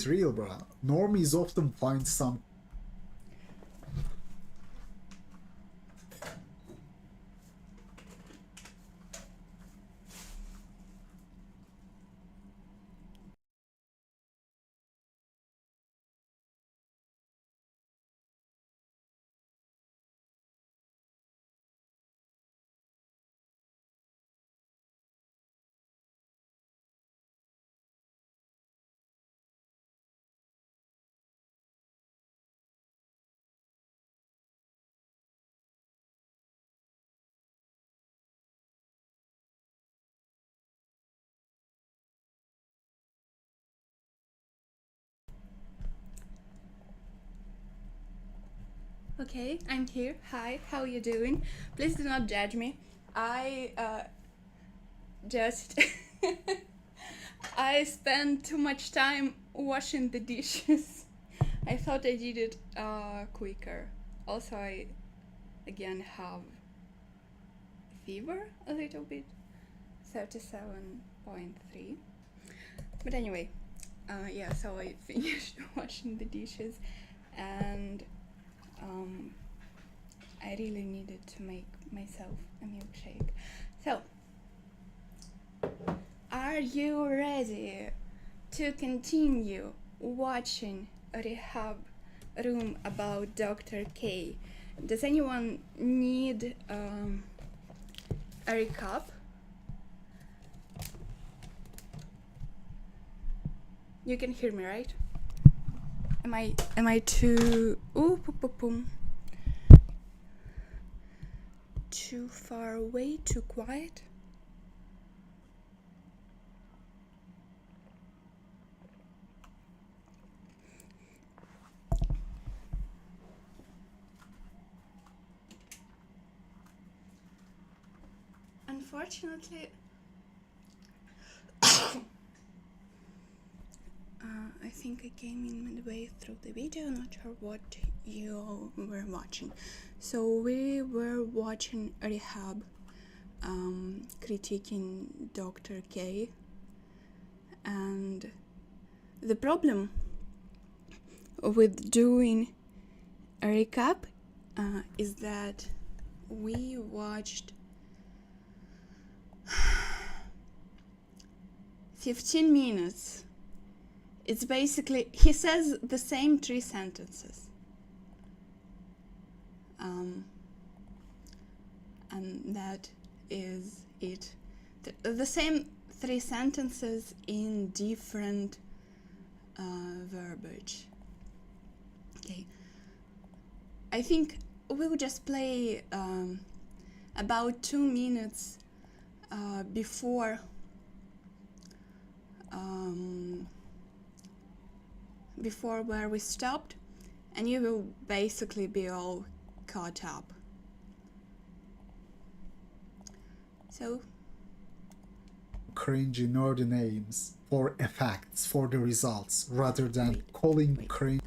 It's real, bro. Normies often find some. Okay, I'm here. Hi, how are you doing? Please do not judge me. I just I spent too much time washing the dishes. I thought I did it quicker. Also, I again have fever a little bit, 37.3. But anyway, yeah. So I finished washing the dishes, and I really needed to make myself a milkshake. So, are you ready to continue watching Rehab Room about Dr. K? Does anyone need a recap? You can hear me, right? Am I too too far away, too quiet? Unfortunately, I think I came in midway through the video, not sure what you were watching. So we were watching Rehab, critiquing Dr. K, and the problem with doing a recap is that we watched 15 minutes. It's basically, he says the same 3 sentences. And that is it. The same 3 sentences in different verbiage. Okay. I think we'll just play about 2 minutes before where we stopped, and you will basically be all caught up. So, Cringy nerdy names for effects, for the results, rather than calling cringe.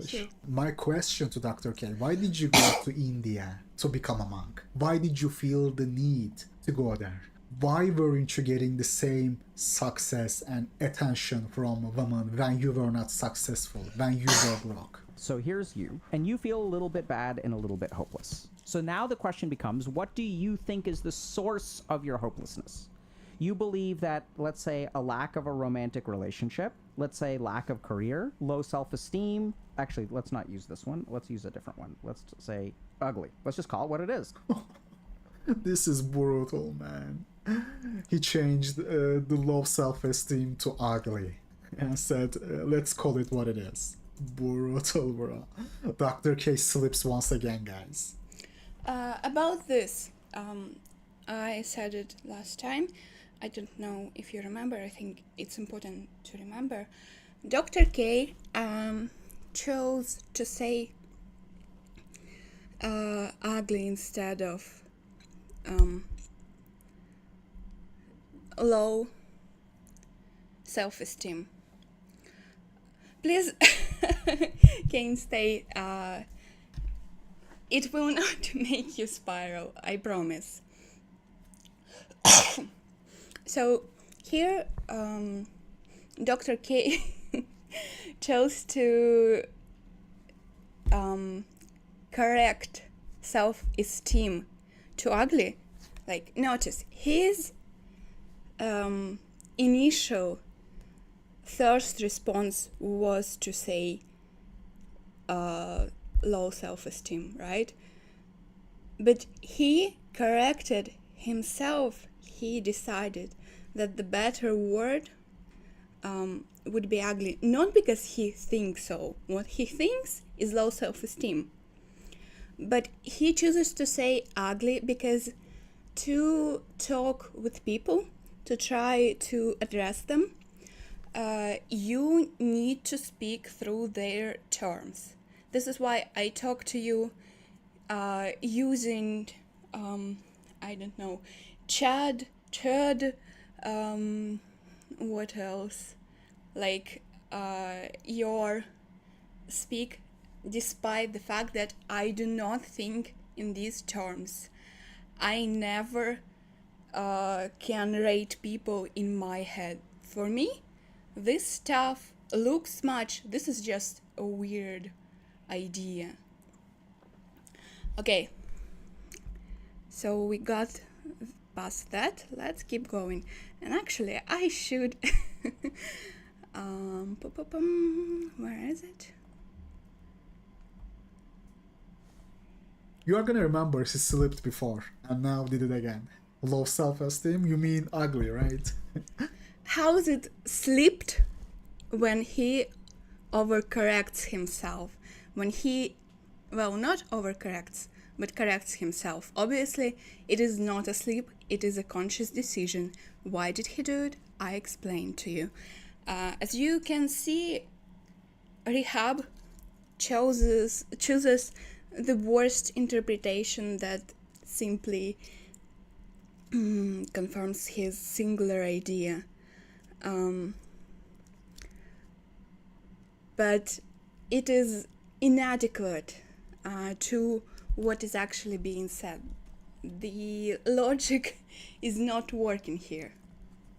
Sure. My question to Dr. K, why did you go to India to become a monk? Why did you feel the need to go there? Why weren't you getting the same success and attention from women when you were not successful, when you were broke? So here's you, and you feel a little bit bad and a little bit hopeless. So now the question becomes, what do you think is the source of your hopelessness? You believe that, let's say, a lack of a romantic relationship, let's say lack of career, low self-esteem. Actually, let's not use this one. Let's use a different one. Let's say ugly. Let's just call it what it is. This is brutal, man. He changed the low self-esteem to ugly and said, let's call it what it is. Brutal, bro. Dr. K slips once again, guys. About this, I said it last time. I don't know if you remember. I think it's important to remember. Dr. K chose to say ugly instead of low self-esteem. Please, can stay. It will not make you spiral, I promise. So here Dr. K chose to correct self-esteem to ugly. Like, notice his initial first response was to say low self-esteem, right? But he corrected himself. He decided that the better word would be ugly, not because he thinks so. What he thinks is low self-esteem, but he chooses to say ugly because to talk with people, to try to address them, you need to speak through their terms. This is why I talk to you using I don't know, chad, what else, like your speak, despite the fact that I do not think in these terms. I never can rate people in my head. For me, this stuff looks much, this is just a weird idea. Okay, so we got past that, let's keep going. And actually I should where is it? You are gonna remember she slipped before and now did it again. Low self-esteem? You mean ugly, right? How is it slipped when he overcorrects himself? When he, well, not overcorrects, but corrects himself. Obviously, it is not a slip, it is a conscious decision. Why did he do it? I explained to you. As you can see, Rehab chooses the worst interpretation that simply confirms his singular idea. But it is inadequate to what is actually being said. The logic is not working here.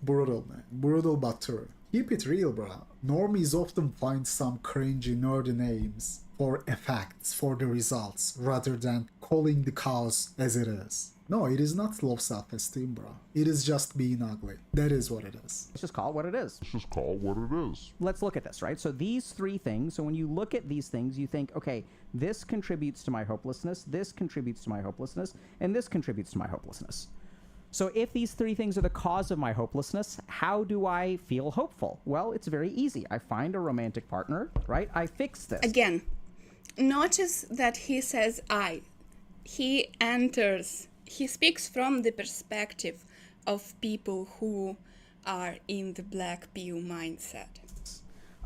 Brutal, man. Brutal but true. Keep it real, bro. Normies often find some cringy, nerdy names for effects, for the results, rather than calling the cause as it is. No, it is not low self-esteem, bro. It is just being ugly. That is what it is. Let's just call it what it is. Let's look at this, right? So these three things, so when you look at these things, you think, okay, this contributes to my hopelessness, this contributes to my hopelessness, and this contributes to my hopelessness. So if these three things are the cause of my hopelessness, how do I feel hopeful? Well, it's very easy. I find a romantic partner, right? I fix this. Again, notice that he says I. He enters, he speaks from the perspective of people who are in the black pill mindset.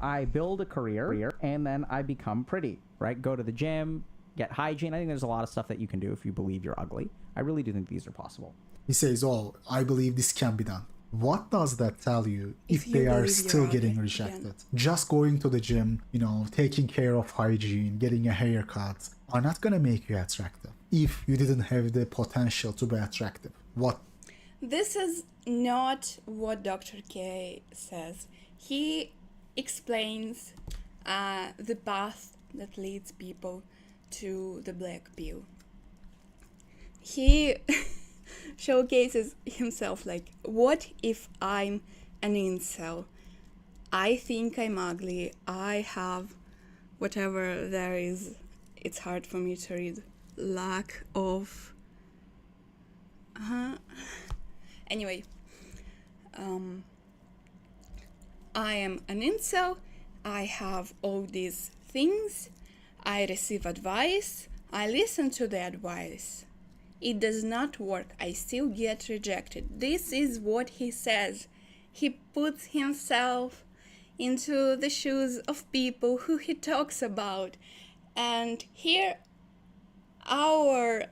I build a career and then I become pretty, right? Go to the gym, get hygiene. I think there's a lot of stuff that you can do if you believe you're ugly. I really do think these are possible. He says, oh, I believe this can be done. What does that tell you if you they are believe still you're getting ugly, rejected? again. Just going to the gym, taking care of hygiene, getting a haircut are not gonna make you attractive if you didn't have the potential to be attractive. What? This is not what Dr. K says. He explains the path that leads people to the black pill. He showcases himself like, what if I'm an incel? I think I'm ugly. I have whatever there is. It's hard for me to read. Lack of... Anyway, I am an incel. I have all these things. I receive advice. I listen to the advice. It does not work. I still get rejected. This is what he says. He puts himself into the shoes of people who he talks about. And here, our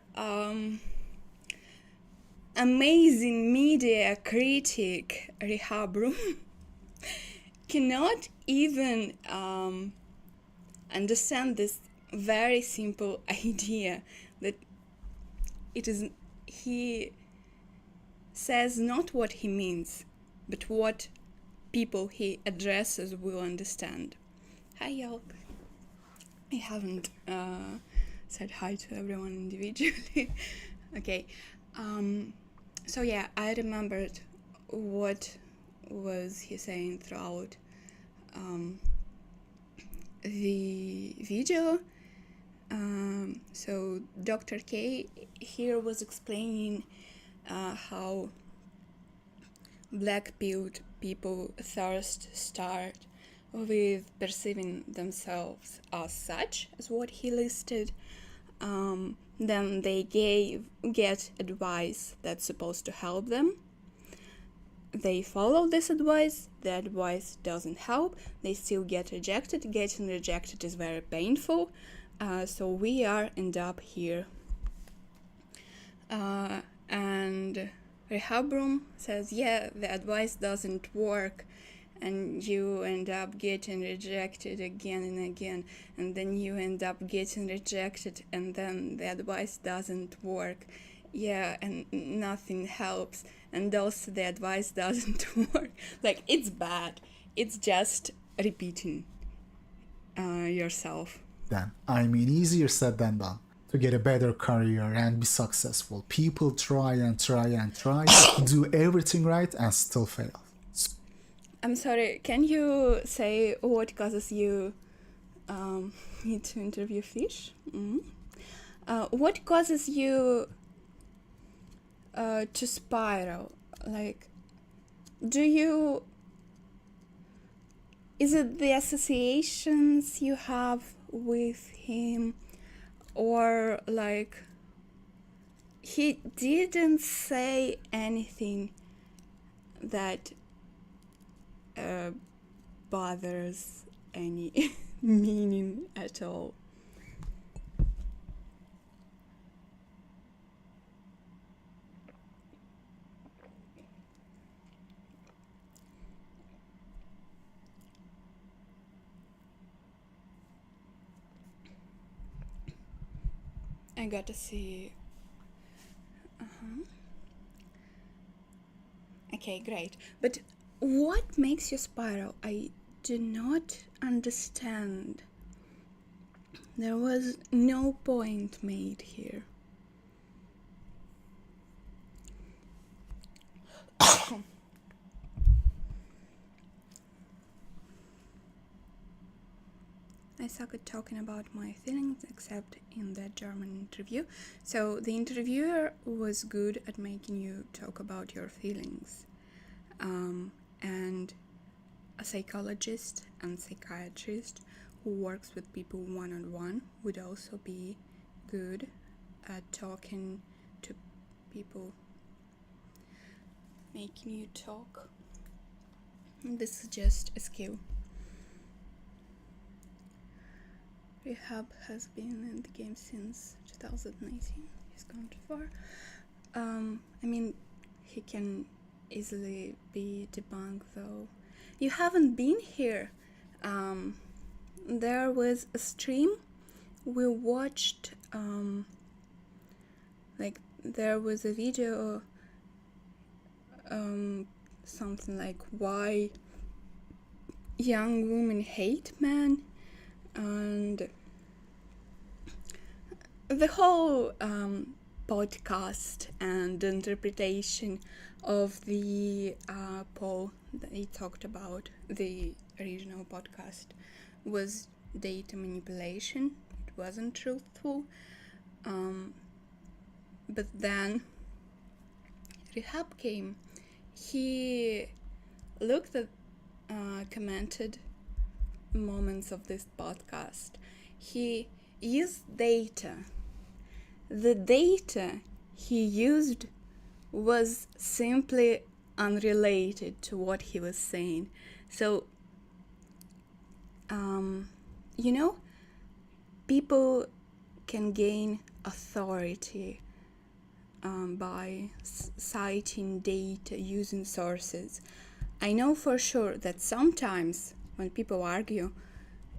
amazing media critic, Rehab Room, cannot even understand this very simple idea that it is, he says not what he means, but what people he addresses will understand. Hi, y'all. I haven't said hi to everyone individually. Okay. So yeah, I remembered what was he saying throughout the video. So Dr. K here was explaining how black-pilled people first start with perceiving themselves as such, as what he listed. Then they get advice that's supposed to help them. They follow this advice, the advice doesn't help, they still get rejected. Getting rejected is very painful, so we end up here. And rehab room says, yeah, the advice doesn't work, and you end up getting rejected again and again, and then you end up getting rejected, and then the advice doesn't work. Yeah, and nothing helps, and also the advice doesn't work. Like, it's bad. It's just repeating yourself. Then, I mean, easier said than done. To get a better career and be successful, people try and try and try, do everything right and still fail. I'm sorry, can you say what causes you need to interview fish? What causes you to spiral? Like, is it the associations you have with him, or like he didn't say anything that bothers any meaning at all? I got to see. Okay, great. But what makes you spiral? I do not understand. There was no point made here. I suck at talking about my feelings, except in that German interview. So the interviewer was good at making you talk about your feelings. And a psychologist and psychiatrist who works with people one-on-one would also be good at talking to people, making you talk. This is just a skill. Rehab has been in the game since 2019. He's gone too far. I mean, he can easily be debunked, though. You haven't been here. There was a stream we watched. There was a video. Something like why young women hate men. And the whole podcast and interpretation of the poll that he talked about, the original podcast, was data manipulation. It wasn't truthful. But then Rehab came. He looked at, commented moments of this podcast. He used data. The data he used was simply unrelated to what he was saying. So, people can gain authority by citing data, using sources. I know for sure that sometimes when people argue,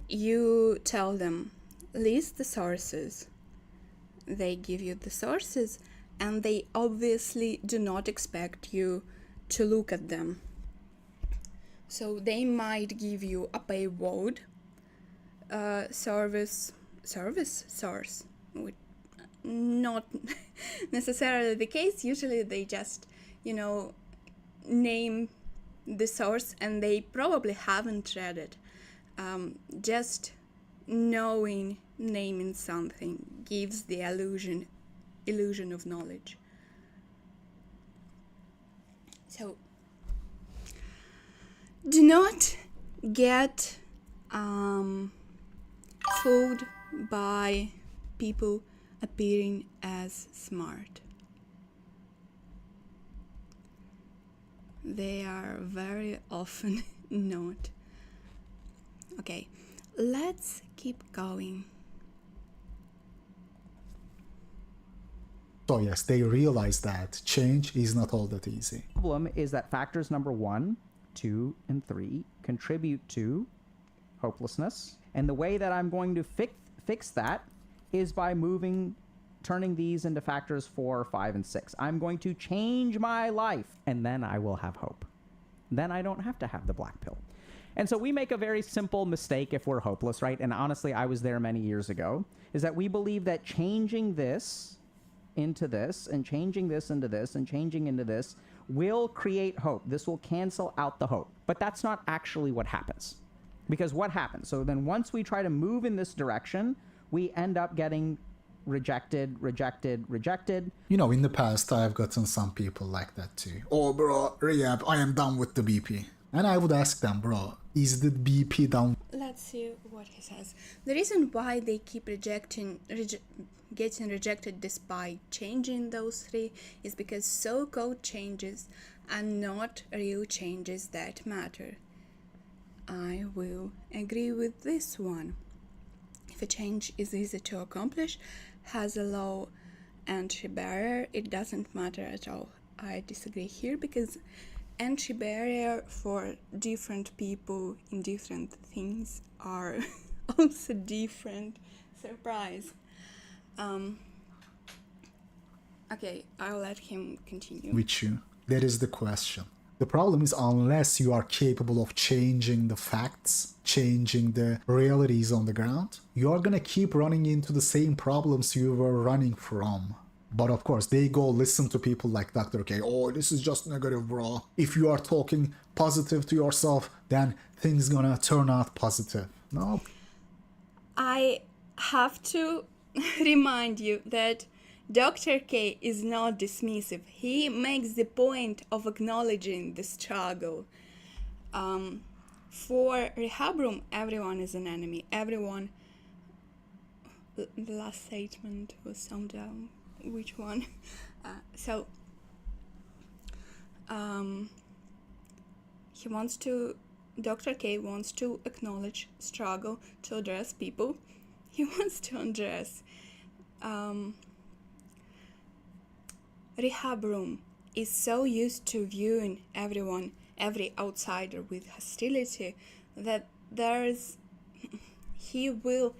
you tell them, list the sources. They give you the sources, and they obviously do not expect you to look at them. So they might give you a paywall service source, which not necessarily the case. Usually they just, name the source and they probably haven't read it. Just naming something gives the illusion of knowledge. So do not get fooled by people appearing as smart. They are very often not. Okay, let's keep going. So yes, they realize that change is not all that easy. The problem is that factors number 1, 2, and 3 contribute to hopelessness. And the way that I'm going to fix that is by turning these into factors 4, 5, and 6. I'm going to change my life, and then I will have hope. Then I don't have to have the black pill. And so we make a very simple mistake if we're hopeless, right? And honestly, I was there many years ago, is that we believe that changing this into this, and changing this into this, and changing into this will create hope. This will cancel out the hope. But that's not actually what happens. Because what happens? So then once we try to move in this direction, we end up getting rejected. In the past, I've gotten some people like that too. Oh, bro, rehab, I am done with the BP. And I would ask them, bro, is the BP done? Let's see what he says. The reason why they keep getting rejected despite changing those 3 is because so-called changes are not real changes that matter. I will agree with this one. If a change is easy to accomplish, has a low entry barrier, it doesn't matter at all. I disagree here because entry barrier for different people in different things are also different. Surprise. Okay, I'll let him continue. With you. That is the question. The problem is, unless you are capable of changing the facts, changing the realities on the ground, you are gonna keep running into the same problems you were running from. But of course, they go listen to people like Dr. K. Oh, this is just negative, bro. If you are talking positive to yourself, then things gonna turn out positive. No. I have to remind you that Dr. K is not dismissive. He makes the point of acknowledging the struggle. For rehab room, everyone is an enemy. Everyone. The last statement was summed down. Which one? Dr. K wants to acknowledge struggle, to address people. He wants to address rehab room is so used to viewing every outsider with hostility that he will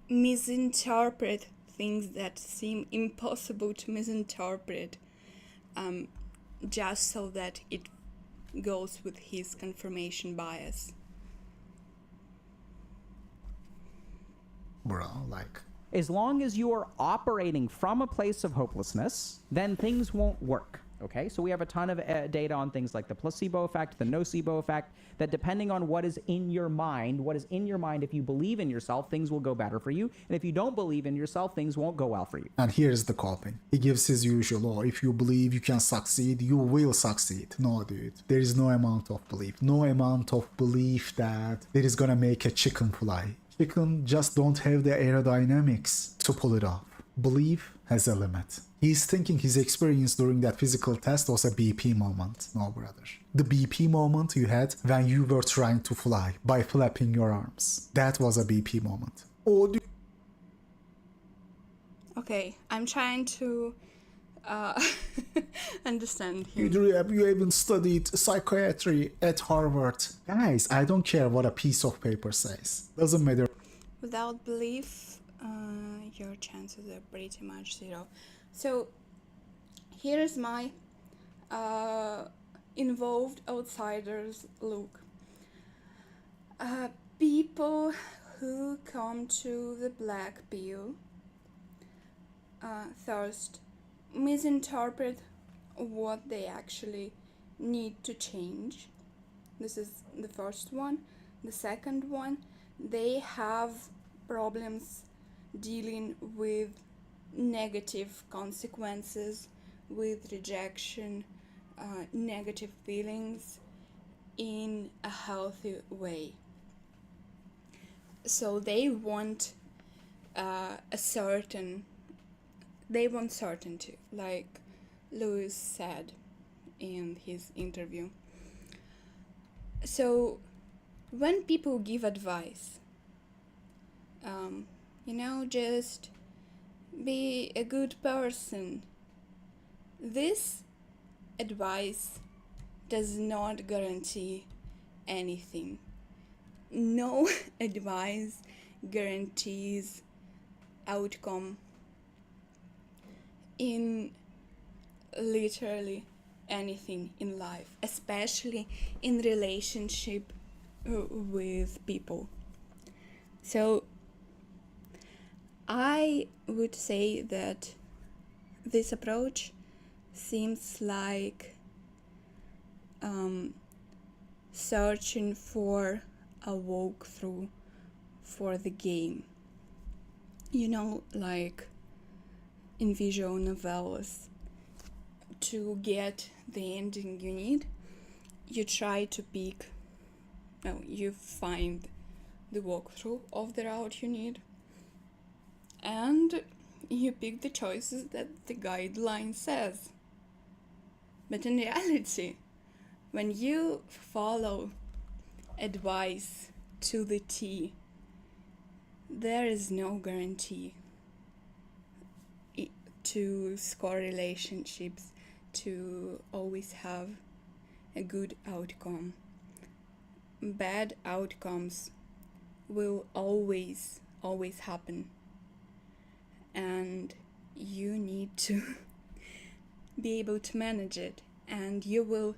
misinterpret things that seem impossible to misinterpret, just so that it goes with his confirmation bias. Bro, as long as you are operating from a place of hopelessness, then things won't work. Okay, so we have a ton of data on things like the placebo effect, the nocebo effect, that depending on what is in your mind, if you believe in yourself, things will go better for you. And if you don't believe in yourself, things won't go well for you. And here's the coping. He gives his usual, oh, if you believe you can succeed, you will succeed. No, dude. There is no amount of belief. No amount of belief that there is gonna make a chicken fly. Chicken just don't have the aerodynamics to pull it off. Belief has a limit. He's thinking his experience during that physical test was a BP moment. No, brother. The BP moment you had when you were trying to fly by flapping your arms. That was a BP moment. Oh, Okay, I'm trying to understand him. You even studied psychiatry at Harvard. Guys, I don't care what a piece of paper says. Doesn't matter. Without belief, your chances are pretty much 0. So here's my involved outsiders look. People who come to the black pill first misinterpret what they actually need to change. This is the first one. The second one, they have problems dealing with negative consequences, with rejection, negative feelings in a healthy way. So they want they want certainty, like Lewis said in his interview. So when people give advice, just be a good person, this advice does not guarantee anything. No advice guarantees outcome in literally anything in life, especially in relationship with people. So I would say that this approach seems like searching for a walkthrough for the game. Like in visual novellas, to get the ending you need, you try to you find the walkthrough of the route you need, and you pick the choices that the guideline says. But in reality, when you follow advice to the T, there is no guarantee to score relationships, to always have a good outcome. Bad outcomes will always happen, and you need to be able to manage it, and you will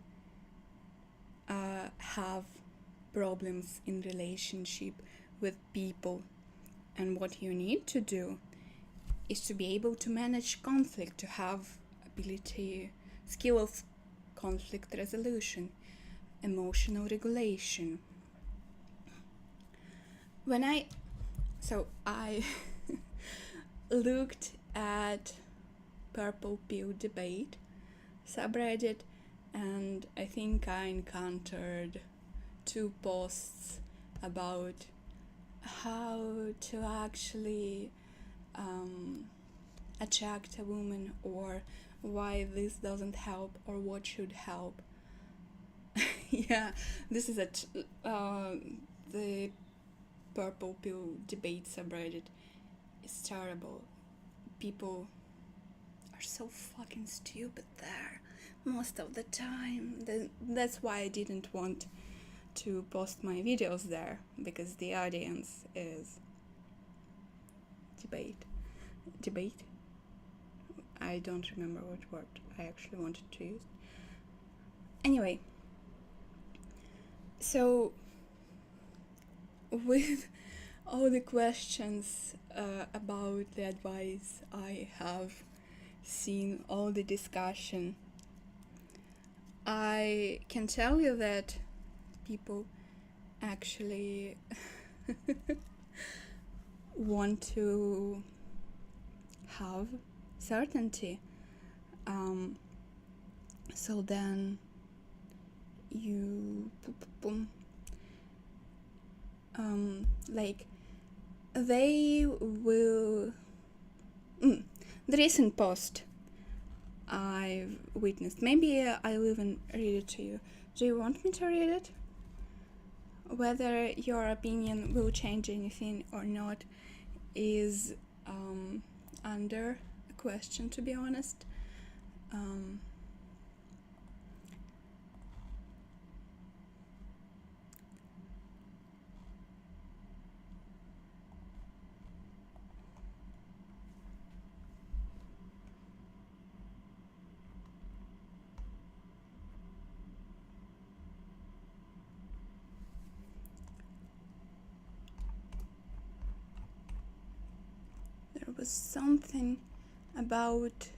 have problems in relationship with people. And what you need to do is to be able to manage conflict, to have skill of conflict resolution, emotional regulation. I looked at Purple Pill debate subreddit, and I think I encountered 2 posts about how to actually attract a woman, or why this doesn't help, or what should help. Yeah, this is the Purple Pill debate subreddit is terrible. People are so fucking stupid there most of the time. That's why I didn't want to post my videos there, because the audience is debate. I don't remember what word I actually wanted to use. Anyway, so with all the questions about the advice I have seen, all the discussion, I can tell you that people actually want to have certainty. So then you like they will the recent post I've witnessed, maybe I'll even read it to you. Do you want me to read it? Whether your opinion will change anything or not is under a question, to be honest. was something about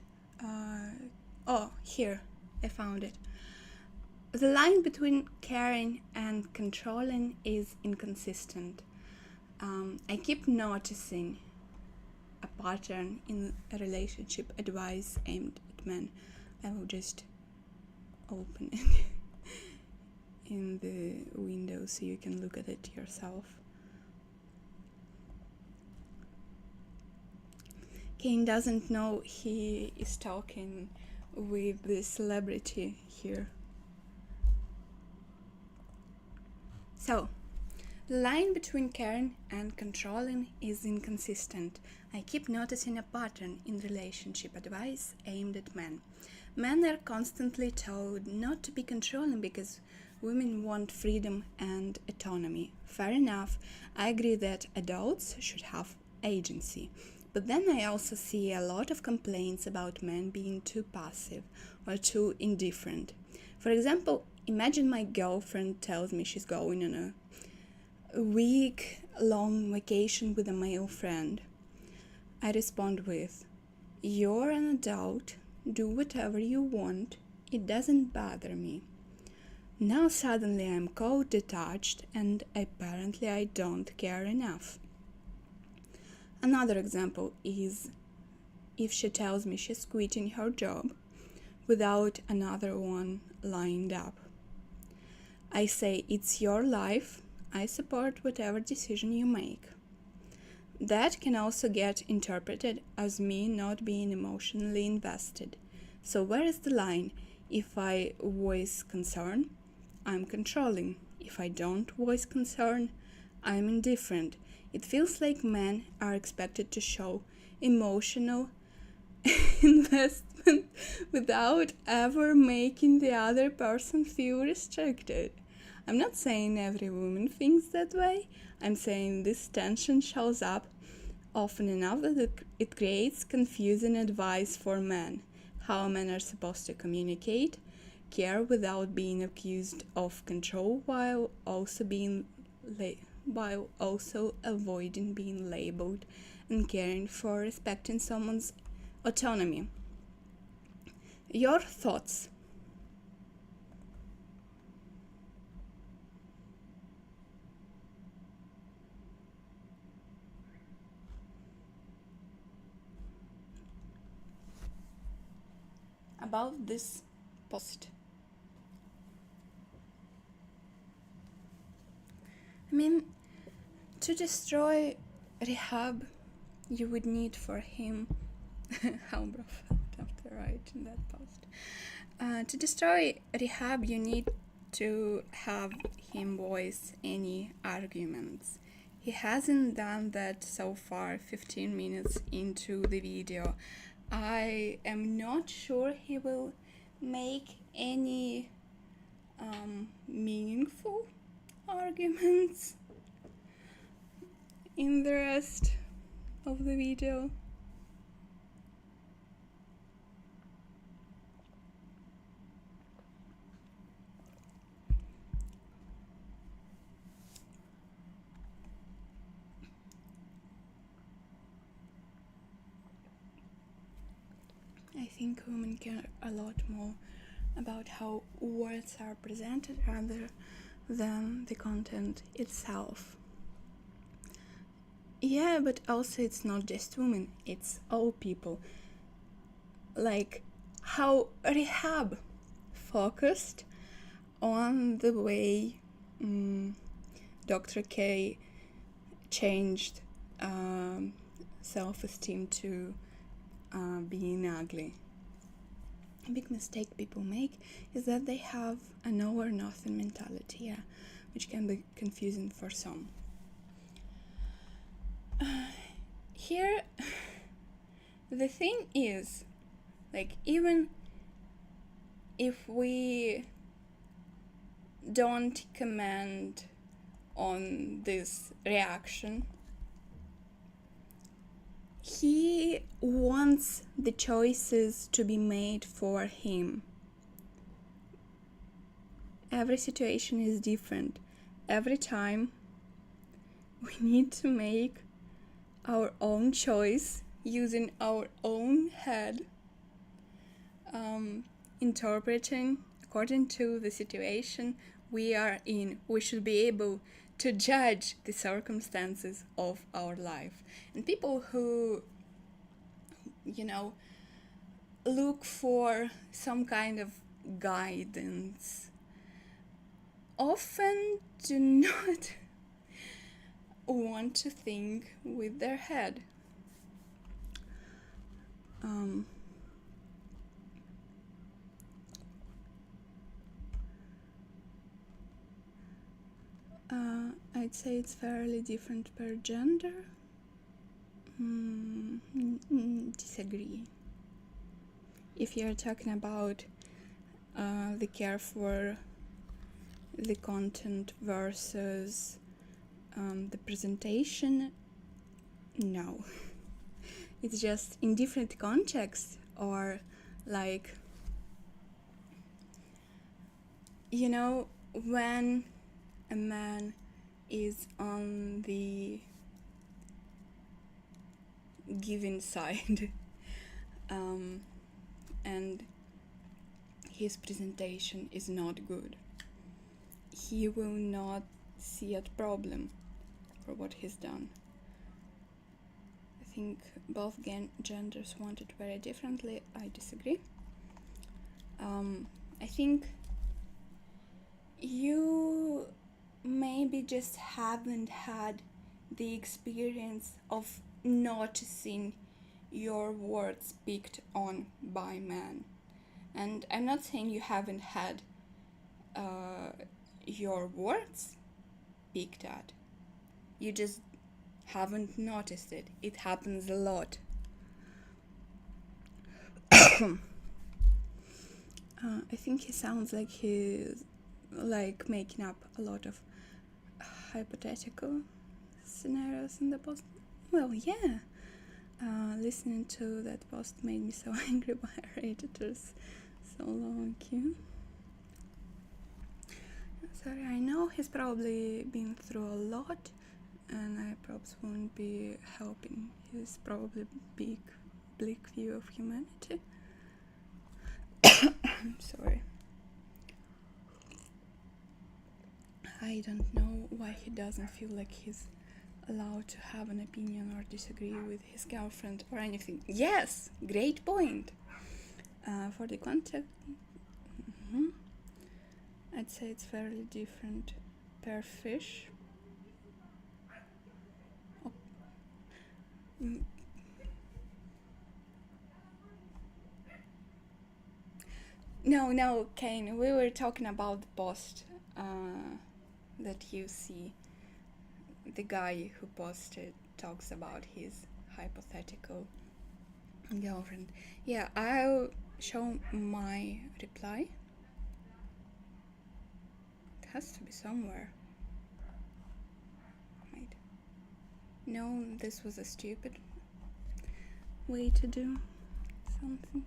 oh, here, I found it. The line between caring and controlling is inconsistent. I keep noticing a pattern in a relationship advice aimed at men. I will just open it in the window so you can look at it yourself. Kane doesn't know he is talking with the celebrity here. So, the line between caring and controlling is inconsistent. I keep noticing a pattern in relationship advice aimed at men. Men are constantly told not to be controlling because women want freedom and autonomy. Fair enough, I agree that adults should have agency. But then I also see a lot of complaints about men being too passive or too indifferent. For example, imagine my girlfriend tells me she's going on a week-long vacation with a male friend. I respond with, "You're an adult, do whatever you want, it doesn't bother me." Now suddenly I'm cold detached and apparently I don't care enough. Another example is if she tells me she's quitting her job without another one lined up. I say, "It's your life, I support whatever decision you make." That can also get interpreted as me not being emotionally invested. So where is the line? If I voice concern, I'm controlling. If I don't voice concern, I'm indifferent. It feels like men are expected to show emotional investment without ever making the other person feel restricted. I'm not saying every woman thinks that way. I'm saying this tension shows up often enough that it creates confusing advice for men. How men are supposed to communicate, care without being accused of control while also avoiding being labeled and caring for respecting someone's autonomy. Your thoughts? About this post. I mean, to destroy Rehab, you would need for him how profound after writing that post. To destroy Rehab, you need to have him voice any arguments. He hasn't done that so far, 15 minutes into the video. I am not sure he will make any meaningful arguments in the rest of the video. I think women care a lot more about how words are presented rather than the content itself. Yeah, but also it's not just women, it's all people. Like how Rehab focused on the way Dr. K changed self-esteem to being ugly. A big mistake people make is that they have an all or nothing mentality, which can be confusing for some. Here, the thing is, like, even if we don't comment on this reaction, he wants the choices to be made for him. Every situation is different. Every time we need to make our own choice using our own head, interpreting according to the situation we are in. We should be able to judge the circumstances of our life. And people who, look for some kind of guidance often do not want to think with their head. I'd say it's fairly different per gender. Disagree. If you're talking about the care for the content versus the presentation, no. It's just in different contexts, or like, when a man is on the giving side and his presentation is not good, he will not see a problem for what he's done. I think both genders want it very differently. I disagree. I think you maybe just haven't had the experience of noticing your words picked on by men. And I'm not saying you haven't had your words picked at. You just haven't noticed it. It happens a lot. I think he sounds like he's like making up a lot of hypothetical scenarios in the post. Well, yeah. Listening to that post made me so angry by our editors. So low IQ. Sorry, I know he's probably been through a lot, and I perhaps won't be helping his probably bleak view of humanity. I'm sorry. I don't know why he doesn't feel like he's allowed to have an opinion or disagree with his girlfriend or anything. Yes, great point. For the context, I'd say it's fairly different per fish. Oh. No, Kane, we were talking about the post that you see. The guy who posted talks about his hypothetical girlfriend. Yeah, I'll show my reply. It has to be somewhere. Wait. No, this was a stupid way to do something.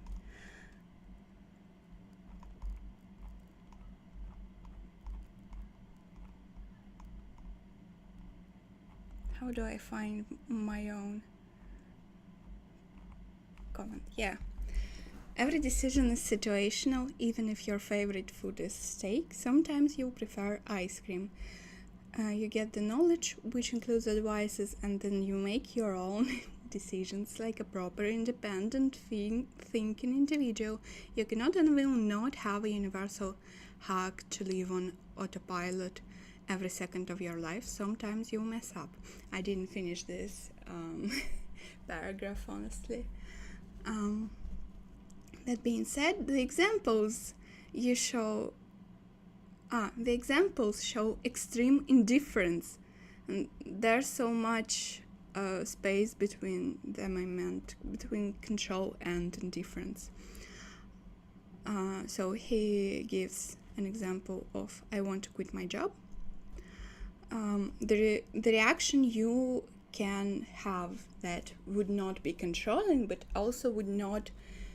How do I find my own comment? Yeah. Every decision is situational, even if your favorite food is steak. Sometimes you'll prefer ice cream. You get the knowledge, which includes advices, and then you make your own decisions like a proper independent thinking individual. You cannot and will not have a universal hack to live on autopilot every second of your life. Sometimes you mess up. I didn't finish this paragraph, honestly. That being said, the examples show extreme indifference, and there's so much space between them. I meant between control and indifference. So he gives an example of, I want to quit my job. The reaction you can have that would not be controlling, but also would not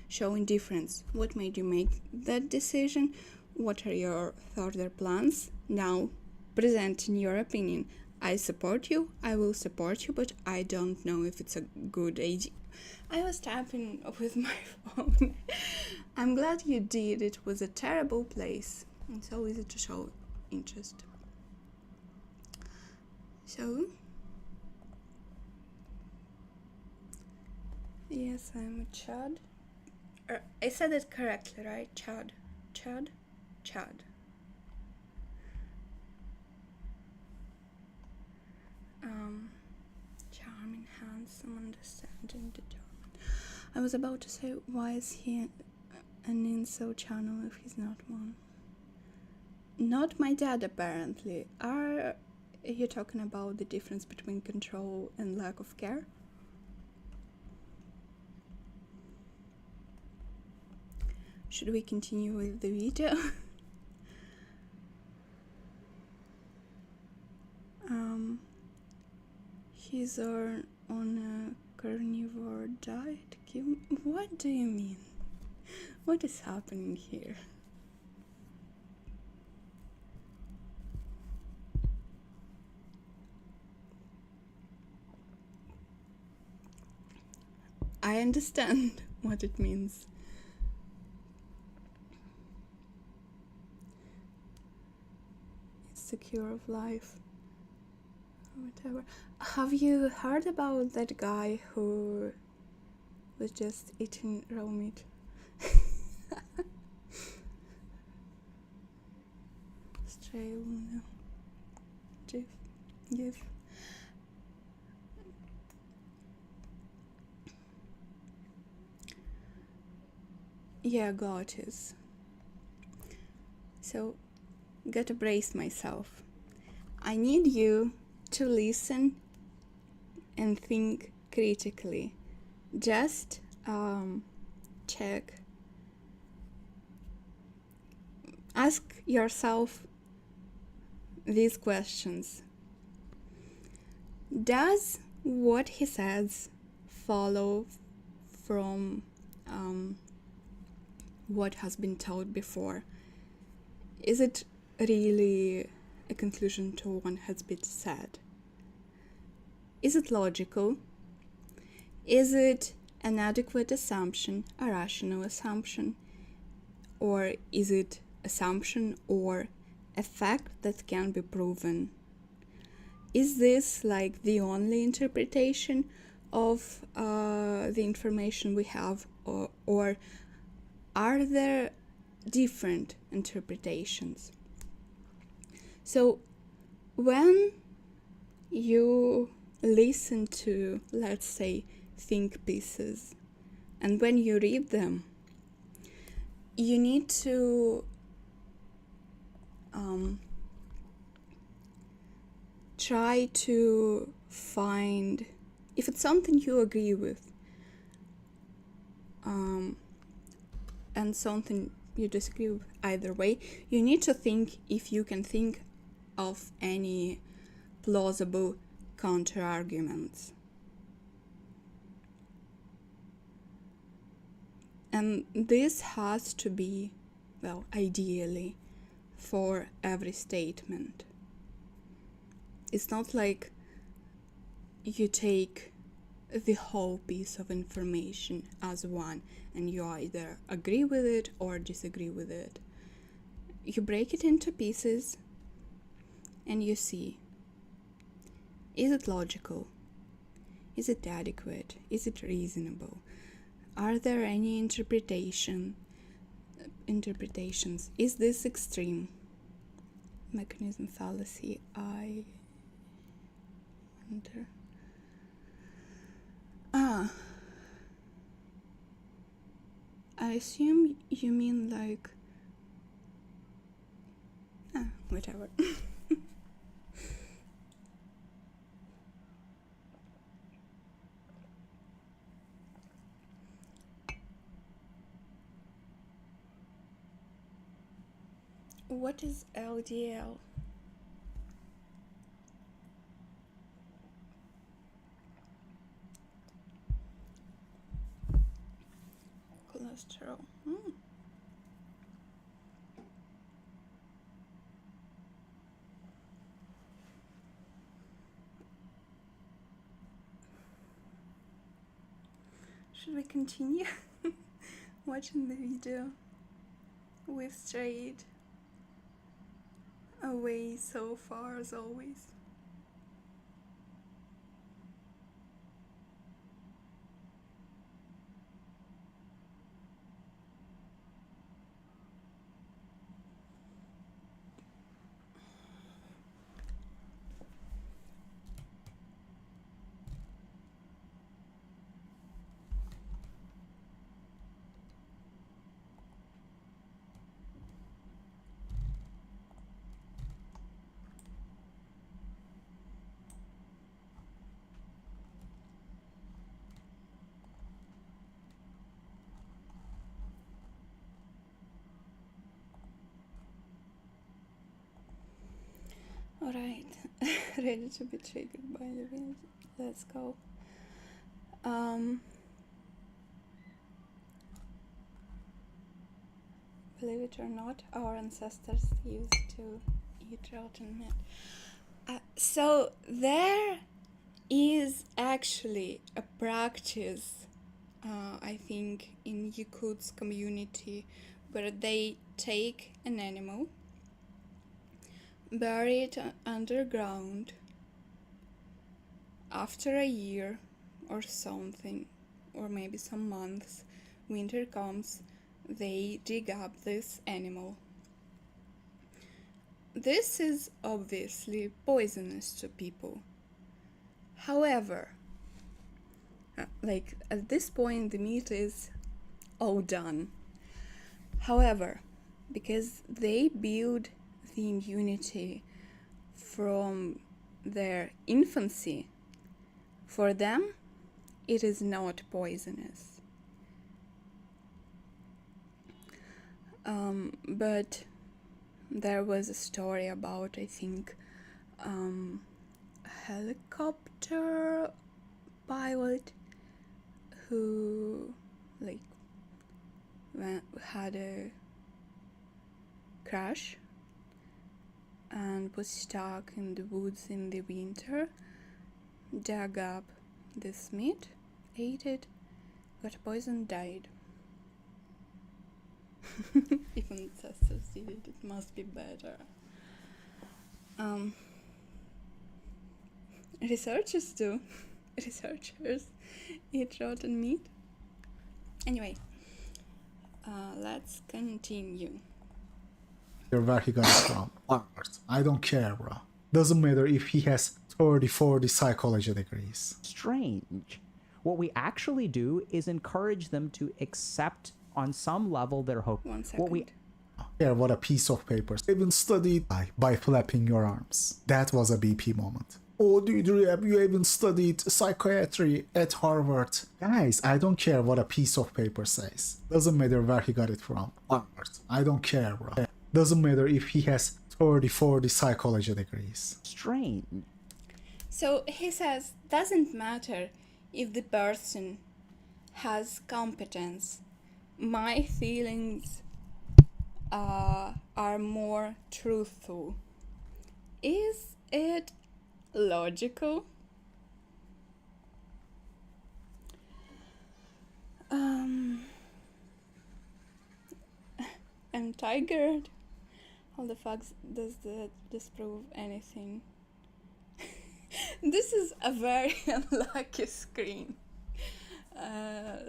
show indifference. What made you make that decision? What are your further plans? Now, presenting your opinion. I support you, I will support you, but I don't know if it's a good I was tapping with my phone. I'm glad you did. It was a terrible place. It's so easy to show interest. So, yes, I'm a Chad. I said it correctly, right? Chad. Chad? Chad. Charming, handsome, understanding, determined. I was about to say, why is he an incel channel if he's not one? Not my dad, apparently. Are you talking about the difference between control and lack of care? Should we continue with the video? He's on a carnivore diet. What do you mean? What is happening here? I understand what it means. It's the cure of life. Whatever. Have you heard about that guy who was just eating raw meat? Australia. Jeff. Yeah, got it. So, gotta brace myself. I need you to listen and think critically. Just check. Ask yourself these questions. Does what he says follow from what has been told before? Is it really a conclusion to what has been said? Is it logical? Is it an adequate assumption, a rational assumption? Or is it assumption or a fact that can be proven? Is this like the only interpretation of the information we have, or are there different interpretations? So when you listen to, let's say, think pieces, and when you read them, you need to try to find, if it's something you agree with, and something you disagree with, either way, you need to think if you can think of any plausible counter-arguments. And this has to be, well, ideally, for every statement. It's not like you take the whole piece of information as one and you either agree with it or disagree with it. You break it into pieces and you see, is it logical? Is it adequate? Is it reasonable? Are there any interpretations? Is this extreme? Mechanism fallacy, I wonder. I assume you mean like... whatever. What is LDL? Cholesterol. Should we continue watching the video? We've strayed away so far as always. Alright, ready to be triggered by the wind. Let's go. Believe it or not, our ancestors used to eat rotten meat. So there is actually a practice, I think, in Yakutsk community where they take an animal, bury it underground. After a year or something, or maybe some months, winter comes, they dig up this animal. This is obviously poisonous to people. However, like at this point the meat is all done. However, because they build the immunity from their infancy, for them it is not poisonous. But there was a story about, I think, a helicopter pilot who had a crash and was stuck in the woods in the winter, dug up this meat, ate it, got poisoned, died. If ancestors did it, it must be better. Researchers do. Researchers eat rotten meat. Anyway, let's continue. Where he got it from. I don't care, bro. Doesn't matter if he has 30, 40 psychology degrees. Strange. What we actually do is encourage them to accept on some level their hope. 1 second. What we Yeah, what a piece of paper. Even studied by flapping your arms. That was a BP moment. Oh, dude, Rehab, you even studied psychiatry at Harvard. Guys, I don't care what a piece of paper says. Doesn't matter where he got it from. Harvard. I don't care, bro. Doesn't matter if he has 30, 40 psychology degrees. strange. So he says, doesn't matter if the person has competence. My feelings are more truthful. Is it logical? I'm tired. How the fuck does that disprove anything? This is a very unlucky screen.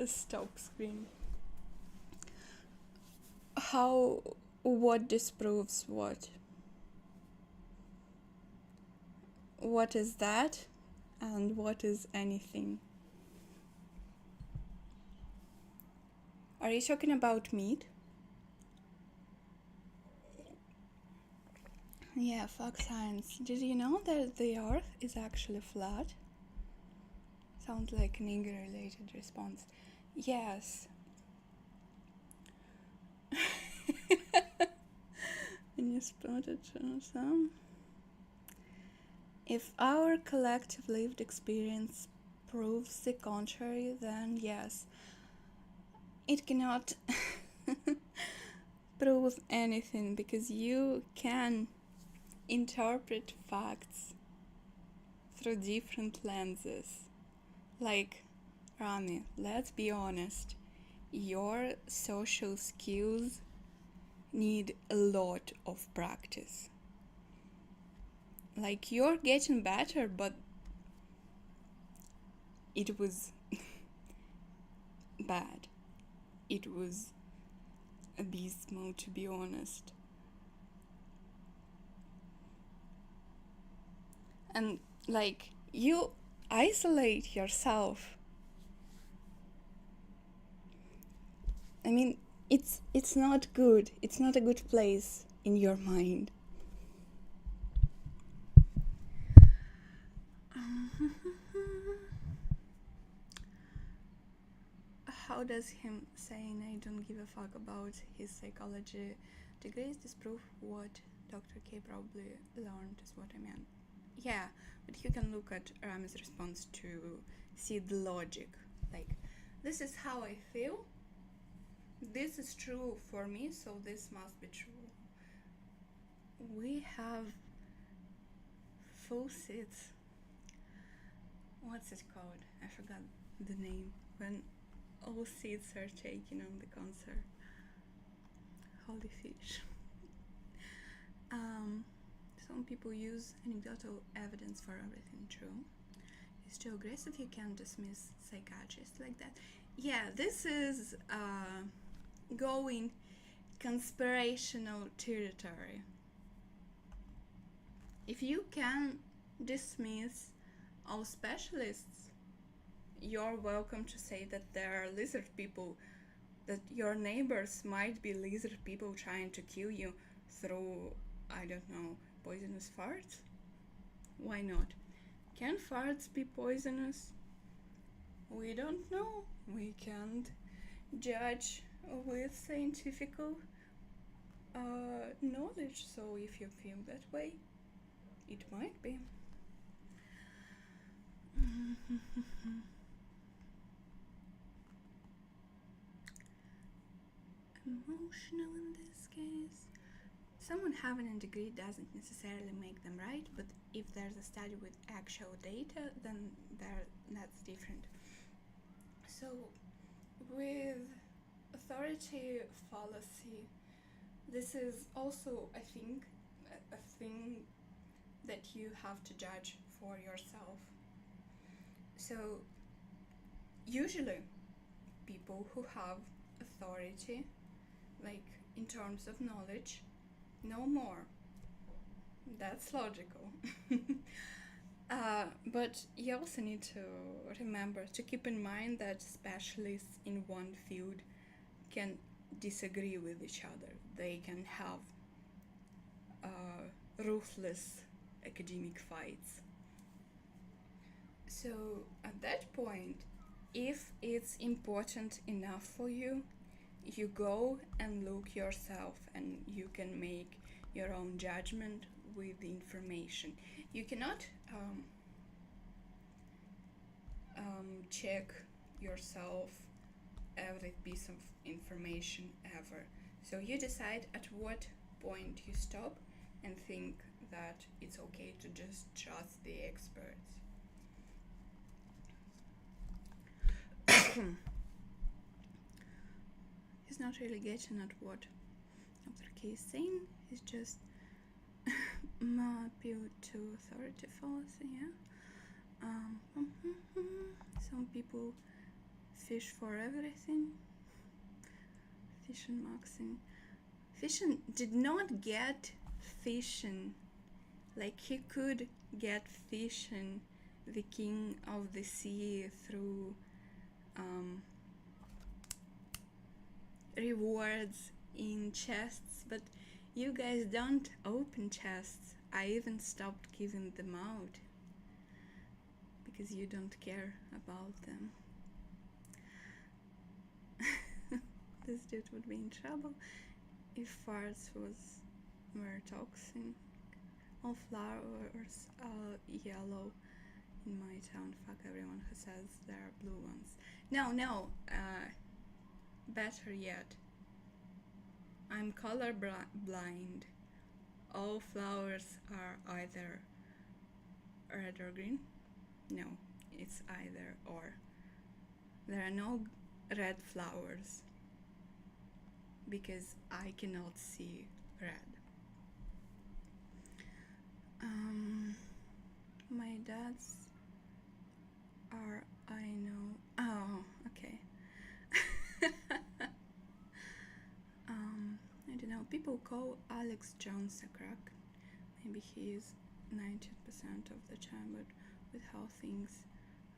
Stop screen. What disproves what? What is that? And what is anything? Are you talking about meat? Yeah, fuck science. Did you know that the earth is actually flat? Sounds like an eager-related response. Yes. And you spotted some. If our collective lived experience proves the contrary, then yes. It cannot prove anything because you can interpret facts through different lenses. Like, Rami, let's be honest. Your social skills need a lot of practice. Like, you're getting better, but it was bad. It was abysmal, to be honest. And, like, you isolate yourself. I mean, it's not good. It's not a good place in your mind. How does him saying I don't give a fuck about his psychology degrees disprove what Dr. K probably learned is what I meant? Yeah, but you can look at Rami's response to see the logic. Like, this is how I feel. This is true for me, so this must be true. We have full seats. What's it called? I forgot the name. When all seats are taken on the concert. Holy fish. Some people use anecdotal evidence for everything true. It's too aggressive, you can't dismiss psychiatrists like that. Yeah, this is going conspirational territory. If you can dismiss all specialists, you're welcome to say that there are lizard people, that your neighbors might be lizard people trying to kill you through, I don't know, poisonous farts. Why not? Can farts be poisonous? We don't know. We can't judge with scientific knowledge, so if you feel that way, it might be. Emotional in this case. Someone having a degree doesn't necessarily make them right, but if there's a study with actual data, then that's different. So, with authority fallacy, this is also, I think, a thing that you have to judge for yourself. So, usually, people who have authority, like in terms of knowledge, know more. That's logical. But you also need to remember to keep in mind that specialists in one field can disagree with each other. They can have ruthless academic fights. So at that point, if it's important enough for you, you go and look yourself and you can make your own judgment with the information. You cannot check yourself every piece of information ever. So you decide at what point you stop and think that it's okay to just trust the experts. He's not really getting at what Dr. K is saying. He's just appeal to authority fallacy, yeah? Some people fish for everything. Fishing Maxine. Fishing did not get fishing. Like he could get fishing, the king of the sea, through rewards in chests, but you guys don't open chests. I even stopped giving them out because you don't care about them. This dude would be in trouble if farts were toxic. All flowers are yellow in my town. Fuck everyone who says there are blue ones. No, better yet, I'm color blind. All flowers are either red or green. No, it's either or. There are no red flowers because I cannot see red. My dad's are I know. Oh, okay. I don't know. People call Alex Jones a crack. Maybe he is 90% of the time, but with how things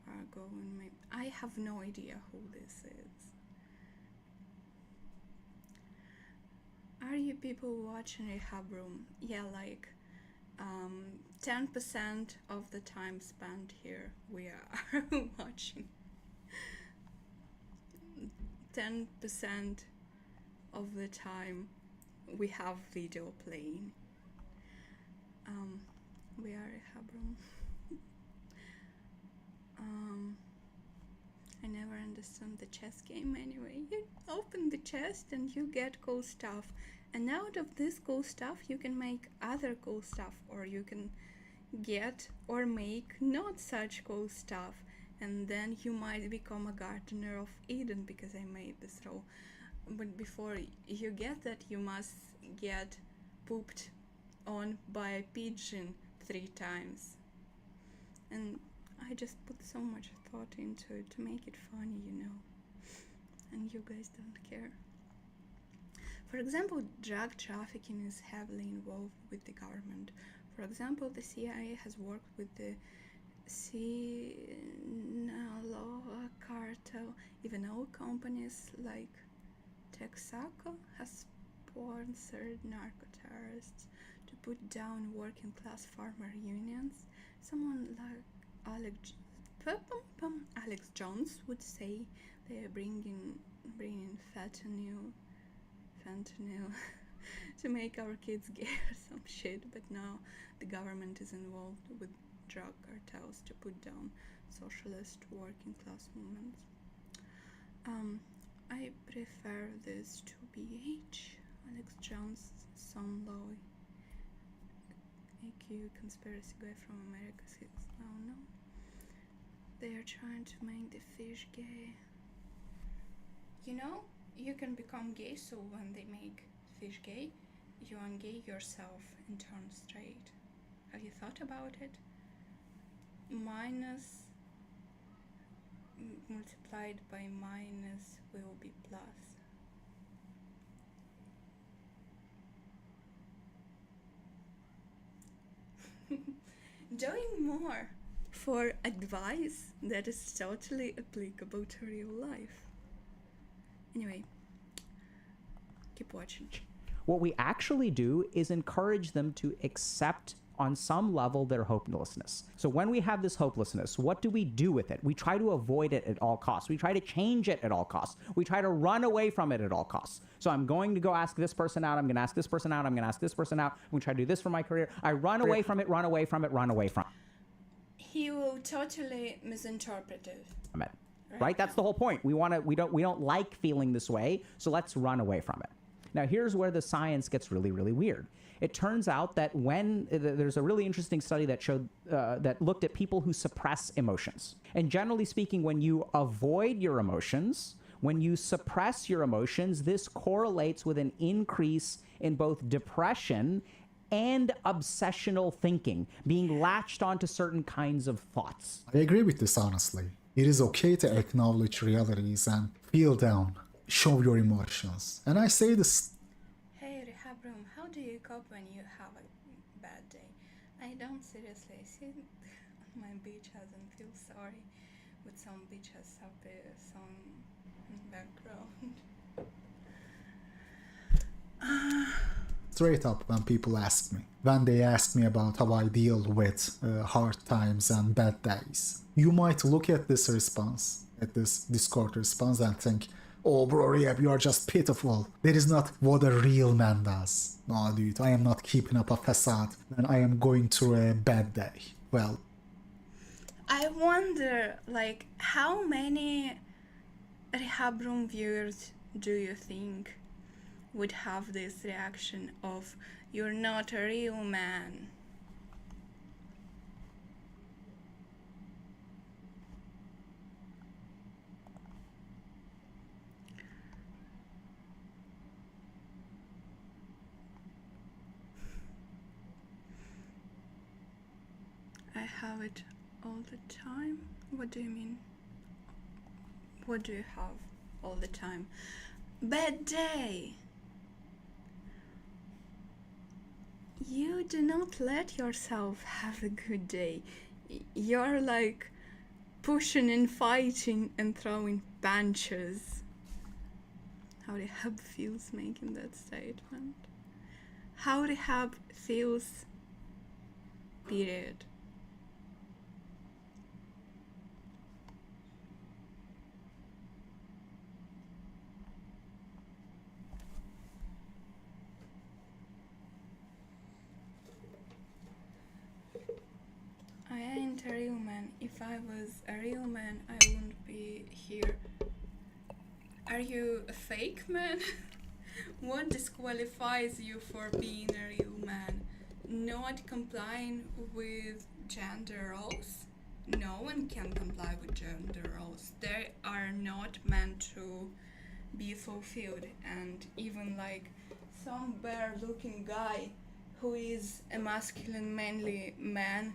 are going, maybe I have no idea who this is. Are you people watching Rehab Room? Yeah, like 10% of the time spent here we are watching. 10% of the time we have video playing. We are Rehab Room. I never understand the chess game anyway. You open the chest and you get cool stuff, and out of this cool stuff you can make other cool stuff, or you can get or make not such cool stuff, and then you might become a gardener of Eden because I made this role. But before you get that, you must get pooped on by a pigeon 3 times. And I just put so much thought into it to make it funny, you know. And you guys don't care. For example, drug trafficking is heavily involved with the government. For example, the CIA has worked with the Sinaloa cartel. Even oil companies like Texaco has sponsored narco-terrorists to put down working-class farmer unions. Someone like Alex Jones would say they are bringing fentanyl to make our kids gay or some shit, but now the government is involved with drug cartels to put down socialist working class movements. I prefer this to BH. Alex Jones, some low IQ conspiracy guy from America says, oh no, they are trying to make the fish gay. You know, you can become gay, so when they make fish gay, you ungay yourself and turn straight. Have you thought about it? Minus multiplied by minus will be plus. Doing more for advice that is totally applicable to real life. Anyway, keep watching. What we actually do is encourage them to accept on some level their hopelessness. So when we have this hopelessness, what do we do with it? We try to avoid it at all costs. We try to change it at all costs. We try to run away from it at all costs. So I'm going to go ask this person out. I'm going to ask this person out. I'm going to ask this person out. I'm going to try to do this for my career. I run away from it, run away from it, run away from it. He will totally misinterpret it. Right? That's the whole point. We don't like feeling this way, so let's run away from it. Now, here's where the science gets really, really weird. It turns out that when there's a really interesting study that showed that looked at people who suppress emotions. And generally speaking, when you avoid your emotions, when you suppress your emotions, this correlates with an increase in both depression and obsessional thinking, being latched onto certain kinds of thoughts. I agree with this honestly. It is okay to acknowledge realities and feel down, show your emotions. And I say this. Hey, Rehab Room, how do you cope when you have a bad day? I don't seriously sit on my beaches and feel sorry with some beaches up there, some background. Straight up when people ask me, when they ask me about how I deal with hard times and bad days, you might look at this response, at this Discord response and think, oh bro, Rehab, you are just pitiful. That is not what a real man does. No dude, I am not keeping up a facade when I am going through a bad day. Well, I wonder, like, how many Rehab Room viewers do you think would have this reaction of, you're not a real man? I have it all the time. What do you mean? What do you have all the time? Bad day! You do not let yourself have a good day. You're like pushing and fighting and throwing punches. How rehab feels making that statement. How rehab feels, period. I ain't a real man. If I was a real man, I wouldn't be here. Are you a fake man? What disqualifies you for being a real man? Not complying with gender roles? No one can comply with gender roles. They are not meant to be fulfilled, and even like some bear looking guy who is a masculine manly man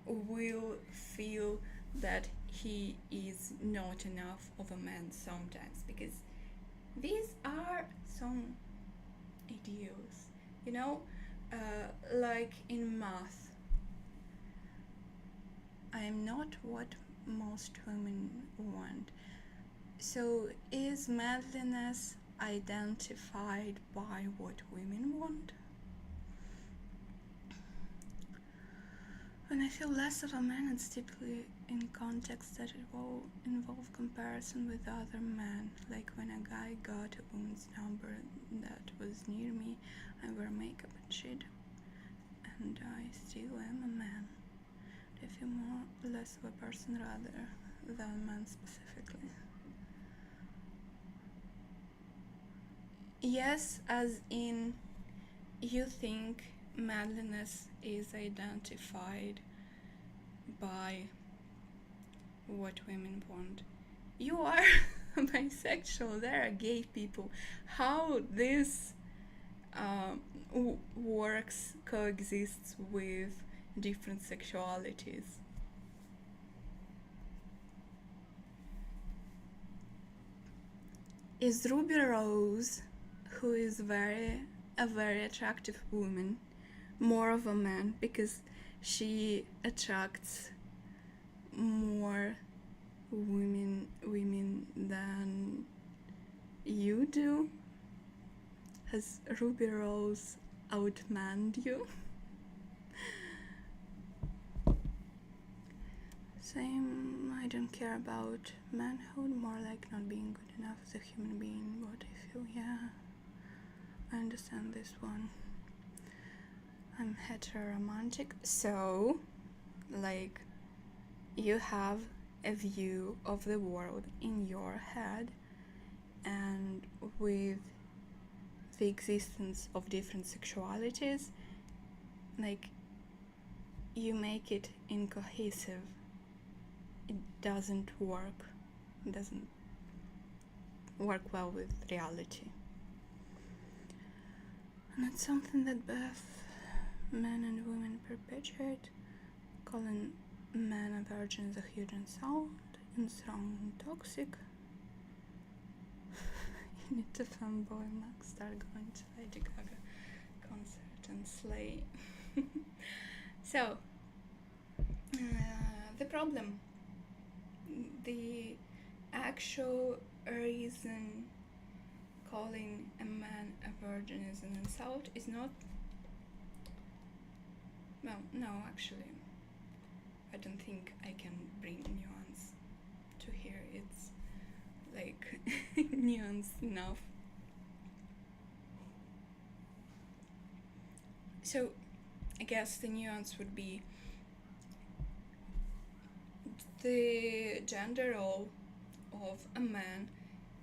will feel that he is not enough of a man sometimes, because these are some ideals, you know, like in math. I am not what most women want. So is manliness identified by what women want? When I feel less of a man, it's typically in contexts that involve comparison with other men. Like when a guy got a woman's number that was near me, I wear makeup and shit, and I still am a man. I feel more or less of a person rather than a man specifically. Yes, as in you think manliness is identified by what women want. You are bisexual, there are gay people. How this works, coexists with different sexualities. Is Ruby Rose, who is a very attractive woman, more of a man because she attracts more women than you do? Has Ruby Rose outmanned you? Same, I don't care about manhood, more like not being good enough as a human being. What I feel, yeah, I understand this one. I'm heteroromantic, so like you have a view of the world in your head, and with the existence of different sexualities, like you make it incohesive. It doesn't work well with reality, and it's something that both men and women perpetuate, calling men a virgin is a huge insult and strong and toxic. You need to fanboy Max start going to Lady Gaga concert and slay. So the problem, the actual reason calling a man a virgin is an insult is not, well, no, actually I don't think I can bring nuance to here. It's like nuanced enough. So I guess the nuance would be the gender role of a man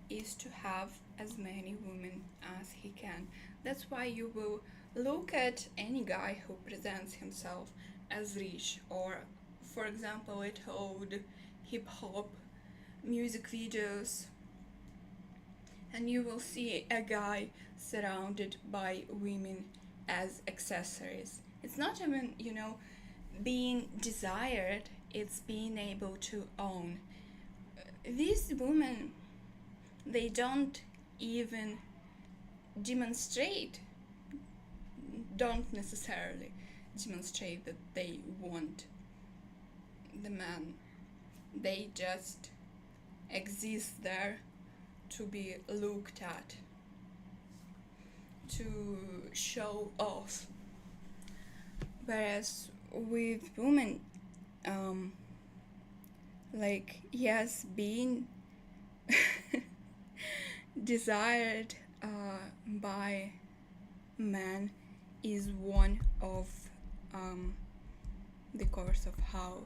is to have as many women as he can. That's why you will look at any guy who presents himself as rich, or for example at old hip-hop music videos, and you will see a guy surrounded by women as accessories. It's not even, being desired, it's being able to own. These women, they don't even demonstrate, don't necessarily demonstrate that they want the man. They just exist there to be looked at, to show off. Whereas with women, like, yes, being desired by men is one of the course of how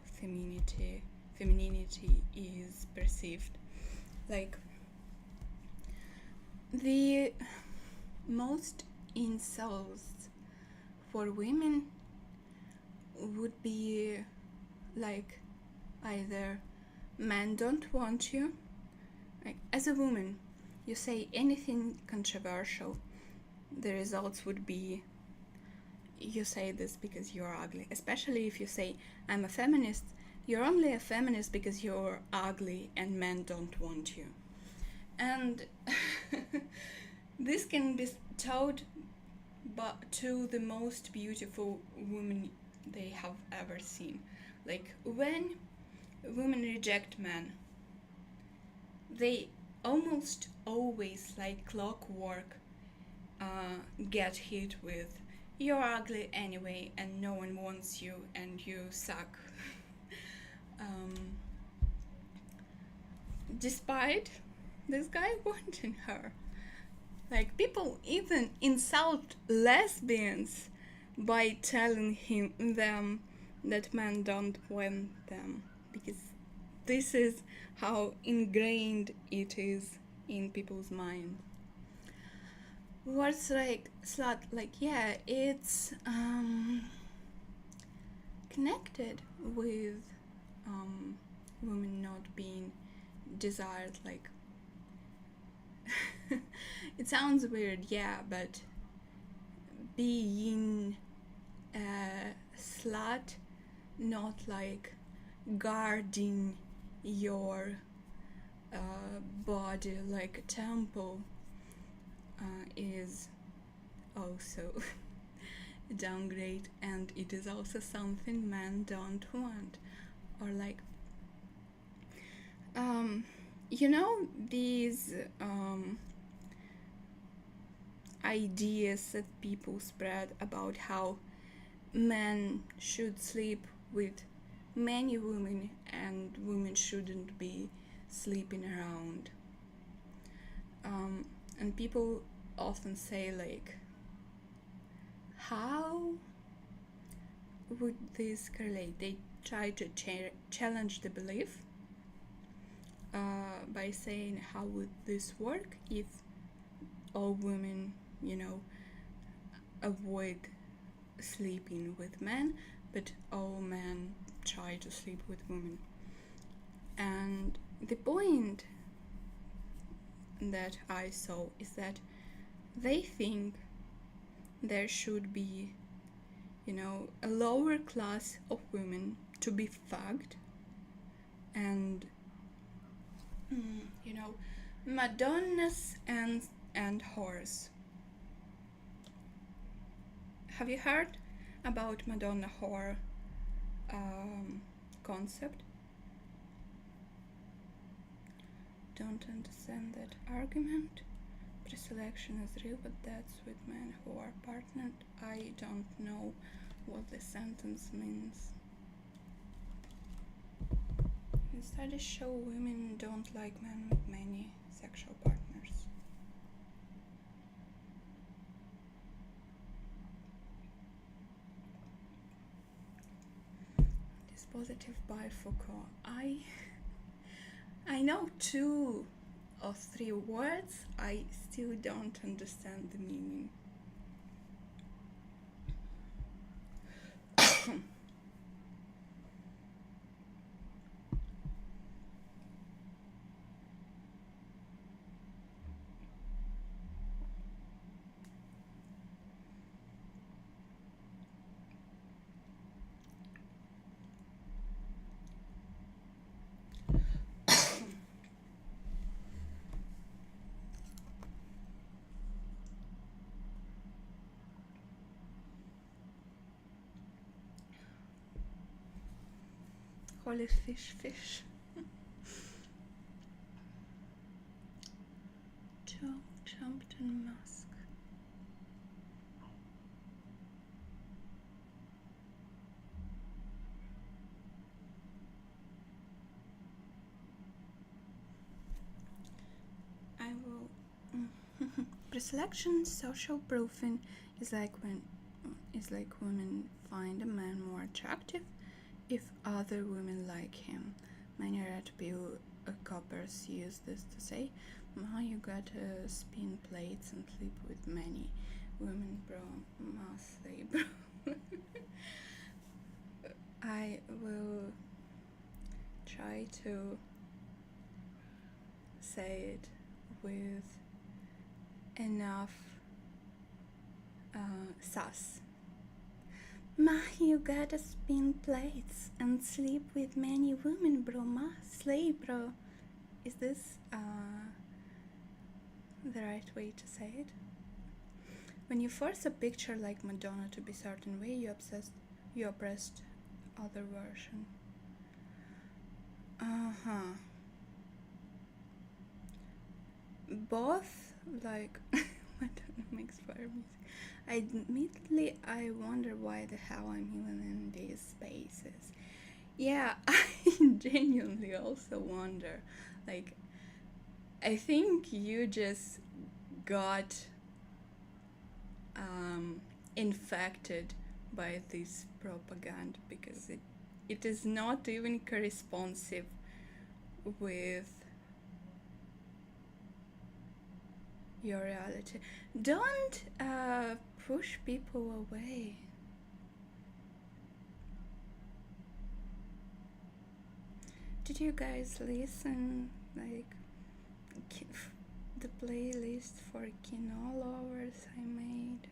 femininity is perceived. Like, the most insults for women would be like either men don't want you, like as a woman you say anything controversial, the results would be you say this because you're ugly. Especially if you say I'm a feminist, you're only a feminist because you're ugly and men don't want you. And this can be told but to the most beautiful women they have ever seen. Like, when women reject men, they almost always, like clockwork, get hit with you're ugly anyway and no one wants you and you suck. Despite this guy wanting her. Like, people even insult lesbians by telling them that men don't want them, because this is how ingrained it is in people's mind. Words like slut, like, yeah, it's connected with women not being desired. Like, it sounds weird, yeah, but being a slut, not like guarding your body like a temple, is also a downgrade, and it is also something men don't want. Or like, you know, these ideas that people spread about how men should sleep with many women and women shouldn't be sleeping around. And people often say, like, how would this correlate? They try to challenge the belief by saying, how would this work if all women, you know, avoid sleeping with men, but all men try to sleep with women? And the point that I saw is that they think there should be, you know, a lower class of women to be fucked, and you know, Madonnas and whores. Have you heard about Madonna whore concept? Don't understand that argument. Preselection is real, but that's with men who are partnered. I don't know what the sentence means. Studies show women don't like men with many sexual partners. Dispositive by Foucault. I know 2 or 3 words. I still don't understand the meaning. Holy fish. Joe jumped on mask. I will. Preselection social proofing is like women find a man more attractive if other women like him. Many red pill coppers use this to say, "Ma, you gotta spin plates and sleep with many women, bro. Ma, say, bro." I will try to say it with enough sass. Ma, you gotta spin plates and sleep with many women, bro. Ma, slay, bro. Is this the right way to say it? When you force a picture like Madonna to be certain way, you oppressed other version. Both, like, Madonna makes fire music. Admittedly, I wonder why the hell I'm even in these spaces. Yeah, I genuinely also wonder. Like, I think you just got infected by this propaganda because it is not even corresponsive with your reality. Don't push people away. Did you guys listen, like, the playlist for quinoa lovers I made?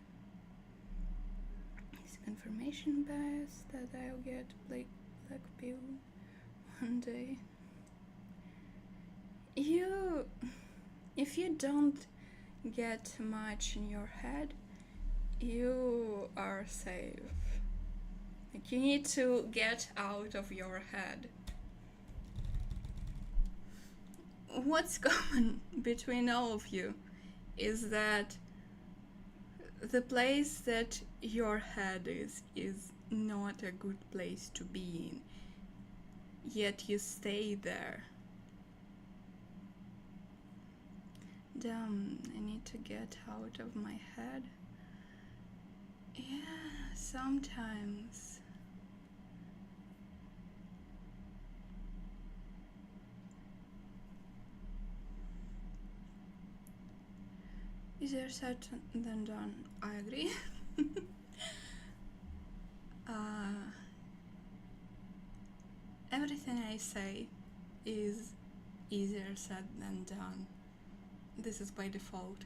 It's confirmation bias that I'll get black pill one day. If you don't get much in your head, you are safe. Like, you need to get out of your head. What's common between all of you is that the place that your head is not a good place to be in, yet you stay there. Damn, I need to get out of my head. Yeah, sometimes. Easier said than done, I agree. Everything I say is easier said than done. This is by default.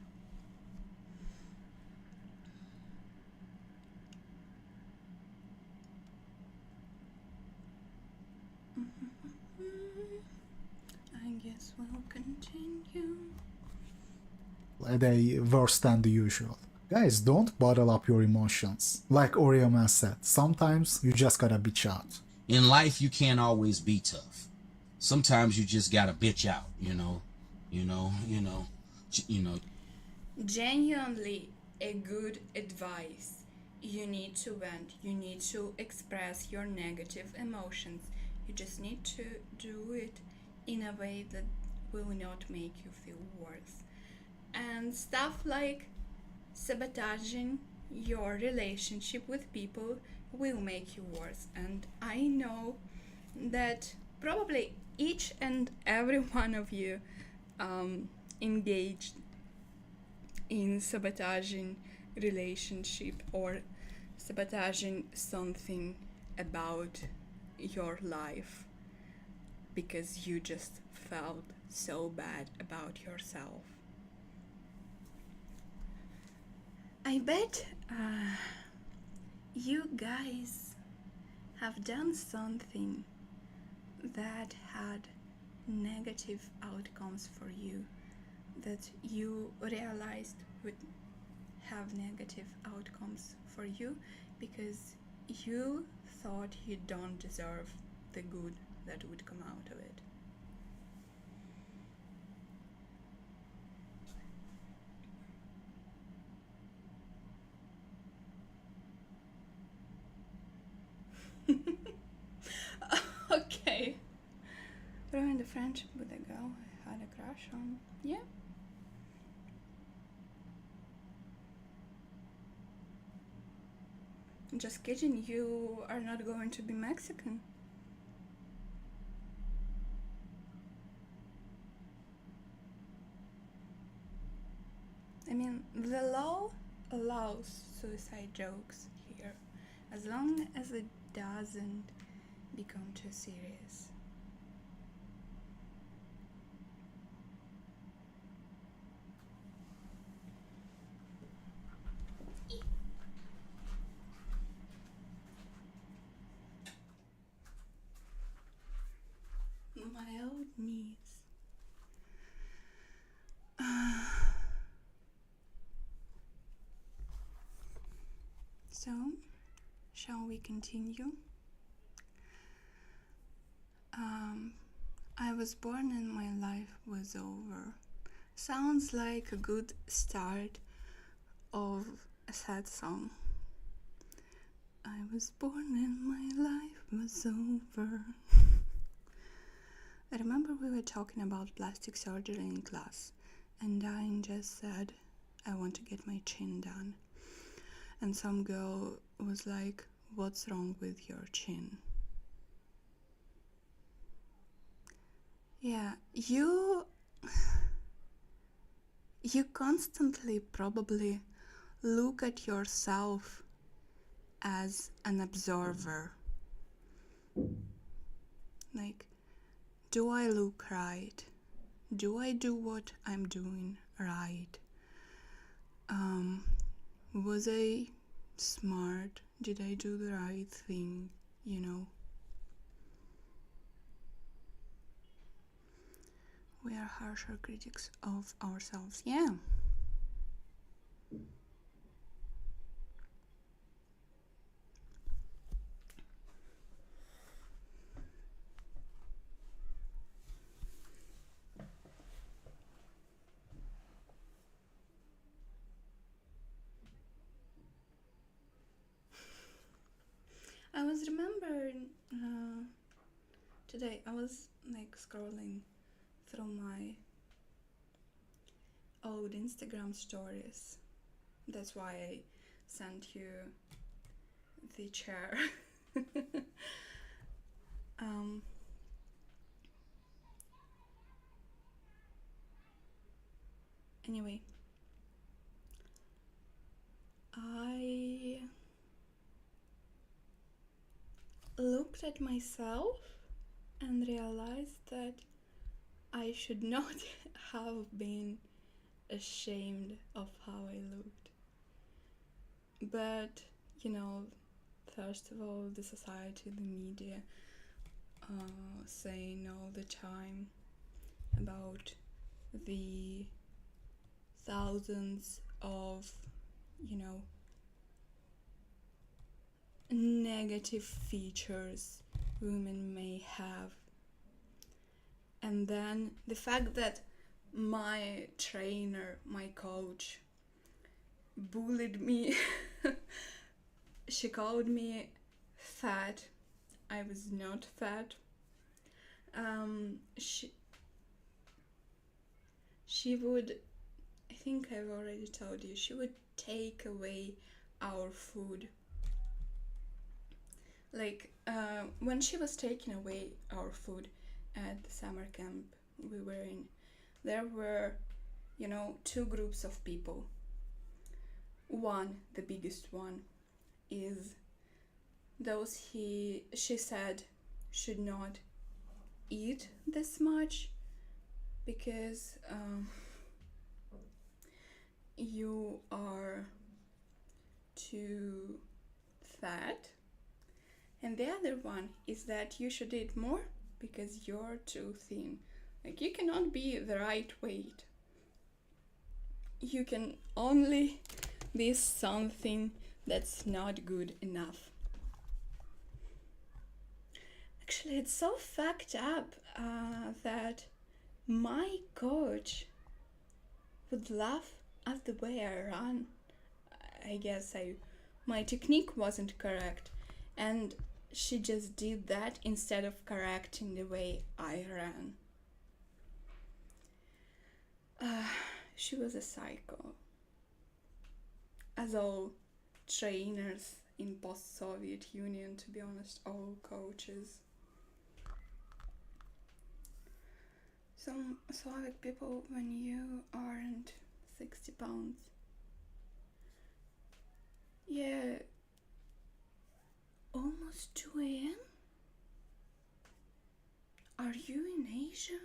I guess we'll continue. They worse than the usual. Guys, don't bottle up your emotions. Like Oreo Man said, sometimes you just gotta bitch out. In life, you can't always be tough. Sometimes you just gotta bitch out, you know. Genuinely a good advice. You need to vent. You need to express your negative emotions. You just need to do it in a way that will not make you feel worse. And stuff like sabotaging your relationship with people will make you worse. And I know that probably each and every one of you engaged in sabotaging relationship or sabotaging something about your life because you just felt so bad about yourself. I bet you guys have done something that had negative outcomes for you, that you realized would have negative outcomes for you because you thought you don't deserve the good that would come out of it. Okay. Ruined a friendship with a girl I had a crush on. Yeah. Just kidding, you are not going to be Mexican. I mean, the law allows suicide jokes here, as long as it doesn't become too serious. My old knees. So, shall we continue? I was born and my life was over. Sounds like a good start of a sad song. I was born and my life was over. I remember we were talking about plastic surgery in class, and I just said, I want to get my chin done. And some girl was like, what's wrong with your chin? Yeah, you constantly probably look at yourself as an observer. Like, do I look right? Do I do what I'm doing right? Was I smart? Did I do the right thing? You know? We are harsher critics of ourselves. Yeah. I was remembering today I was like scrolling through my old Instagram stories. That's why I sent you the chair. Anyway, I looked at myself and realized that I should not have been ashamed of how I looked. But, you know, first of all, the society, the media, saying all the time about the thousands of, you know, negative features women may have. And then the fact that my trainer, my coach, bullied me. She called me fat. I was not fat. She would, I think I've already told you, she would take away our food. Like, when she was taking away our food at the summer camp we were in, there were, you know, two groups of people. One, the biggest one, is those she said should not eat this much because you are too fat. And the other one is that you should eat more because you're too thin. Like, you cannot be the right weight. You can only be something that's not good enough. Actually, Actually, it's so fucked up that my coach would laugh at the way I run. I guess my technique wasn't correct, and she just did that instead of correcting the way I ran. She was a psycho, as all trainers in post-Soviet Union, to be honest, all coaches. Some Slavic people, when you aren't 60 pounds, yeah, almost 2 a.m? Are you in Asia?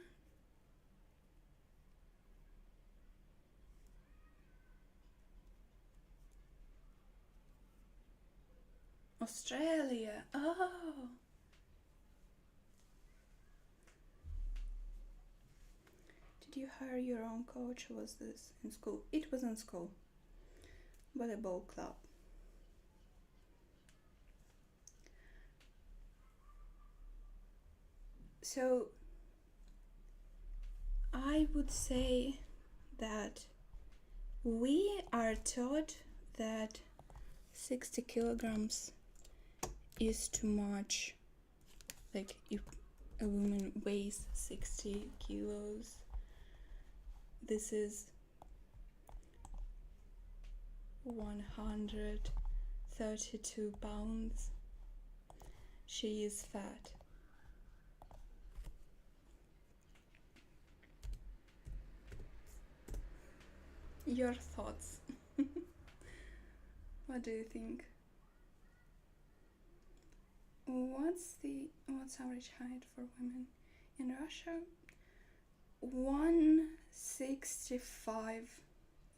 Australia, oh. Did you hire your own coach? Was this in school? It was in school. Volleyball club. So I would say that we are taught that 60 kilograms is too much. Like if a woman weighs 60 kilos, this is 132 pounds. She is fat. Your thoughts? What do you think? What's average height for women in Russia? 165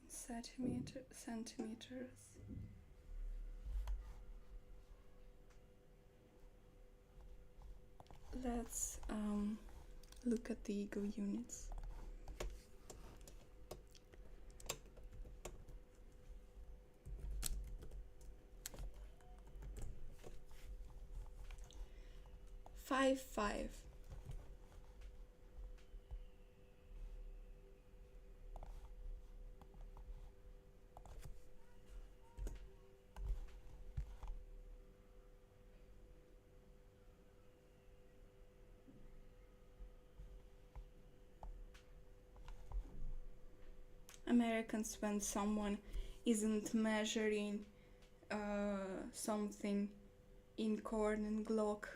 centimeters. Let's look at the ego units. Five. Americans, when someone isn't measuring something in corn and Glock,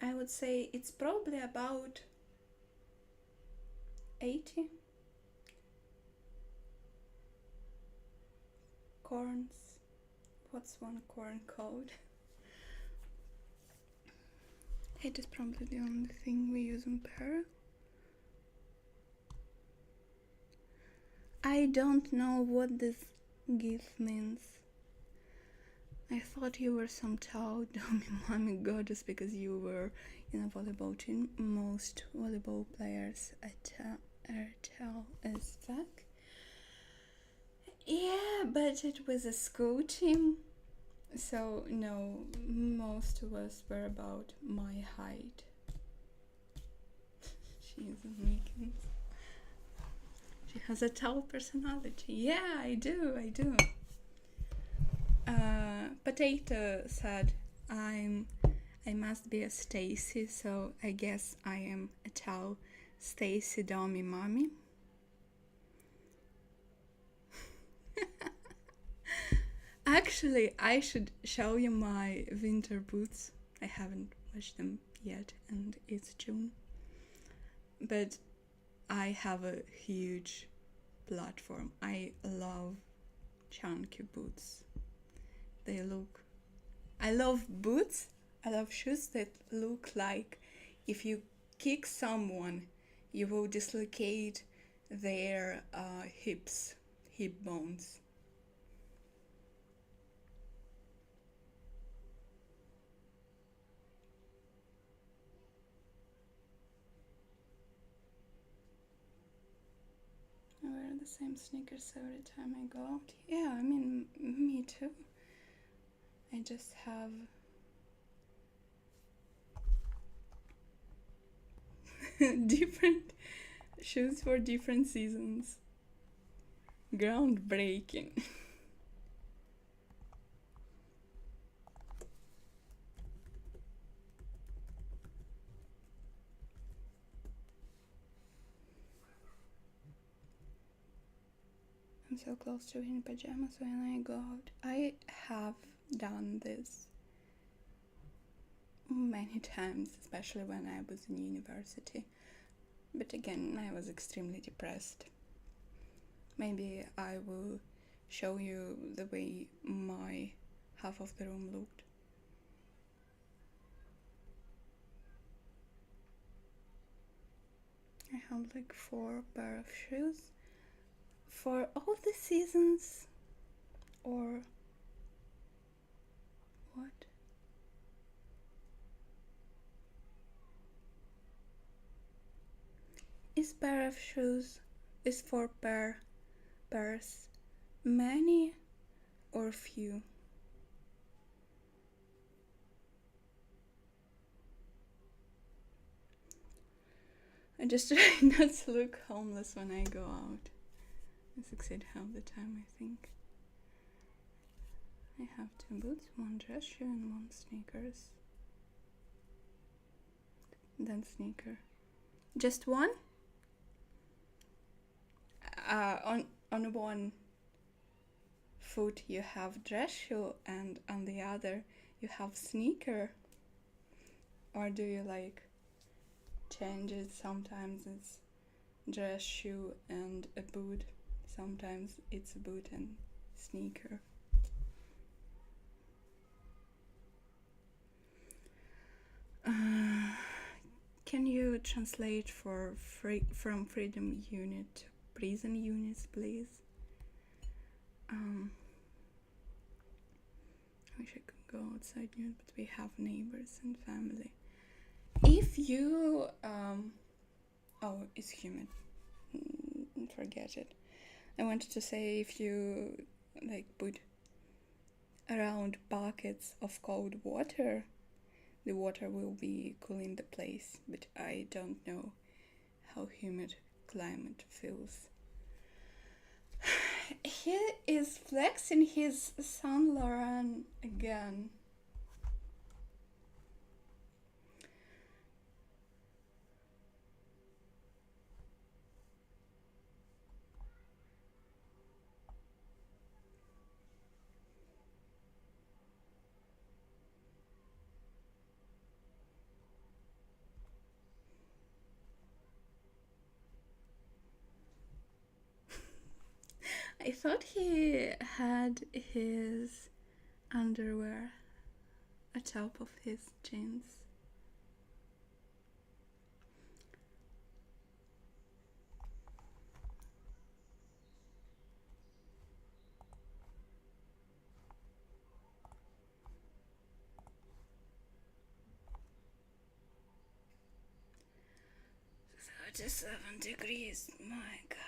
I would say it's probably about 80 corns. What's one corn called? It is probably the only thing we use in Peru. I don't know what this gif means. I thought you were some tall dummy mommy goddess because you were in a volleyball team. Most volleyball players are tall as fuck. Yeah, but it was a school team. So, no, most of us were about my height. She isn't making. She has a tall personality. Yeah, I do. Potato said, I must be a Stacy, so I guess I am a tall Stacy Domi mommy. Actually, I should show you my winter boots. I haven't washed them yet, and it's June. But I have a huge platform. I love chunky boots. I love boots. I love shoes that look like if you kick someone, you will dislocate their hip bones. the same sneakers every time I go out. Yeah, I mean, me too. I just have different shoes for different seasons. Groundbreaking. I'm so close to wearing pajamas when I go out. I have done this many times, especially when I was in university. But again, I was extremely depressed. Maybe I will show you the way my half of the room looked. I have like 4 pair of shoes for all the seasons, or what? Is pair of shoes, is 4 pairs many or few? I just try not to look homeless when I go out. I succeed half the time, I think. I have 2 boots, 1 dress shoe and 1 sneakers. Then sneaker. Just one? On one foot you have dress shoe and on the other you have sneaker? Or do you like change it? Sometimes it's dress shoe and a boot, sometimes it's a boot and sneaker. Can you translate from freedom unit to prison units, please? I wish I could go outside nude, but we have neighbors and family. If you oh, it's humid. Forget it. I wanted to say, if you like put around buckets of cold water, the water will be cooling the place, but I don't know how humid climate feels. He is flexing his Saint Laurent again. I thought he had his underwear atop of his jeans. "37 degrees, my God."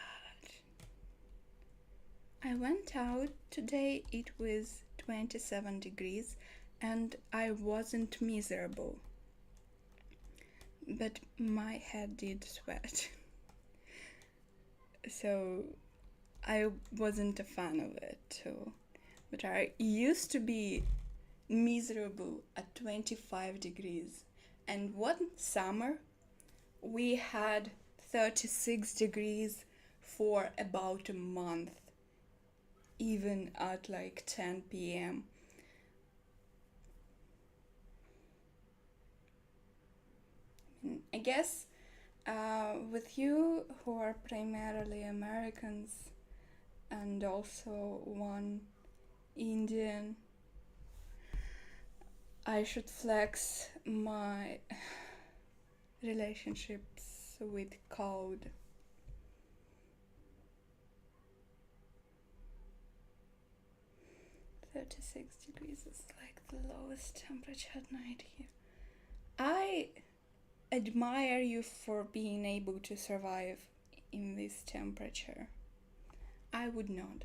I went out today, it was 27 degrees and I wasn't miserable, but my head did sweat. So I wasn't a fan of it too. But I used to be miserable at 25 degrees, and one summer we had 36 degrees for about a month, even at like 10 p.m. I guess with you, who are primarily Americans and also one Indian, I should flex my relationships with cold. "36 degrees is like the lowest temperature at night here." I admire you for being able to survive in this temperature. I would not.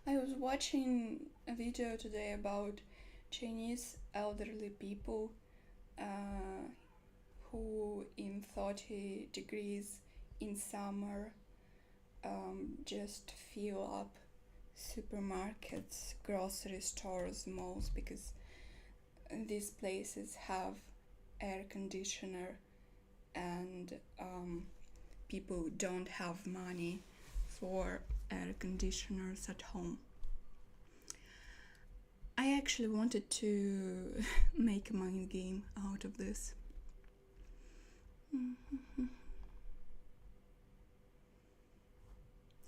I was watching a video today about Chinese elderly people who in 30 degrees in summer just fill up supermarkets, grocery stores, malls, because these places have air conditioner and people don't have money for air conditioners at home. I actually wanted to make a mind game out of this.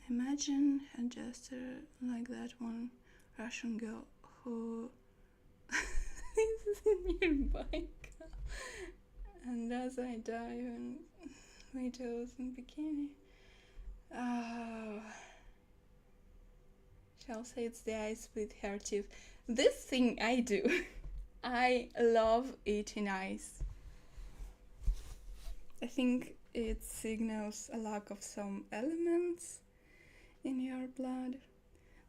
Imagine a gesture like that one Russian girl who is nearby and as I dive in videos in bikini. Shall say it's the ice with her teeth. This thing I do. I love eating ice. I think it signals a lack of some elements in your blood,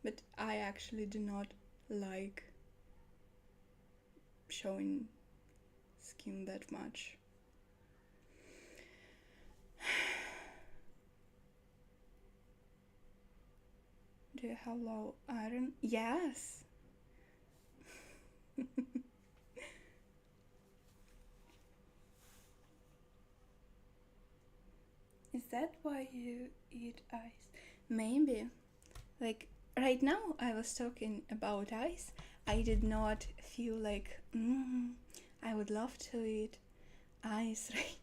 but I actually do not like showing skin that much. Do you have low iron? Yes. Is that why you eat ice? Maybe. Like right now I was talking about ice. I did not feel like I would love to eat ice right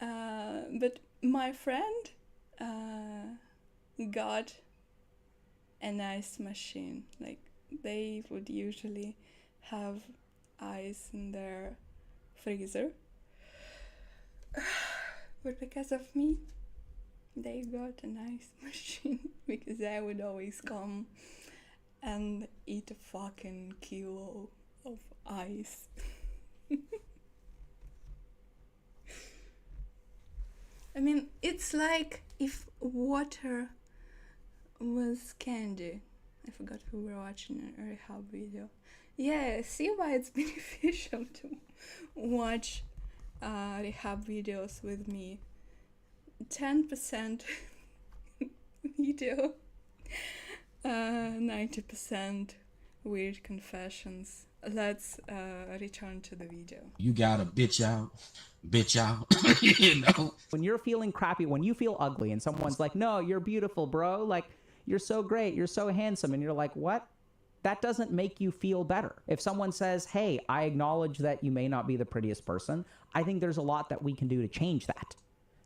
now. But my friend got an ice machine. Like they would usually have ice in their freezer. But because of me, they got an ice machine because I would always come and eat a fucking kilo of ice. I mean, it's like if water was candy. I forgot we were watching a rehab video. Yeah, see why it's beneficial to watch rehab videos with me. 10% video, 90% weird confessions. Let's return to the video. You gotta bitch out, you know? When you're feeling crappy, when you feel ugly and someone's like, no, you're beautiful, bro. Like, you're so great. You're so handsome. And you're like, what? That doesn't make you feel better. If someone says, hey, I acknowledge that you may not be the prettiest person, I think there's a lot that we can do to change that.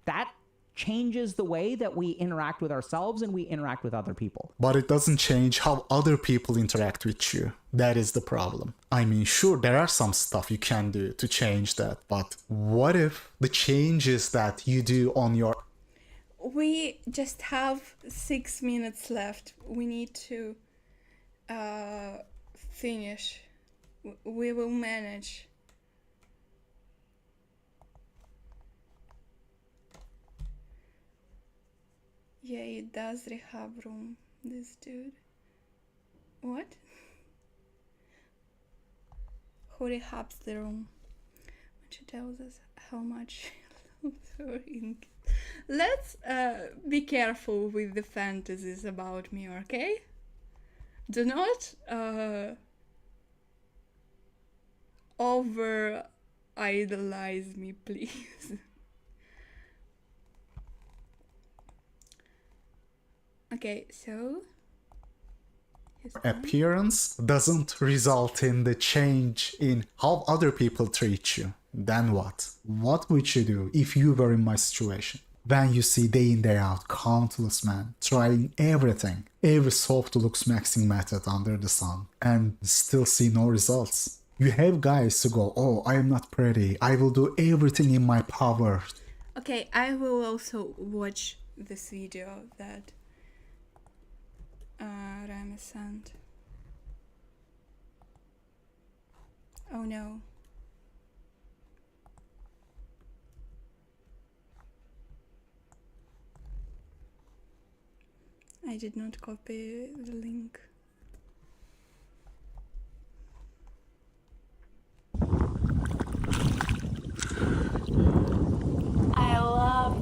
That changes the way that we interact with ourselves and we interact with other people. But it doesn't change how other people interact with you. That is the problem. I mean, sure, there are some stuff you can do to change that, but what if the changes that you do on your... We just have 6 minutes left. We need to finish. We will manage. Yeah, it does rehab room, this dude. What? Who rehabs the room? When she tells us how much she loves her ink. Let's be careful with the fantasies about me, okay? Do not over idolize me, please. Okay, so appearance doesn't result in the change in how other people treat you. Then what? What would you do if you were in my situation? When you see day in day out countless men trying everything, every soft looks maxing method under the sun, and still see no results. You have guys who go, oh, I am not pretty, I will do everything in my power. Okay, I will also watch this video that Rama sent. Oh no. I did not copy the link. I love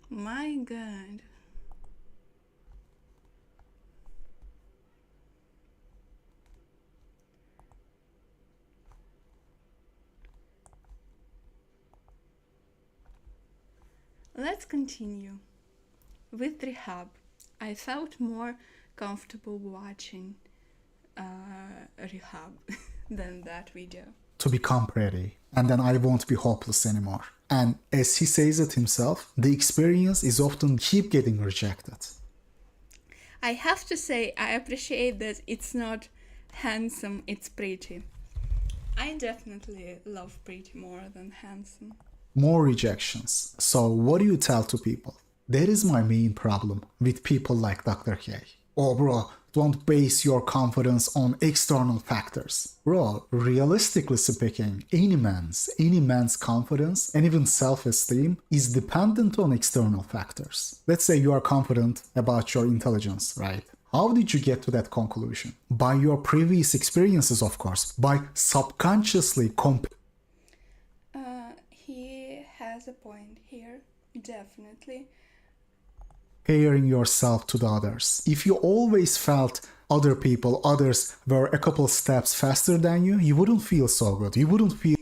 you. My God. Let's continue. With rehab, I felt more comfortable watching rehab than that video. To become pretty, and then I won't be hopeless anymore. And as he says it himself, the experience is often keep getting rejected. I have to say, I appreciate that it's not handsome, it's pretty. I definitely love pretty more than handsome. More rejections. So what do you tell to people? That is my main problem with people like Dr. K. Oh bro, don't base your confidence on external factors. Bro, realistically speaking, any man's confidence and even self-esteem is dependent on external factors. Let's say you are confident about your intelligence, right? How did you get to that conclusion? By your previous experiences, of course, by subconsciously He has a point here, definitely. comparing yourself to the others. If you always felt others were a couple steps faster than you wouldn't feel so good. You wouldn't feel.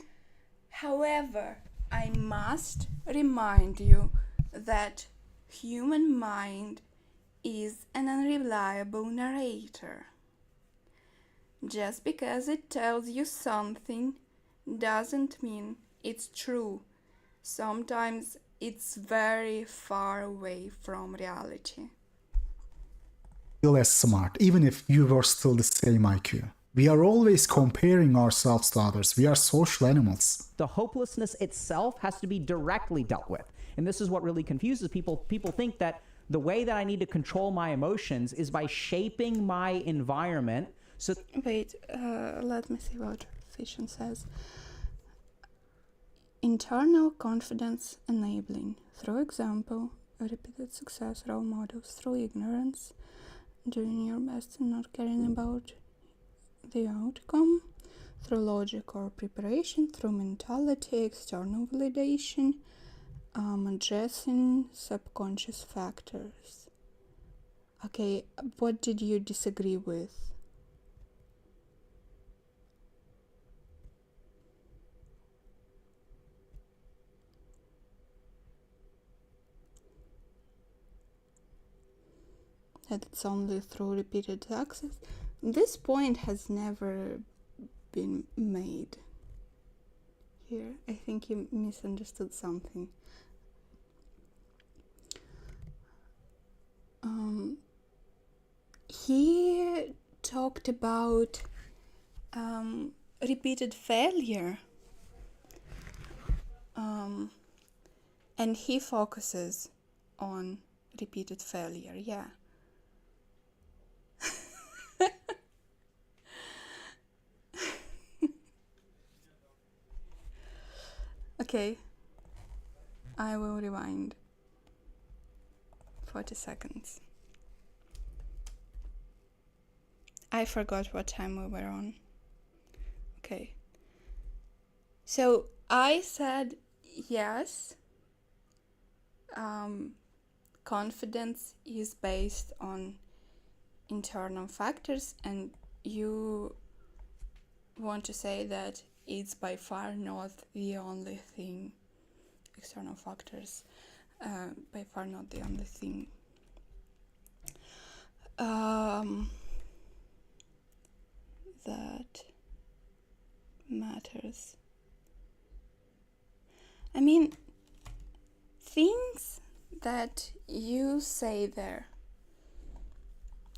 However, I must remind you that human mind is an unreliable narrator. Just because it tells you something doesn't mean it's true. Sometimes it's very far away from reality. Feel as smart, even if you were still the same IQ. We are always comparing ourselves to others. We are social animals. The hopelessness itself has to be directly dealt with. And this is what really confuses people. People think that the way that I need to control my emotions is by shaping my environment. So Wait, let me see what Fission says. Internal confidence enabling, through example, repeated success, role models, through ignorance, doing your best and not caring about the outcome, through logic or preparation, through mentality, external validation, addressing subconscious factors. Okay, what did you disagree with? That it's only through repeated success. This point has never been made here. I think you misunderstood something. He talked about repeated failure, and he focuses on repeated failure, yeah. Okay, I will rewind 40 seconds. I forgot what time we were on. Okay. So I said yes. Confidence is based on internal factors, and you want to say that it's by far not the only thing. External factors, by far not the only thing. That matters. I mean, things that you say there,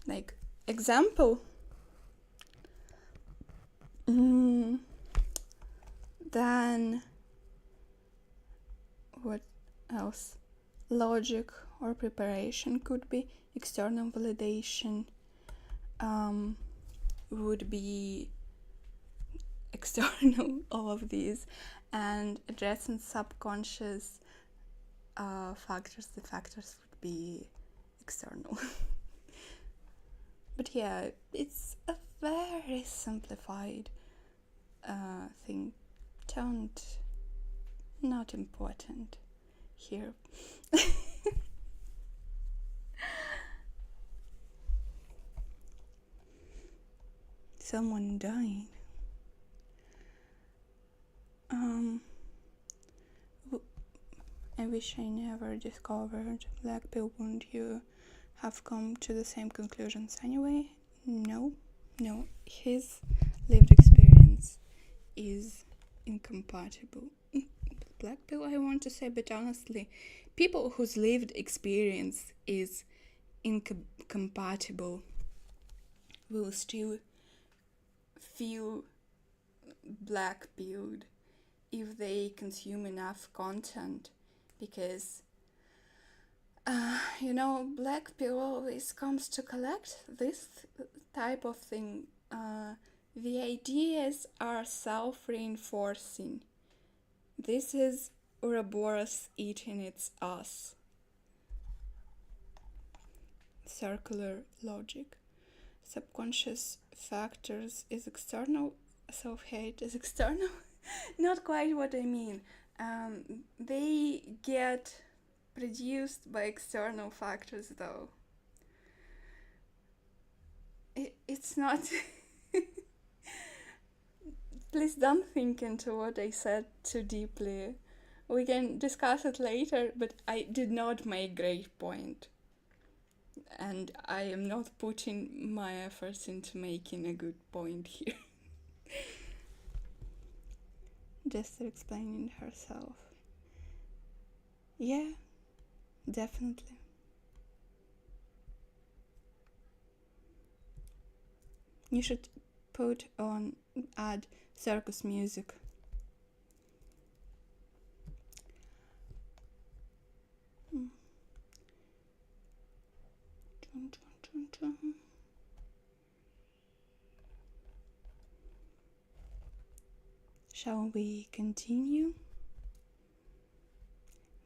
like example, then what else? Logic or preparation could be. External validation would be external, all of these, and addressing subconscious factors, the factors would be external. But yeah, it's a very simplified thing. Not important here. Someone died. I wish I never discovered black pill. Wouldn't you have come to the same conclusions anyway? No. His lived experience is incompatible. Black pill, I want to say, but honestly, people whose lived experience is incompatible will still feel black pilled if they consume enough content, because black pill always comes to collect this type of thing. The ideas are self-reinforcing. This is Ouroboros eating its ass. Circular logic. Subconscious factors is external. Self-hate is external. Not quite what I mean. They get produced by external factors, though. It's not... Please don't think into what I said too deeply. We can discuss it later, but I did not make great point. And I am not putting my efforts into making a good point here. Just explaining herself. Yeah, definitely. You should add circus music. Shall we continue?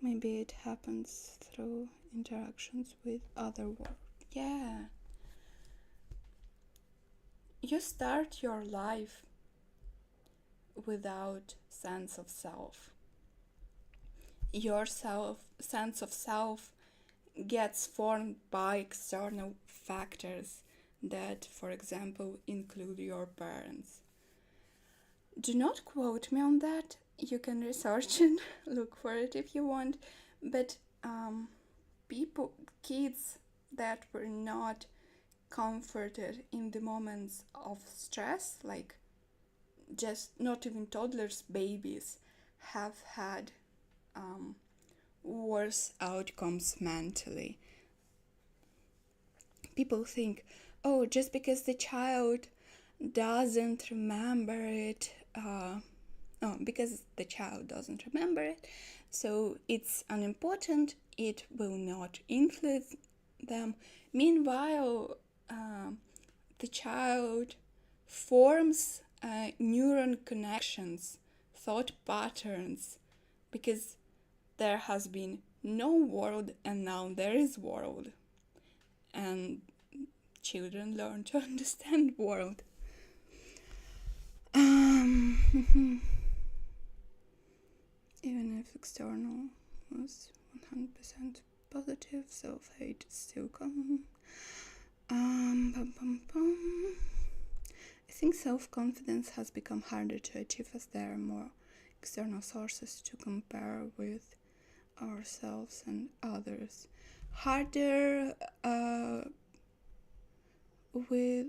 Maybe it happens through interactions with other world. Yeah. You start your life without sense of self. Your sense of self gets formed by external factors that, for example, include your parents. Do not quote me on that. You can research and look for it if you want. But kids that were not comforted in the moments of stress, like just not even toddlers, babies, have had worse outcomes mentally. People think, oh, just because the child doesn't remember it, because the child doesn't remember it, so it's unimportant, it will not influence them. Meanwhile, the child forms neuron connections, thought patterns, because there has been no world and now there is world. And children learn to understand world. Even if external was 100% positive, self-hate is still common. I think self-confidence has become harder to achieve as there are more external sources to compare with ourselves and others. Harder with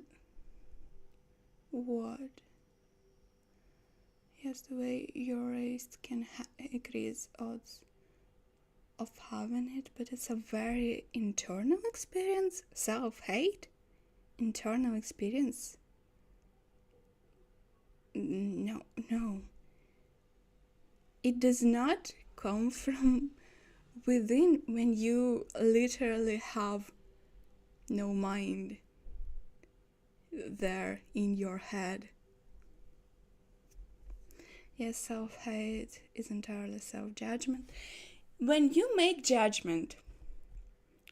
what? Yes, the way you're raised can increase odds of having it, but it's a very internal experience. Self-hate? Internal experience? No. It does not come from within when you literally have no mind there in your head. Yes, self-hate is entirely self-judgment. When you make judgment,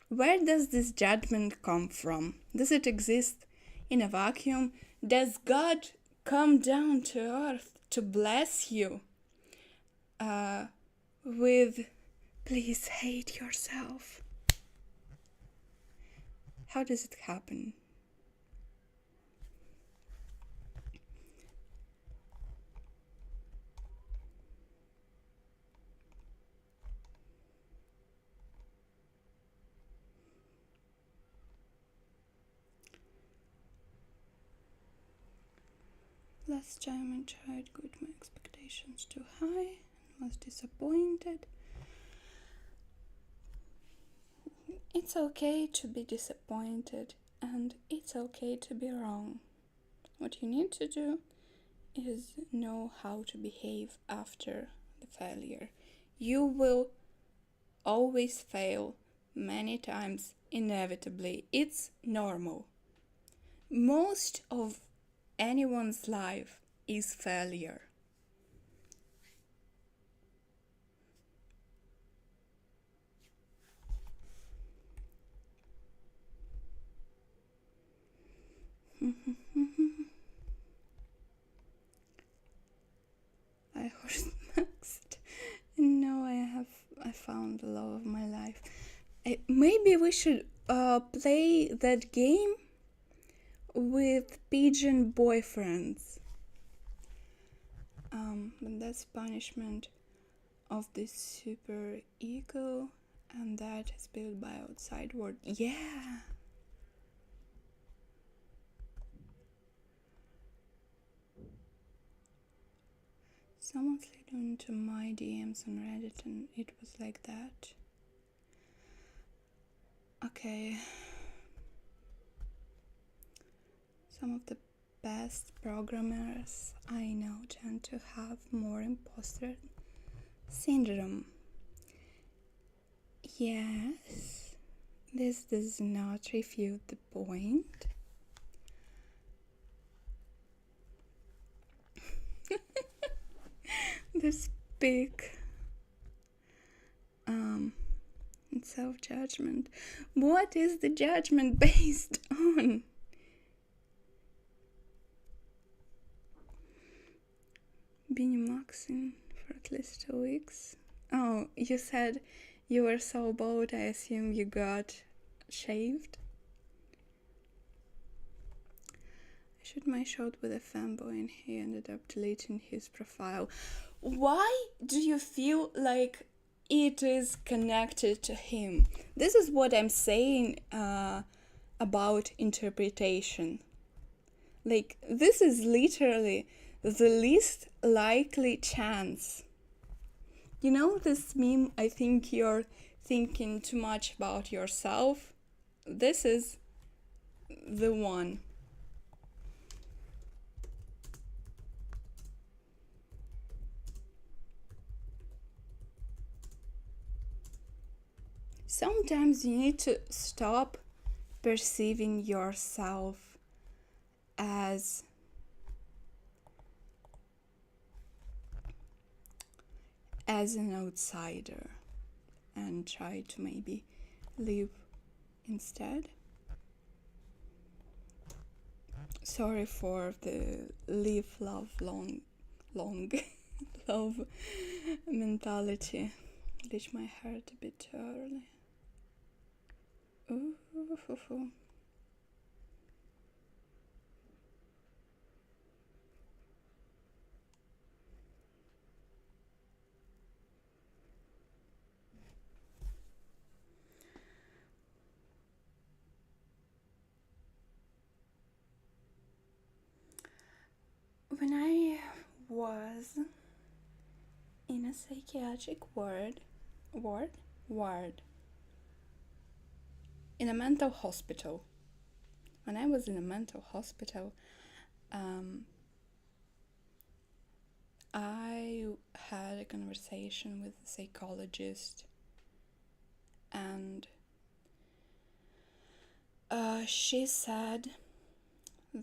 where does this judgment come from? Does it exist in a vacuum? Does God come down to earth to bless you with, please hate yourself? How does it happen? Last time I tried good, my expectations too high and was disappointed. It's okay to be disappointed and it's okay to be wrong. What you need to do is know how to behave after the failure. You will always fail many times, inevitably. It's normal. Most of anyone's life is failure. I heard next. No, I found the love of my life. Maybe we should play that game with pigeon boyfriends. But that's punishment of this super ego, and that is built by outside world. Yeah. Someone slid into my DMs on Reddit and it was like that. Okay. Some of the best programmers I know tend to have more imposter syndrome. Yes, this does not refute the point. This big self-judgment. What is the judgment based on? Been maxing for at least 2 weeks. Oh, you said you were so bold, I assume you got shaved? I shot my shot with a fanboy and he ended up deleting his profile. Why do you feel like it is connected to him? This is what I'm saying about interpretation. Like, this is literally the least likely chance. You know this meme, I think you're thinking too much about yourself? This is the one. Sometimes you need to stop perceiving yourself as an outsider and try to maybe live instead. Sorry for the live, love, long love mentality. Reached my heart a bit too early. Ooh. When I was in a psychiatric ward, in a mental hospital. When I was in a mental hospital, I had a conversation with a psychologist, and she said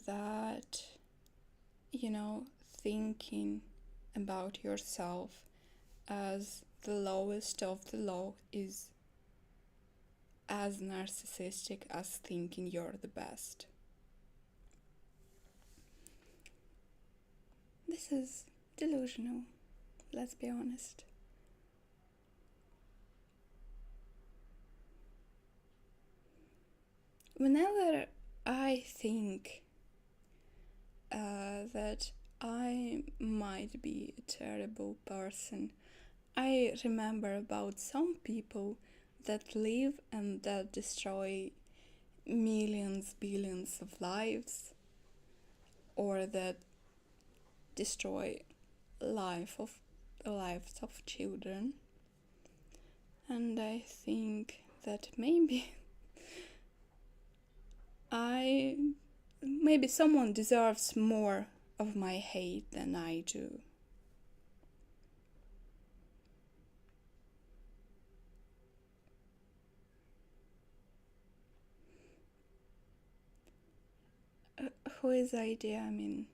that, thinking about yourself as the lowest of the low is as narcissistic as thinking you're the best. This is delusional, let's be honest. Whenever I think that I might be a terrible person, I remember about some people that live and that destroy millions, billions of lives, or that destroy lives of children. And I think that maybe someone deserves more of my hate than I do. Whose idea? I mean,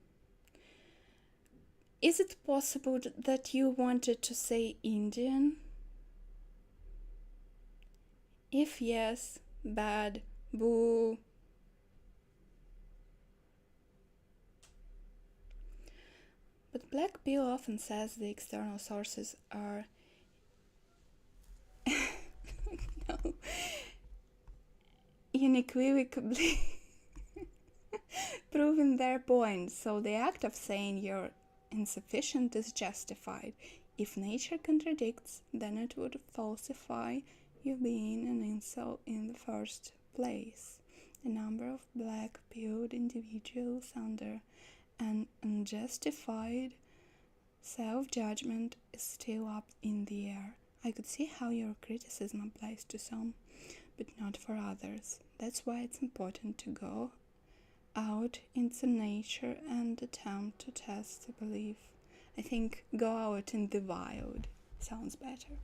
is it possible that you wanted to say Indian? If yes, bad, boo. But Black Bill often says the external sources are no, unequivocally proving their point, so the act of saying you're insufficient is justified. If nature contradicts, then it would falsify you being an insult in the first place. The number of black-pilled individuals under an unjustified self-judgment is still up in the air. I could see how your criticism applies to some, but not for others. That's why it's important to go out into nature and attempt to test the belief. I think go out in the wild sounds better.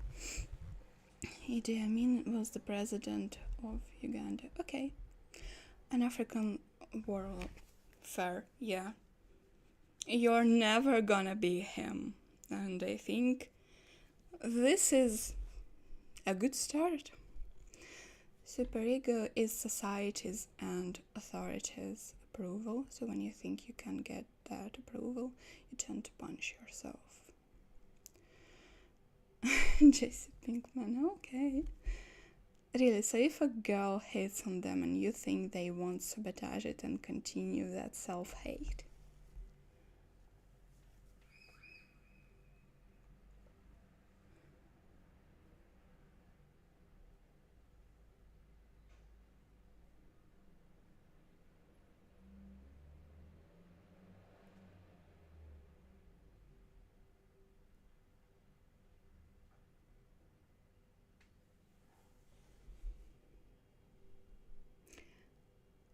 Idi Amin was the president of Uganda. Okay. An African warfare, yeah. You're never gonna be him. And I think this is a good start. Superego is society's and authorities' approval, so when you think you can get that approval, you tend to punish yourself. Jesse Pinkman, okay. Really, so if a girl hates on them and you think they won't sabotage it and continue that self-hate?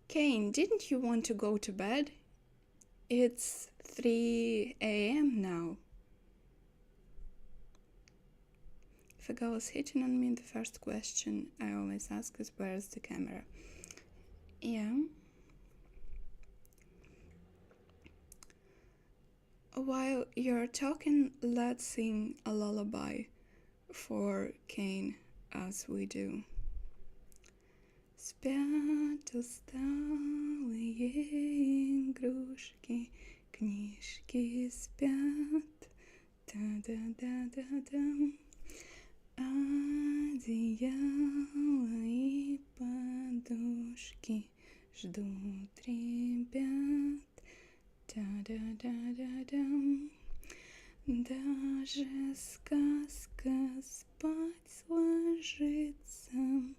Kane, didn't you want to go to bed? It's 3 a.m. now. If a girl is hitting on me, the first question I always ask is, where's the camera? Yeah. While you're talking, let's sing a lullaby for Kane as we do. Спят усталые игрушки, книжки спят, та-да-да-да-дам. Одеяло и подушки ждут ребят, та-да-да-да-дам. Даже сказка спать ложится,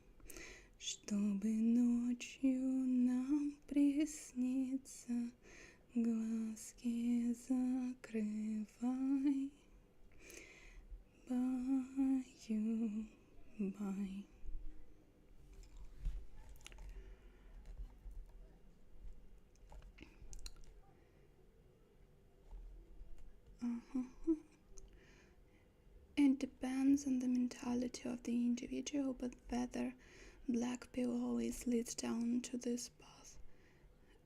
чтобы ночью нам присниться. Глазки закрывай, баю-бай. It depends on the mentality of the individual, but whether Black Pill always leads down to this path.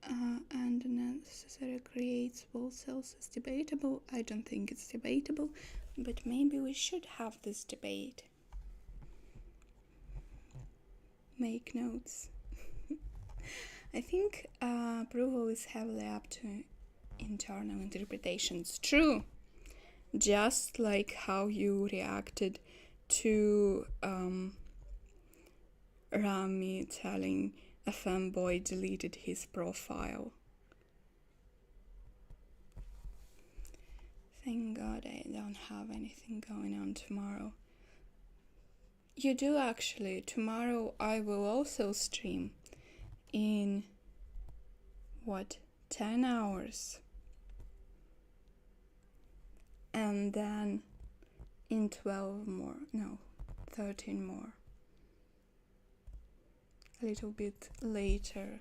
and unnecessary creates wall cells is debatable. I don't think it's debatable, but maybe we should have this debate. Make notes. I think approval is heavily up to internal interpretations. True. Just like how you reacted to Rami telling a fanboy deleted his profile. Thank God I don't have anything going on tomorrow. You do actually. Tomorrow I will also stream in 10 hours. And then in 13 more. A little bit later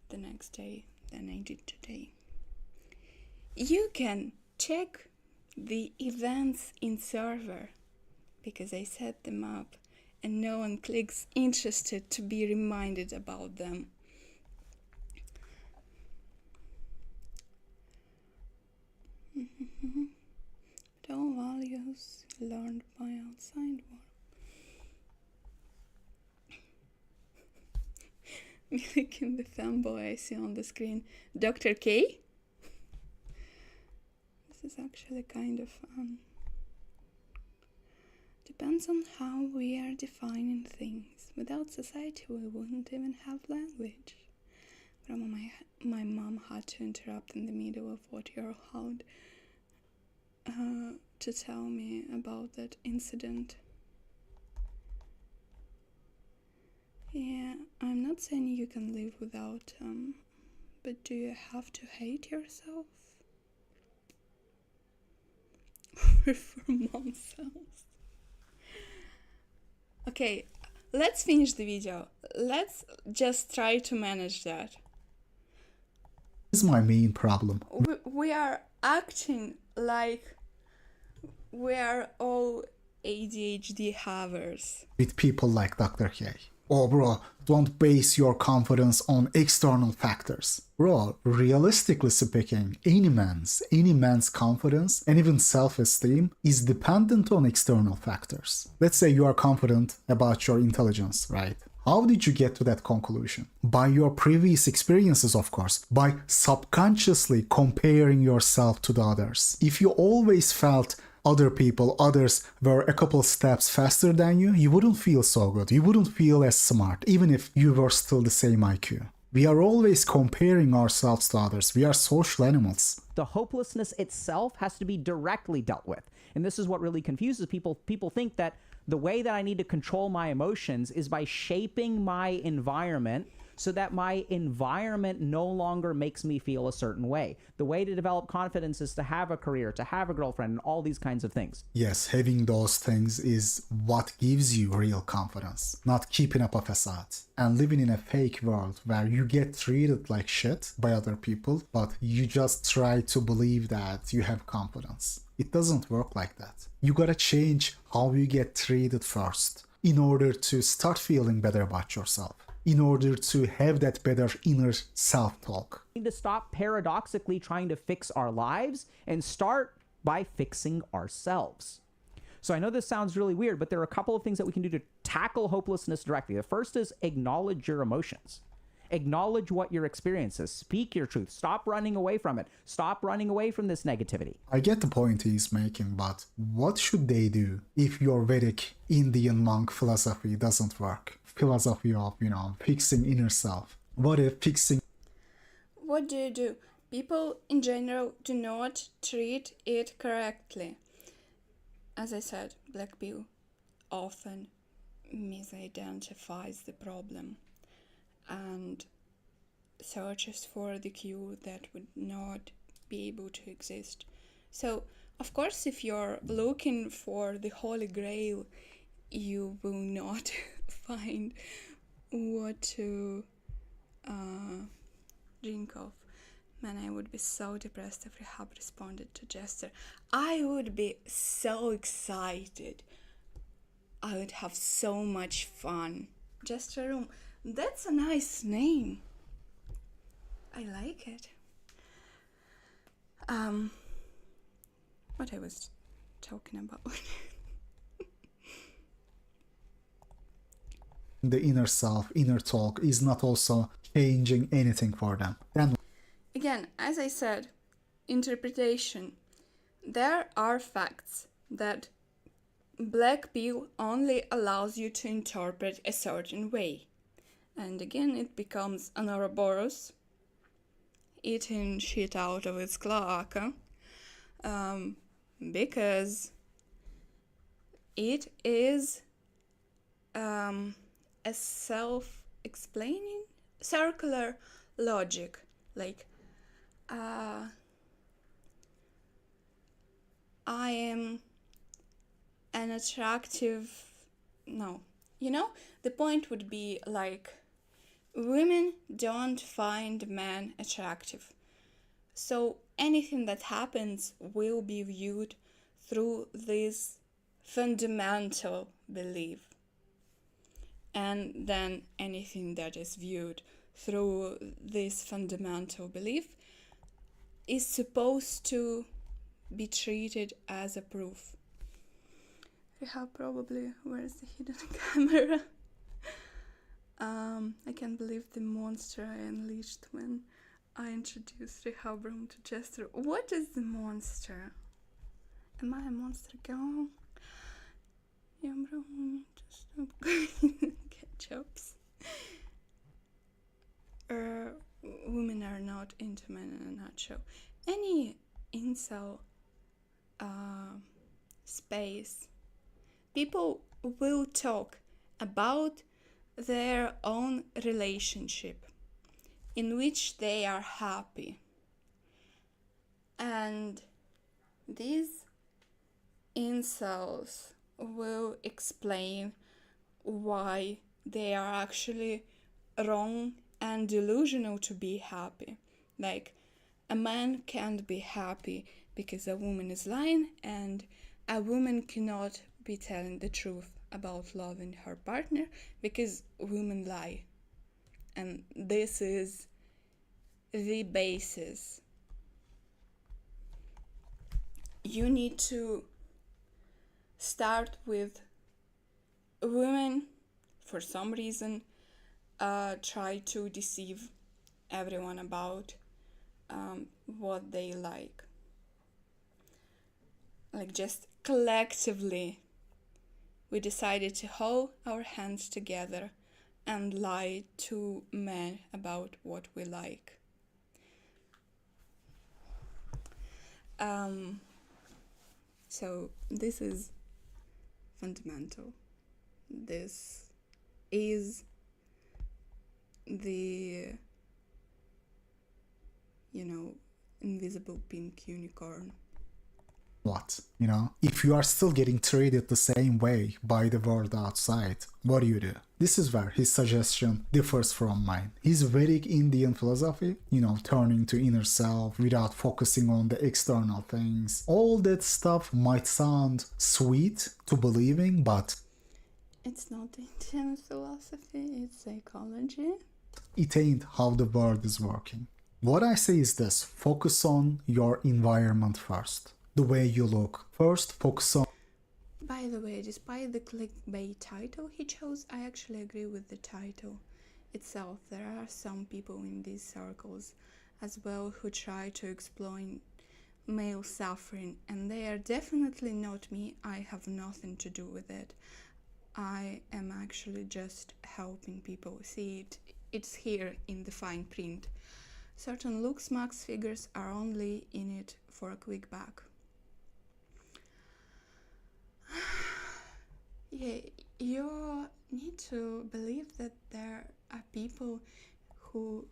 the next day than I did today. You can check the events in server because I set them up and no one clicks interested to be reminded about them. But all values learned by outside world. Mimicking the fanboy I see on the screen. Dr. K? This is actually kind of fun. Depends on how we are defining things. Without society, we wouldn't even have language. Grandma, my mom had to interrupt in the middle of what you're held to tell me about that incident. Yeah, I'm not saying you can live without but do you have to hate yourself? For mom cells. Okay, let's finish the video. Let's just try to manage that. This is my main problem. We are acting like we are all ADHD havers. With people like Dr. K. Oh bro, don't base your confidence on external factors. Bro, realistically speaking, any man's confidence and even self-esteem is dependent on external factors. Let's say you are confident about your intelligence, right? How did you get to that conclusion? By your previous experiences, of course, by subconsciously comparing yourself to the others. If you always felt others were a couple steps faster than you, you wouldn't feel so good. You wouldn't feel as smart, even if you were still the same IQ. We are always comparing ourselves to others. We are social animals. The hopelessness itself has to be directly dealt with. And this is what really confuses people. People think that the way that I need to control my emotions is by shaping my environment so that my environment no longer makes me feel a certain way. The way to develop confidence is to have a career, to have a girlfriend, and all these kinds of things. Yes, having those things is what gives you real confidence, not keeping up a facade and living in a fake world where you get treated like shit by other people, but you just try to believe that you have confidence. It doesn't work like that. You gotta change how you get treated first in order to start feeling better about yourself, in order to have that better inner self-talk. We need to stop paradoxically trying to fix our lives and start by fixing ourselves. So I know this sounds really weird, but there are a couple of things that we can do to tackle hopelessness directly. The first is acknowledge your emotions. Acknowledge what your experience is. Speak your truth. Stop running away from it. Stop running away from this negativity. I get the point he's making, but what should they do if your Vedic Indian monk philosophy doesn't work? Philosophy of, fixing inner self. What if fixing... What do you do? People in general do not treat it correctly. As I said, Black Pill often misidentifies the problem and searches for the cure that would not be able to exist. So, of course, if you're looking for the Holy Grail, you will not find what to drink of. Man, I would be so depressed if Rehab responded to Jester. I would be so excited. I would have so much fun. Jester Room. That's a nice name. I like it. What I was talking about. The inner self, inner talk is not also changing anything for them. Then Again, as I said, interpretation. There are facts that black pill only allows you to interpret a certain way. And again, it becomes an Ouroboros, eating shit out of its cloaca, because it is a self-explaining circular logic. Like, I am an attractive. No. The point would be like, women don't find men attractive. So anything that happens will be viewed through this fundamental belief. And then anything that is viewed through this fundamental belief is supposed to be treated as a proof. Rehab probably, where's the hidden camera? I can't believe the monster I unleashed when I introduced Rehabram to Jester. What is the monster? Am I a monster girl? Yeah, bro, just stop ketchups. Women are not into men in a nutshell. Any incel space, people will talk about their own relationship in which they are happy. And these incels will explain why they are actually wrong and delusional to be happy. Like, a man can't be happy because a woman is lying, and a woman cannot be telling the truth about loving her partner because women lie. And this is the basis. You need to start with women, for some reason, try to deceive everyone about what they like. Like, just collectively, we decided to hold our hands together and lie to men about what we like. So this is fundamental. This is the, invisible pink unicorn. what? If you are still getting treated the same way by the world outside, what do you do? This is where his suggestion differs from mine. His Vedic Indian philosophy, turning to inner self without focusing on the external things, all that stuff might sound sweet to believing, but it's not Indian philosophy, it's psychology. It ain't how the world is working. What I say is this: focus on your environment first. The way you look. First, focus on. By the way, despite the clickbait title he chose, I actually agree with the title itself. There are some people in these circles as well who try to exploit male suffering, and they are definitely not me. I have nothing to do with it. I am actually just helping people see it. It's here in the fine print. Certain looks max figures are only in it for a quick buck. Yeah, you need to believe that there are people who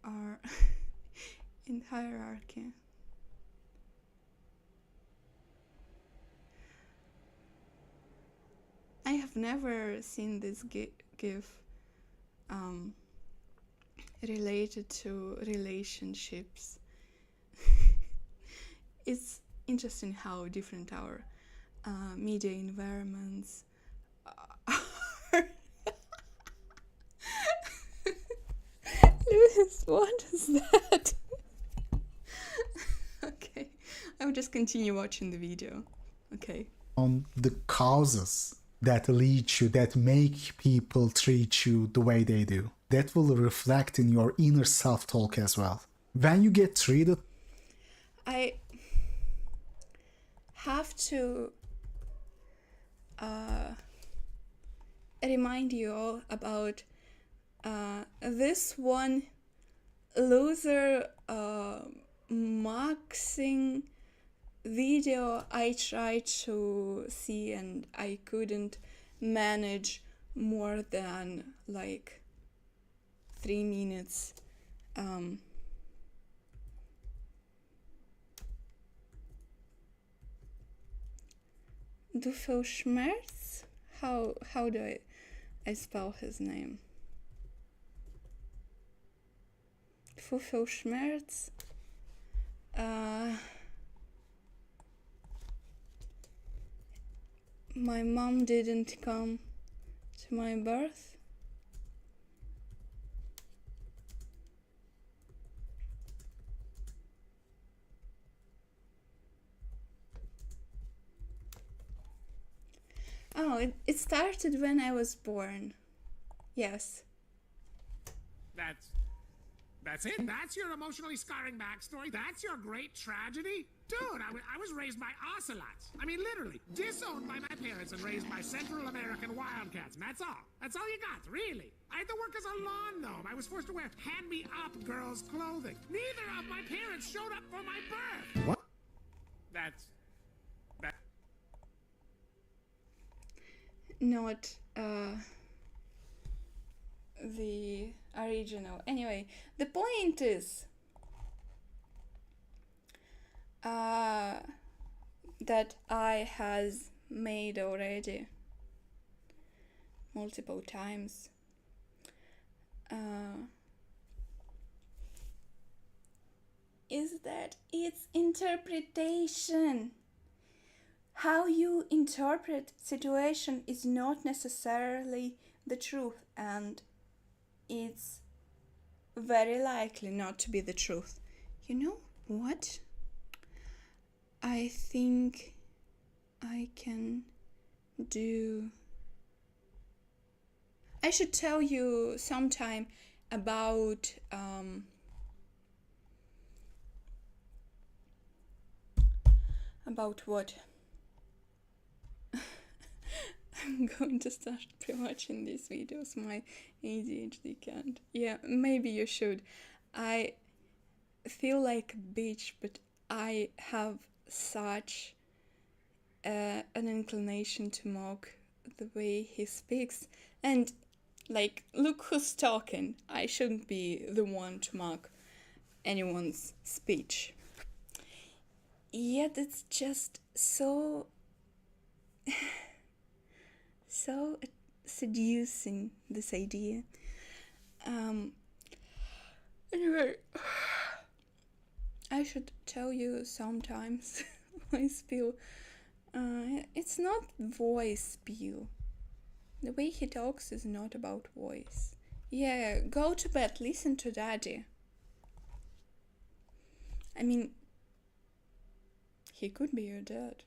are in hierarchy. I have never seen this gif related to relationships. It's interesting how different our media environments are. Lewis, What is that? Okay, I will just continue watching the video. Okay. On the causes that lead you, that make people treat you the way they do. That will reflect in your inner self-talk as well. When you get treated, I have to remind you all about this one loser maxing video I tried to see, and I couldn't manage more than like 3 minutes. Doofenshmirtz? How do I spell his name? Doofenshmirtz. My mom didn't come to my birth. Oh, it started when I was born. Yes. That's it? That's your emotionally scarring backstory? That's your great tragedy? Dude, I was raised by ocelots. I mean, literally, disowned by my parents and raised by Central American wildcats. And that's all. That's all you got, really. I had to work as a lawn gnome. I was forced to wear hand-me-up girls' clothing. Neither of my parents showed up for my birth. what? That. Not the original. Anyway, the point is that I has made already multiple times. Is that it's interpretation. How you interpret situation is not necessarily the truth, and it's very likely not to be the truth. You know what? I think I can do... I should tell you sometime about what? I'm going to start pre-watching these videos. My ADHD can't. Yeah, maybe you should. I feel like a bitch, but I have such an inclination to mock the way he speaks. And, like, look who's talking. I shouldn't be the one to mock anyone's speech. Yet it's just so... so seducing, this idea. Anyway, I should tell you sometimes my spiel. It's not voice spiel. The way he talks is not about voice. Yeah, go to bed, listen to daddy. I mean, he could be your dad.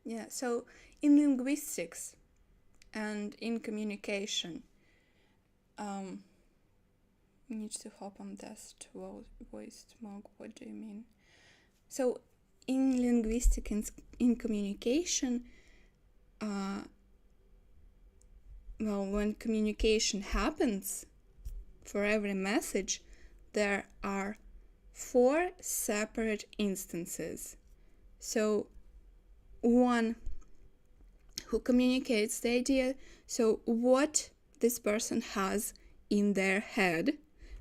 Yeah, so in linguistics and in communication, you need to hop on this to voice mog. What do you mean? So in linguistics and in communication, well, when communication happens, for every message, there are 4 separate instances. So one who communicates the idea, so what this person has in their head,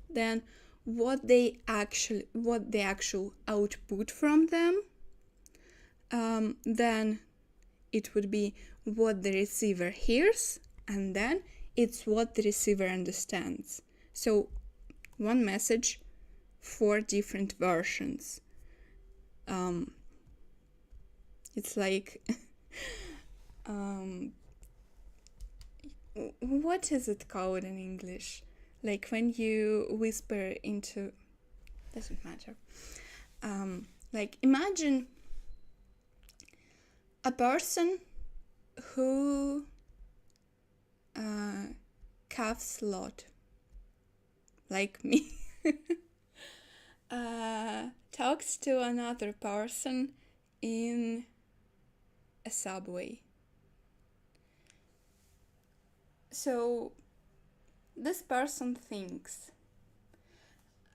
then what the actual output from them, then it would be what the receiver hears, and then it's what the receiver understands. So one message, 4 different versions. It's like um, what is it called in English? Like when you whisper into, doesn't matter. Like imagine a person who coughs a lot, like me, talks to another person in a subway. So this person thinks,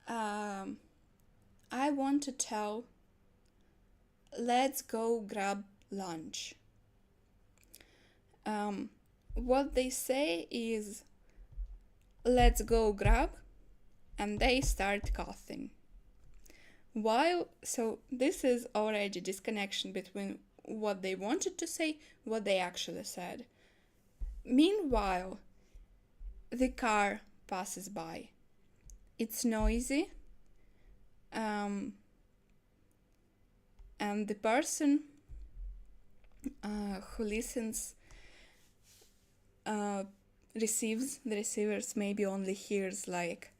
I want to tell, let's go grab lunch. What they say is, let's go grab, and they start coughing. So this is already disconnection between what they wanted to say, what they actually said. Meanwhile, the car passes by. It's noisy, and the person who listens receives, the receivers maybe only hears like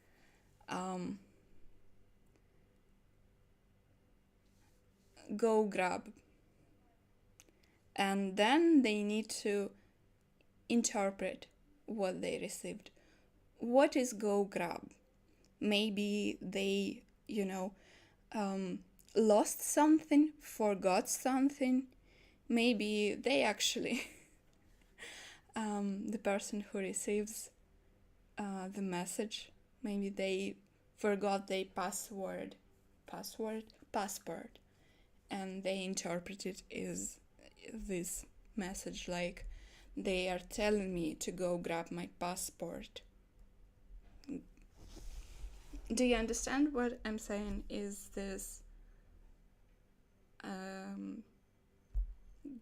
go grab, and then they need to interpret what they received. What is go grab? Maybe they, lost something, forgot something. Maybe they actually, the person who receives the message, maybe they forgot their passport, and they interpret it as this message like they are telling me to go grab my passport. Do you understand what I'm saying? Is this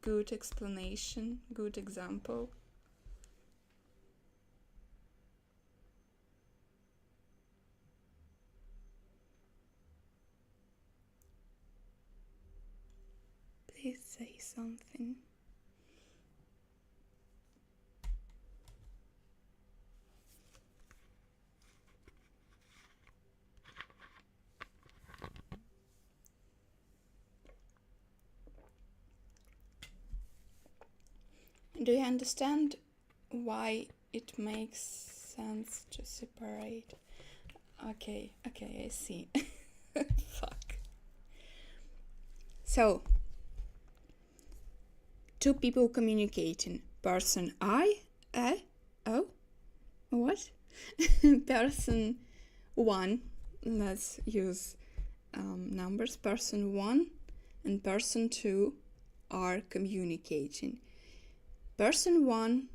good explanation, good example? Please say something. Do you understand why it makes sense to separate? Okay, I see. Fuck. So, two people communicating. Person I, oh, what? Person 1, let's use numbers. Person 1 and person 2 are communicating. Person 1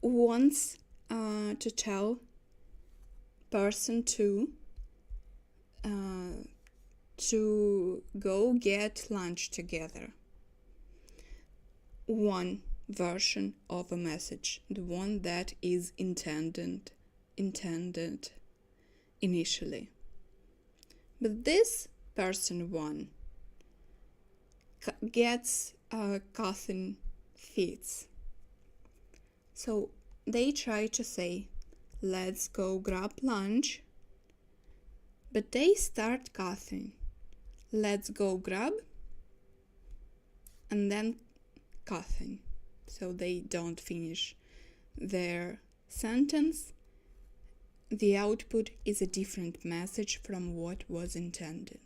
wants to tell person 2 to go get lunch together. One version of a message, the one that is intended initially. But this person 1 gets coughing fits. So they try to say, let's go grab lunch, but they start coughing. Let's go grab, and then coughing. So they don't finish their sentence. The output is a different message from what was intended.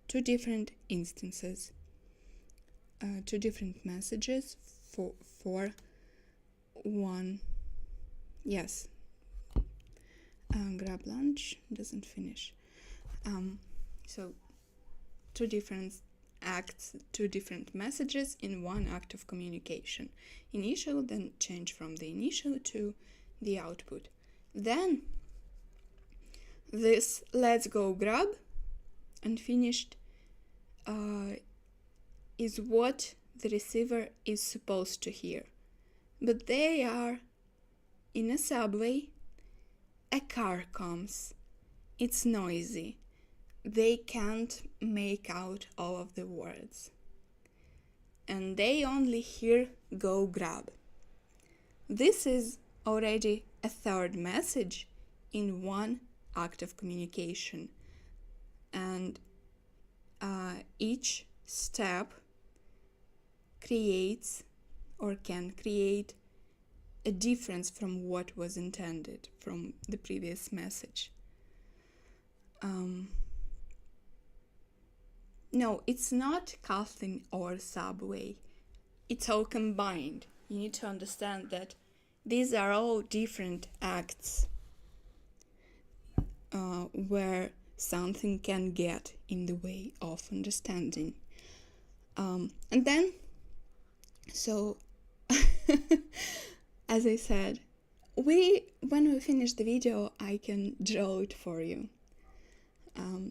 Two different instances, two different messages for one. Yes. Grab lunch doesn't finish. So two different acts, two different messages in one act of communication. Initial, then change from the initial to the output. Then this let's go grab unfinished is what the receiver is supposed to hear. But they are in a subway, a car comes, it's noisy, they can't make out all of the words. and they only hear go grab. This is already a third message in one act of communication, and each step creates or can create a difference from what was intended from the previous message. No, it's not Kathleen or Subway. It's all combined. You need to understand that these are all different acts where something can get in the way of understanding. And then, so, as I said, when we finish the video, I can draw it for you,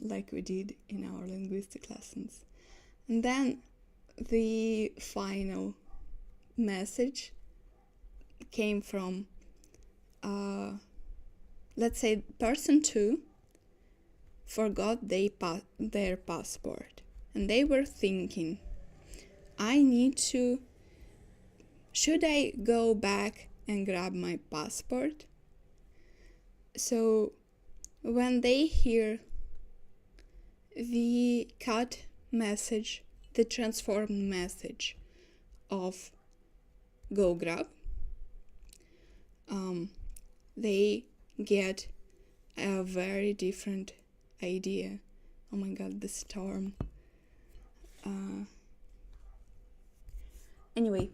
like we did in our linguistic lessons. And then the final message came from, let's say, person 2 forgot their passport, and they were thinking, should I go back and grab my passport? So when they hear the cut message, the transformed message of go grab, they get a very different idea. Oh my god, the storm. Anyway,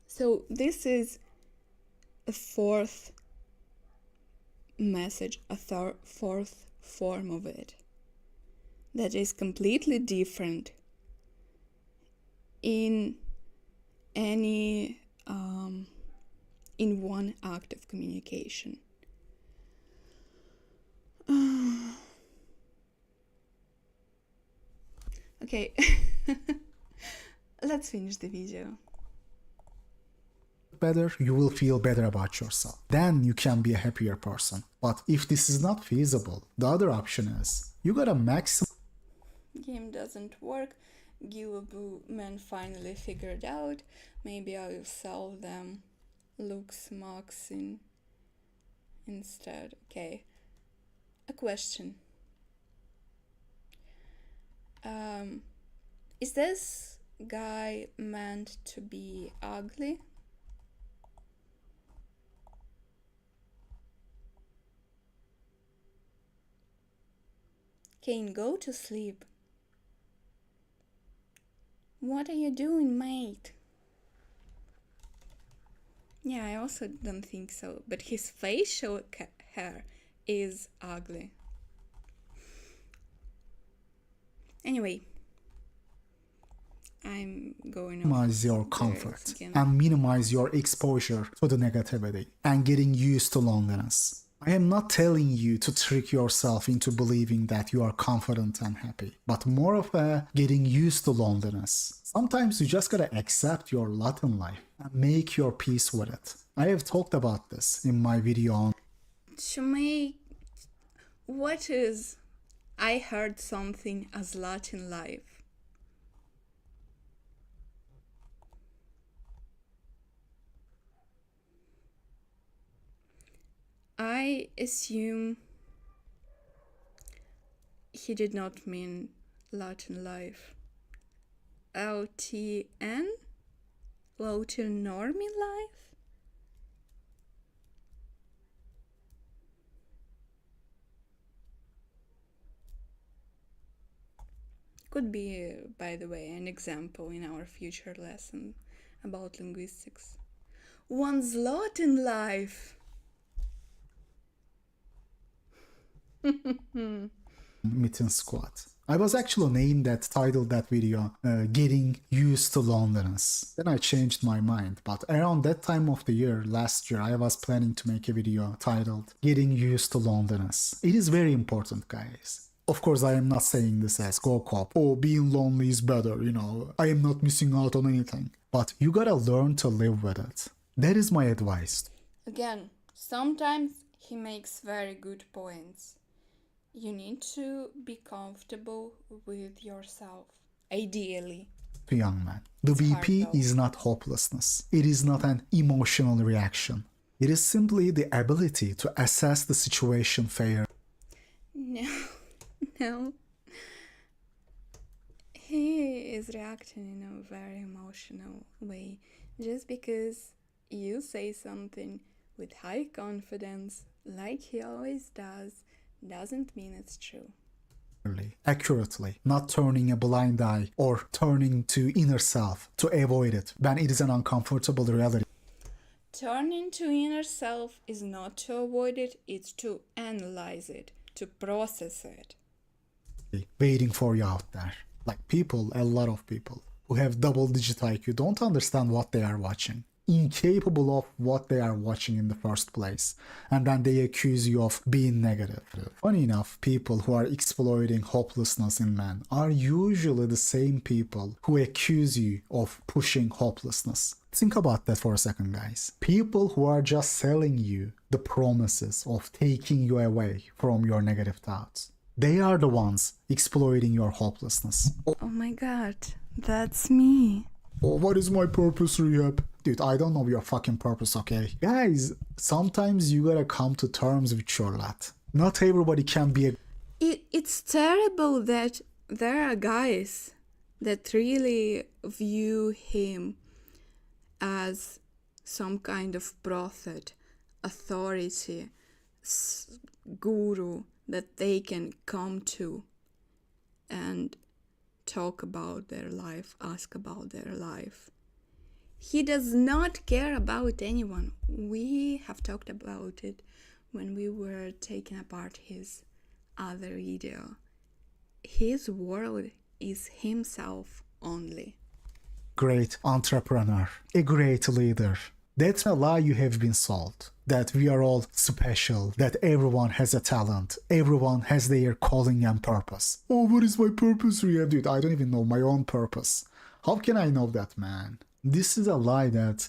so this is a fourth message, a fourth form of it that is completely different in any in one act of communication. Okay, let's finish the video. Better, you will feel better about yourself. Then you can be a happier person. But if this is not feasible, the other option is you gotta maximize. Game doesn't work. Gilaboo man finally figured out. Maybe I will sell them Lux Maxin instead. Okay. A question. Is this guy meant to be ugly? Kane, go to sleep. What are you doing, mate? Yeah, I also don't think so, but his facial hair is ugly. Anyway, I'm going off Minimize your the rails comfort again. and minimize your exposure to the negativity and getting used to loneliness. I am not telling you to trick yourself into believing that you are confident and happy, but more of a getting used to loneliness. Sometimes you just gotta accept your lot in life and make your peace with it. I have talked about this in my video on What is I heard something as Latin life? I assume he did not mean Latin life. LTN? Latin normie life? Could be, by the way, an example in our future lesson about linguistics. One's lot in life. Mitten Squat. I was actually named that, titled that video, Getting Used to Loneliness. Then I changed my mind, but around that time of the year, last year, I was planning to make a video titled Getting Used to Loneliness. It is very important, guys. Of course, I am not saying this as go cop, oh, being lonely is better, I am not missing out on anything. But you gotta learn to live with it. That is my advice. Again, sometimes he makes very good points. You need to be comfortable with yourself, ideally. to young men. The It's hard, VP though. is not hopelessness. It is not an emotional reaction. It is simply the ability to assess the situation fairly. No, no. He is reacting in a very emotional way. Just because you say something with high confidence, like he always does, doesn't mean it's true. Accurately, not turning a blind eye or turning to inner self to avoid it when it is an uncomfortable reality. Turning to inner self is not to avoid it, it's to analyze it, to process it. Waiting for you out there. Like people, a lot of people who have double-digit IQ don't understand what they are watching, incapable of what they are watching in the first place, and then they accuse you of being negative. Funny enough, people who are exploiting hopelessness in men are usually the same people who accuse you of pushing hopelessness. Think about that for a second, guys. People who are just selling you the promises of taking you away from your negative thoughts. They are the ones exploiting your hopelessness. Oh my god, that's me. Oh, what is my purpose, Rehab? Dude, I don't know your fucking purpose, okay? Guys, sometimes you gotta come to terms with your lot. Not everybody can be a... It's terrible that there are guys that really view him as some kind of prophet, authority, guru that they can come to and talk about their life, ask about their life. He does not care about anyone. We have talked about it when we were taking apart his other video. His world is himself only. great entrepreneur, a great leader. That's a lie you have been sold. That we are all special, that everyone has a talent, everyone has their calling and purpose. Oh, what is my purpose, Ria? Dude, I don't even know my own purpose. How can I know that, man? This is a lie that...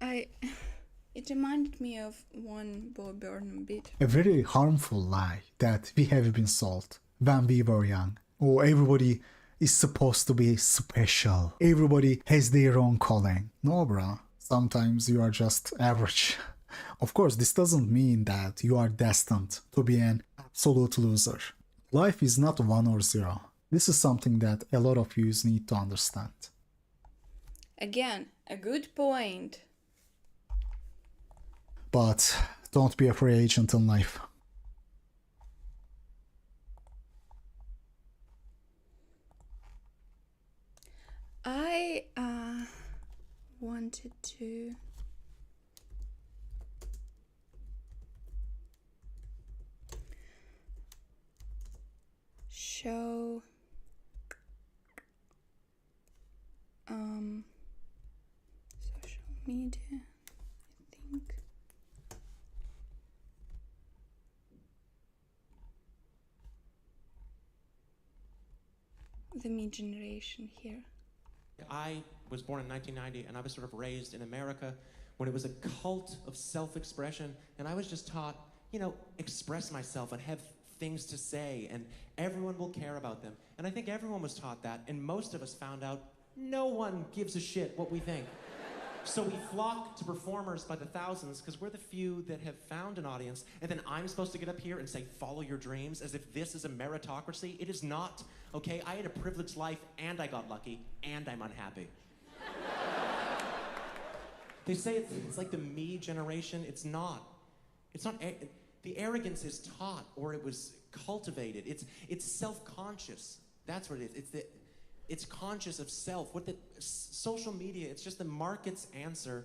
It reminded me of one Bob Burnham bit. A very harmful lie that we have been sold when we were young. Oh, everybody is supposed to be special. Everybody has their own calling. No, bro. Sometimes you are just average. Of course, this doesn't mean that you are destined to be an absolute loser. Life is not 1 or 0. This is something that a lot of you need to understand. Again, a good point. But don't be a free agent in life. I wanted to show social media, I think. The me generation here. I was born in 1990, and I was sort of raised in America when it was a cult of self-expression, and I was just taught, you know, express myself and have things to say, and everyone will care about them. And I think everyone was taught that, and most of us found out no one gives a shit what we think. So we flock to performers by the thousands because we're the few that have found an audience, and then I'm supposed to get up here and say, follow your dreams, as if this is a meritocracy. It is not, okay? I had a privileged life, and I got lucky, and I'm unhappy. They say it's like the me generation. It's not. It's not. The arrogance is taught, or it was cultivated. It's self-conscious. That's what it is. It's conscious of self. What the social media, it's just the market's answer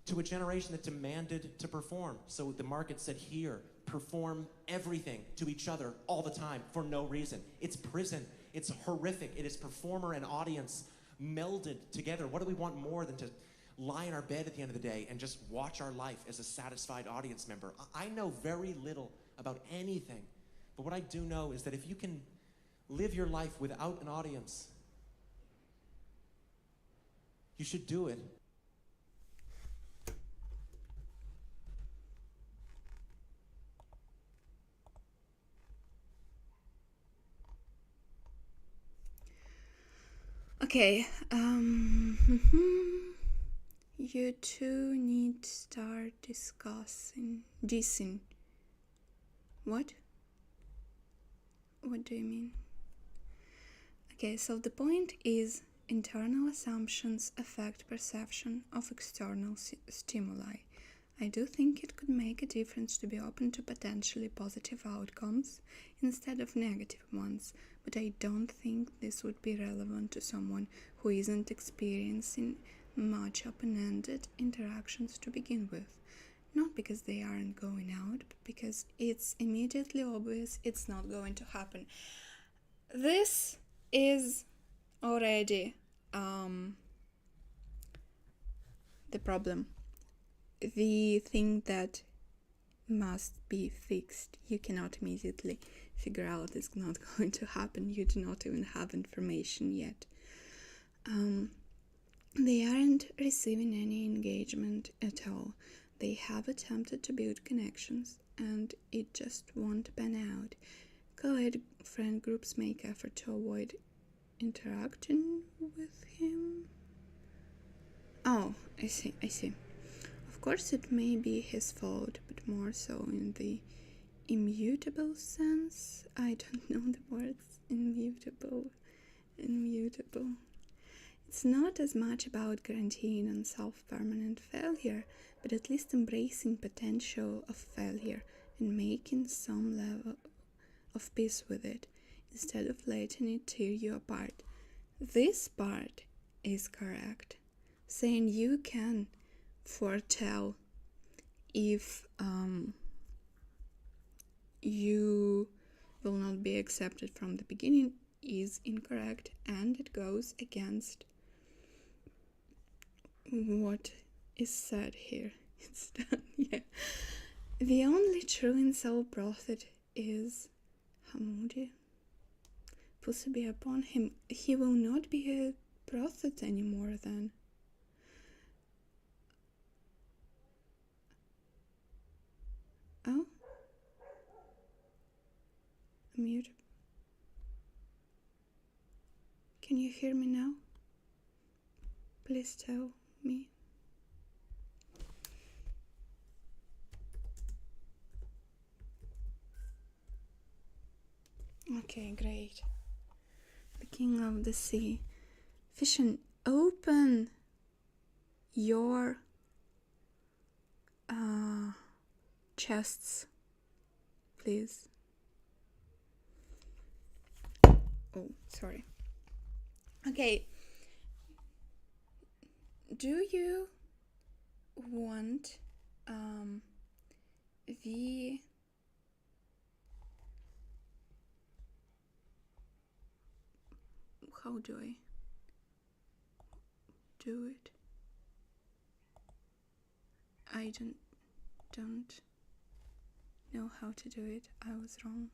to a generation that demanded to perform. So the market said, here, perform everything to each other all the time for no reason. It's prison. It's horrific. It is performer and audience melded together. What do we want more than to lie in our bed at the end of the day and just watch our life as a satisfied audience member? I know very little about anything, but what I do know is that if you can live your life without an audience, you should do it. Okay, you two need to start dissing. What? What do you mean? Okay, so the point is internal assumptions affect perception of external stimuli. I do think it could make a difference to be open to potentially positive outcomes instead of negative ones, but I don't think this would be relevant to someone who isn't experiencing much open-ended interactions to begin with. Not because they aren't going out, but because it's immediately obvious it's not going to happen. This is already the problem. The thing that must be fixed. You cannot immediately figure out it's not going to happen. You do not even have information yet. They aren't receiving any engagement at all. They have attempted to build connections and it just won't pan out. Co-ed friend groups make effort to avoid interacting with him. Oh, I see. Of course it may be his fault, but more so in the immutable sense. I don't know the words. Immutable. It's not as much about guaranteeing oneself permanent failure, but at least embracing potential of failure and making some level of peace with it, instead of letting it tear you apart. This part is correct. Saying you can foretell if you will not be accepted from the beginning is incorrect, and it goes against what is said here. It's done, yeah. The only true incel prophet is Hamoudi. Pussy be upon him. He will not be a prophet anymore then. Oh? Mute. Can you hear me now? Please tell me. Okay, great. The king of the sea. Fission, open your chests, please. Oh, sorry. Okay. Do you want the how do I do it? I don't know how to do it. I was wrong.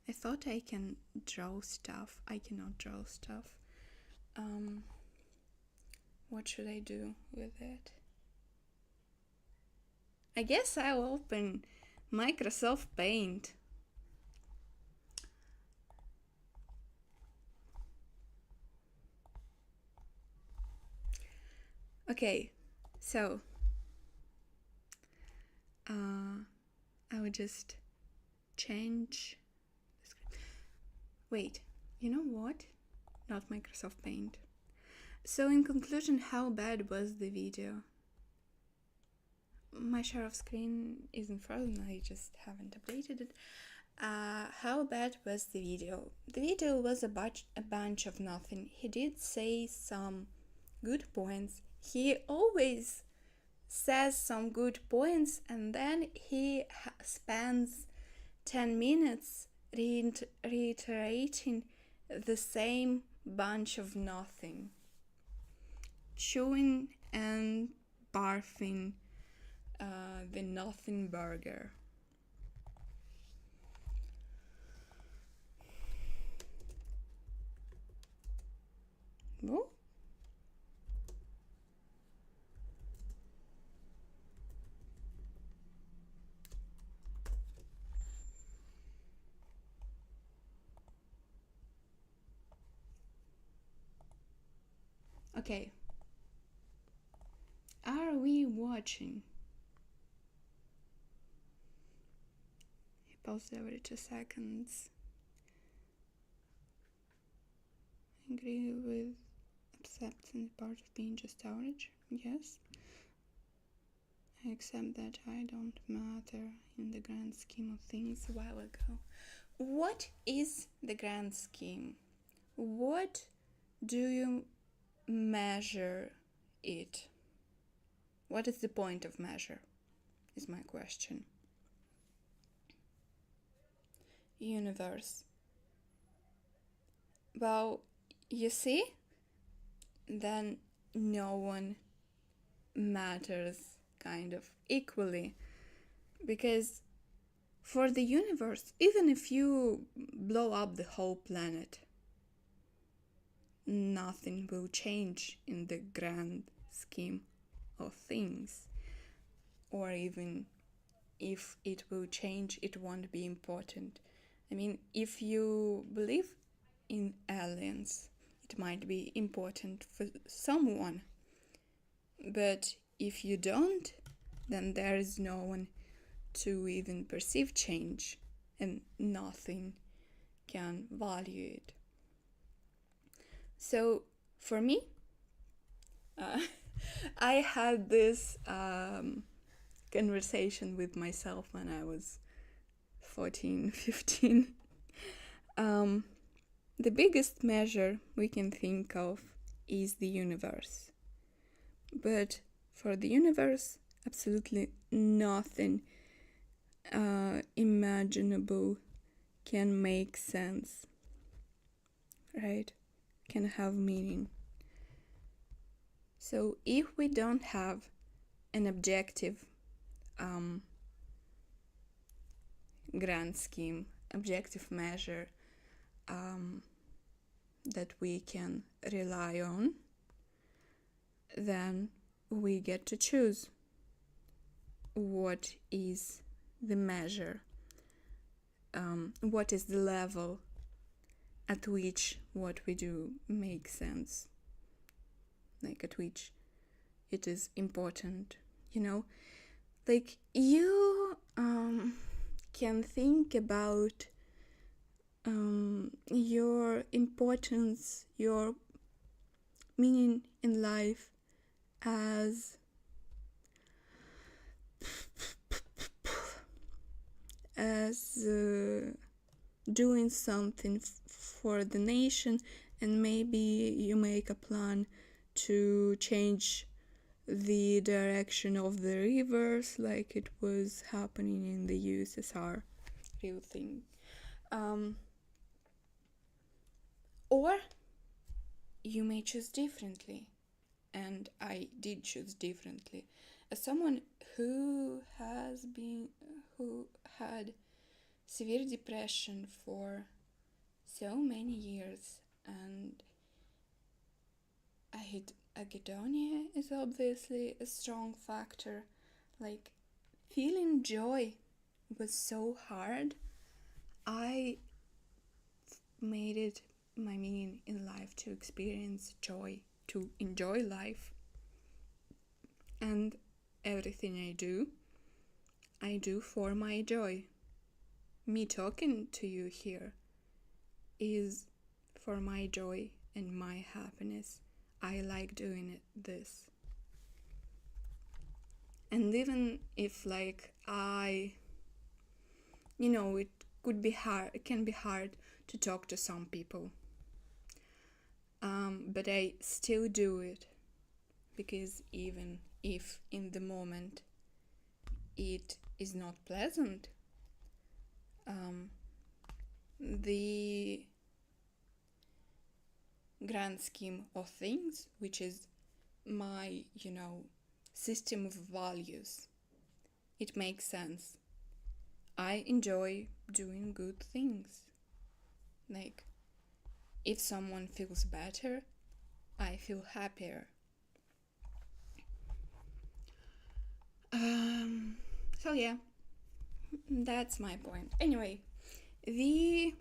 I thought I can draw stuff. I cannot draw stuff. What should I do with it? I guess I'll open Microsoft Paint. Okay, so I would just change the script. Wait, you know what? Not Microsoft Paint. So in conclusion, how bad was the video? My share of screen isn't frozen, I just haven't updated it. How bad was the video? The video was a bunch of nothing. He did say some good points. He always says some good points and then he spends 10 minutes reiterating the same bunch of nothing. Chewing and barfing the nothing burger. Whoa. Okay. Are we watching? He paused every 2 seconds. Agree with accepting part of being just average? Yes. I accept that I don't matter in the grand scheme of things a while ago. What is the grand scheme? What do you measure it? What is the point of measure? Is my question. Universe. Well, you see, then no one matters kind of equally, because for the universe, even if you blow up the whole planet, nothing will change in the grand scheme of things. Or even if it will change, it won't be important. I mean, if you believe in aliens, it might be important for someone. But if you don't, then there is no one to even perceive change, and nothing can value it. So for me, I had this conversation with myself when I was 14, 15. The biggest measure we can think of is the universe. But for the universe, absolutely nothing imaginable can make sense, right? Can have meaning. So if we don't have an objective grand scheme, objective measure that we can rely on, then we get to choose what is the measure, what is the level at which what we do makes sense, like at which it is important, you know? Like you can think about your importance, your meaning in life as doing something for the nation, and maybe you make a plan to change the direction of the rivers like it was happening in the USSR, real thing. Or you may choose differently, and I did choose differently. As someone who had severe depression for so many years, and agidonia is obviously a strong factor. Like, feeling joy was so hard. I made it my meaning in life to experience joy, to enjoy life. And everything I do for my joy. Me talking to you here is for my joy and my happiness. I like doing this. And even if it could be hard, it can be hard to talk to some people. But I still do it, because even if in the moment it is not pleasant, the grand scheme of things, which is my, system of values, it makes sense. I enjoy doing good things. Like, if someone feels better, I feel happier. So yeah, that's my point. Anyway, the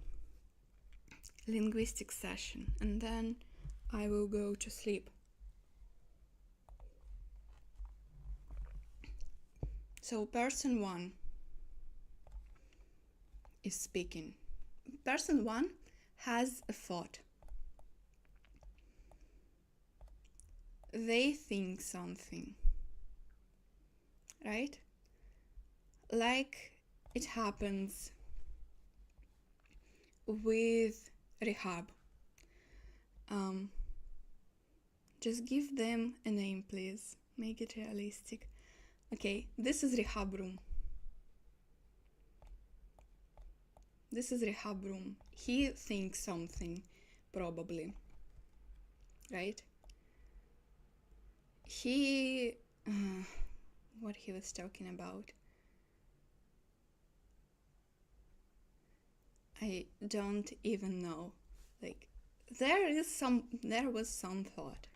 linguistic session, and then I will go to sleep. So person one is speaking. Person one has a thought. They think something, right? Like it happens with rehab. Just give them a name, please. Make it realistic. Okay, this is rehab room. This is rehab room. He thinks something, probably, right? He, what he was talking about, I don't even know. Like, there was some thought.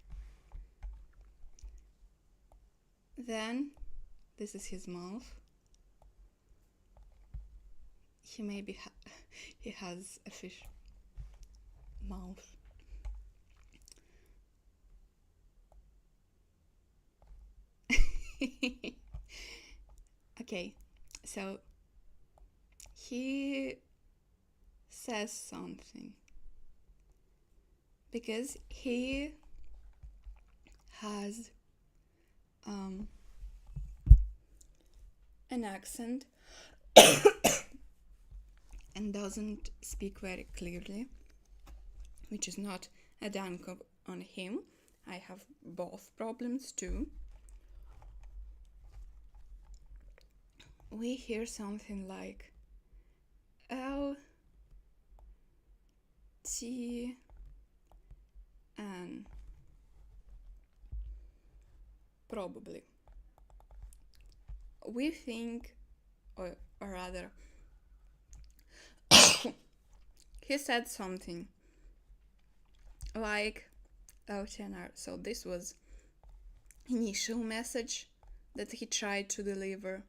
Then, this is his mouth. He maybe he has a fish mouth. Okay, so he says something because he has an accent and doesn't speak very clearly, which is not a dunk on him. I have both problems too. We hear something like L T N, probably. We think, or rather, he said something like LTNR. So this was initial message that he tried to deliver.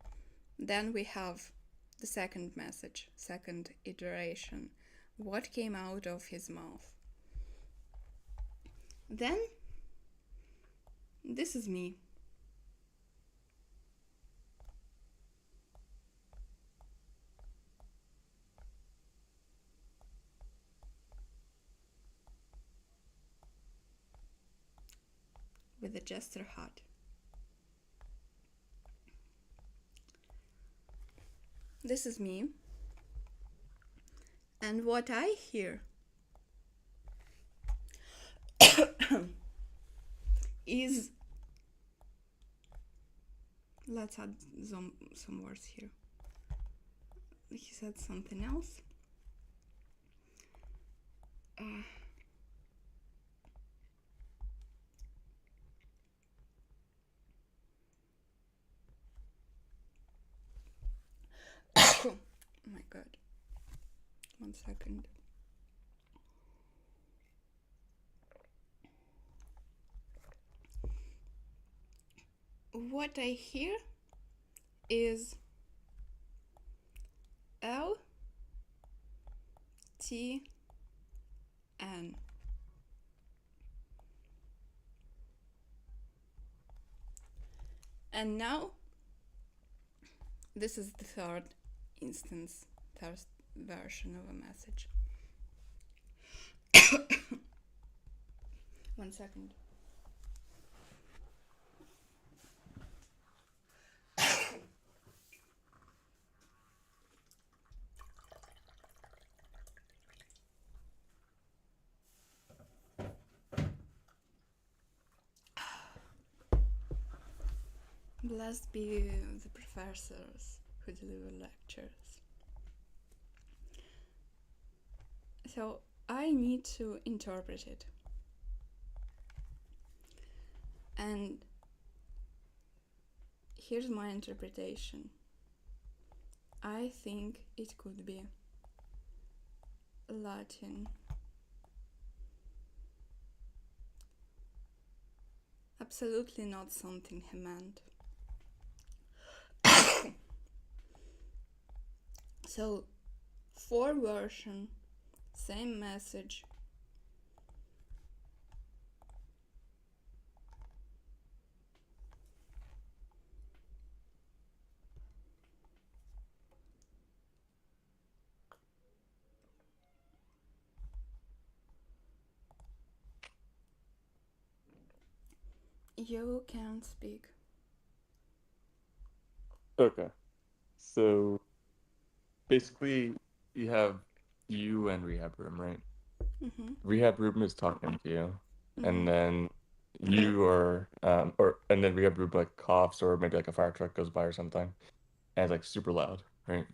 Then we have the second message, second iteration, what came out of his mouth. Then this is me. With a jester hat. This is me. And what I hear is, let's add some words here. He said something else. Oh my god. 1 second. What I hear is L T N. And now this is the third instance, third version of a message. 1 second. Blessed be the professors who deliver lectures. So I need to interpret it. And here's my interpretation. I think it could be Latin. Absolutely not something he meant. So, 4 version, same message. You can speak. Okay. So basically, you have you and rehab room, right? Mm-hmm. Rehab room is talking to you, Mm-hmm. and then you are, and then rehab room like coughs or maybe like a fire truck goes by or something, and it's like super loud, right?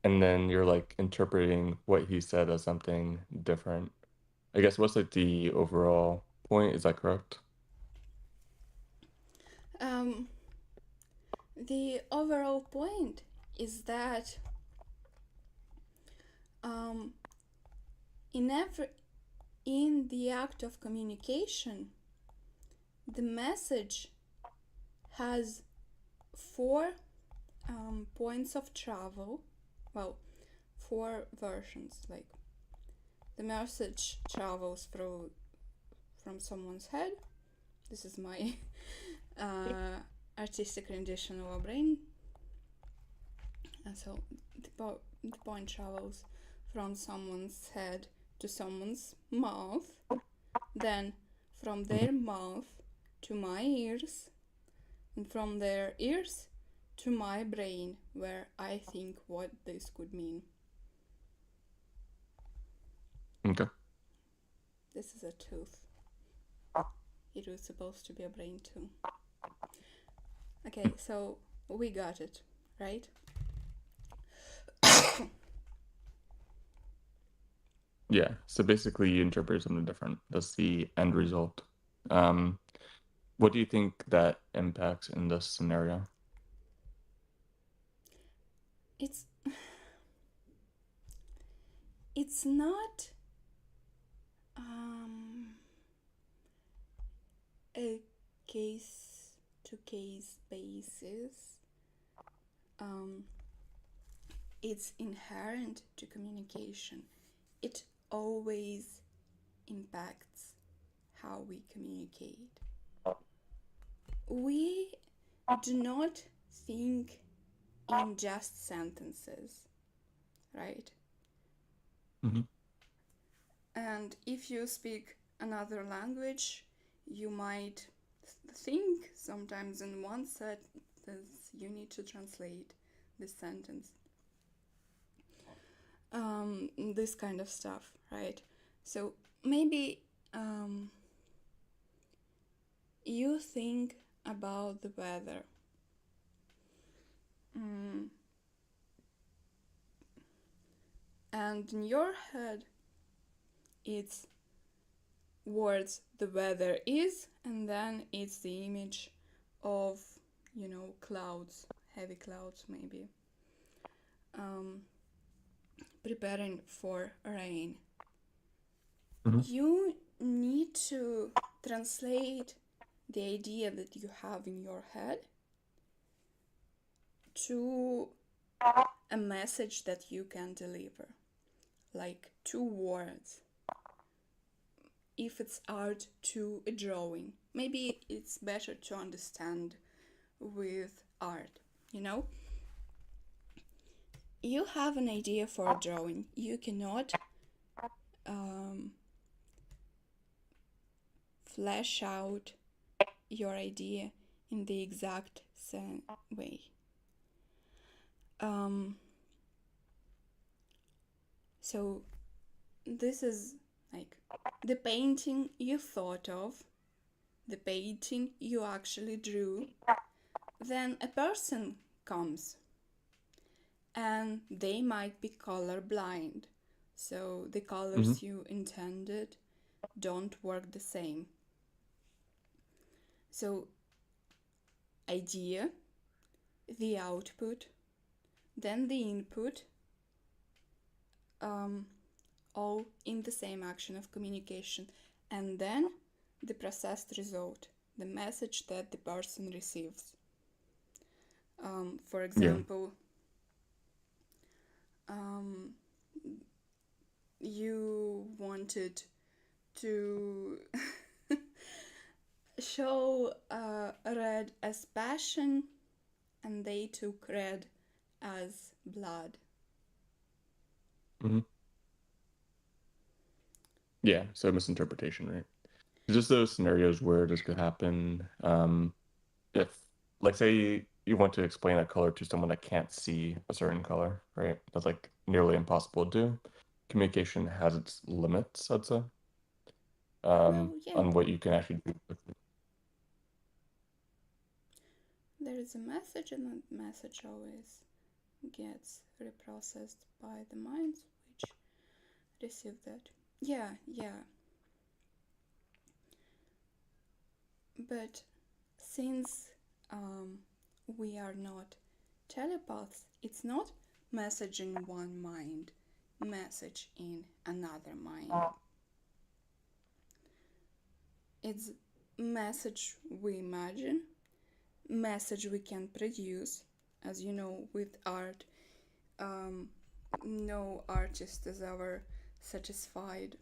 And then you're like interpreting what he said as something different. I guess what's like the overall point? Is that correct? Um, the overall point is that um, in the act of communication, the message has four points of travel. Well, four versions. Like the message travels from someone's head. This is my artistic rendition of a brain. And so the point travels from someone's head to someone's mouth, then from their mouth to my ears, and from their ears to my brain, where I think what this could mean. Okay. This is a tooth. It was supposed to be a brain too. Okay, so we got it, right? Yeah. So basically, you interpret something different. That's the end result. Um, what do you think that impacts in this scenario? It's it's not a case to case basis. Um, it's inherent to communication. It always impacts how we communicate. We do not think in just sentences, right? Mm-hmm. And if you speak another language, you might think sometimes in one sentence you need to translate this sentence. This kind of stuff, right? So maybe you think about the weather. And in your head, it's words the weather is, and then it's the image of, clouds, heavy clouds, maybe, preparing for rain. Mm-hmm. You need to translate the idea that you have in your head to a message that you can deliver, like 2 words. If it's art, to a drawing. Maybe it's better to understand with art, you know? You have an idea for a drawing. You cannot flesh out your idea in the exact same way. So this is like the painting you thought of, the painting you actually drew. Then a person comes and they might be colorblind. So the Mm-hmm. colors you intended don't work the same. So idea, the output, then the input, all in the same action of communication, and then the processed result, the message that the person receives. For Yeah. example, you wanted to show red as passion, and they took red as blood. Mm-hmm. Yeah. So misinterpretation, right? just those scenarios where this could happen. If, like, say you want to explain a color to someone that can't see a certain color, right? That's like nearly impossible to do. Communication has its limits, I'd say, Well, yeah, on what you can actually do. there is a message, and that message always gets reprocessed by the minds which receive that. Yeah, yeah. But since we are not telepaths, it's not message in one mind, message in another mind. It's message we imagine, message we can produce. As you know, with art, no artist is ever satisfied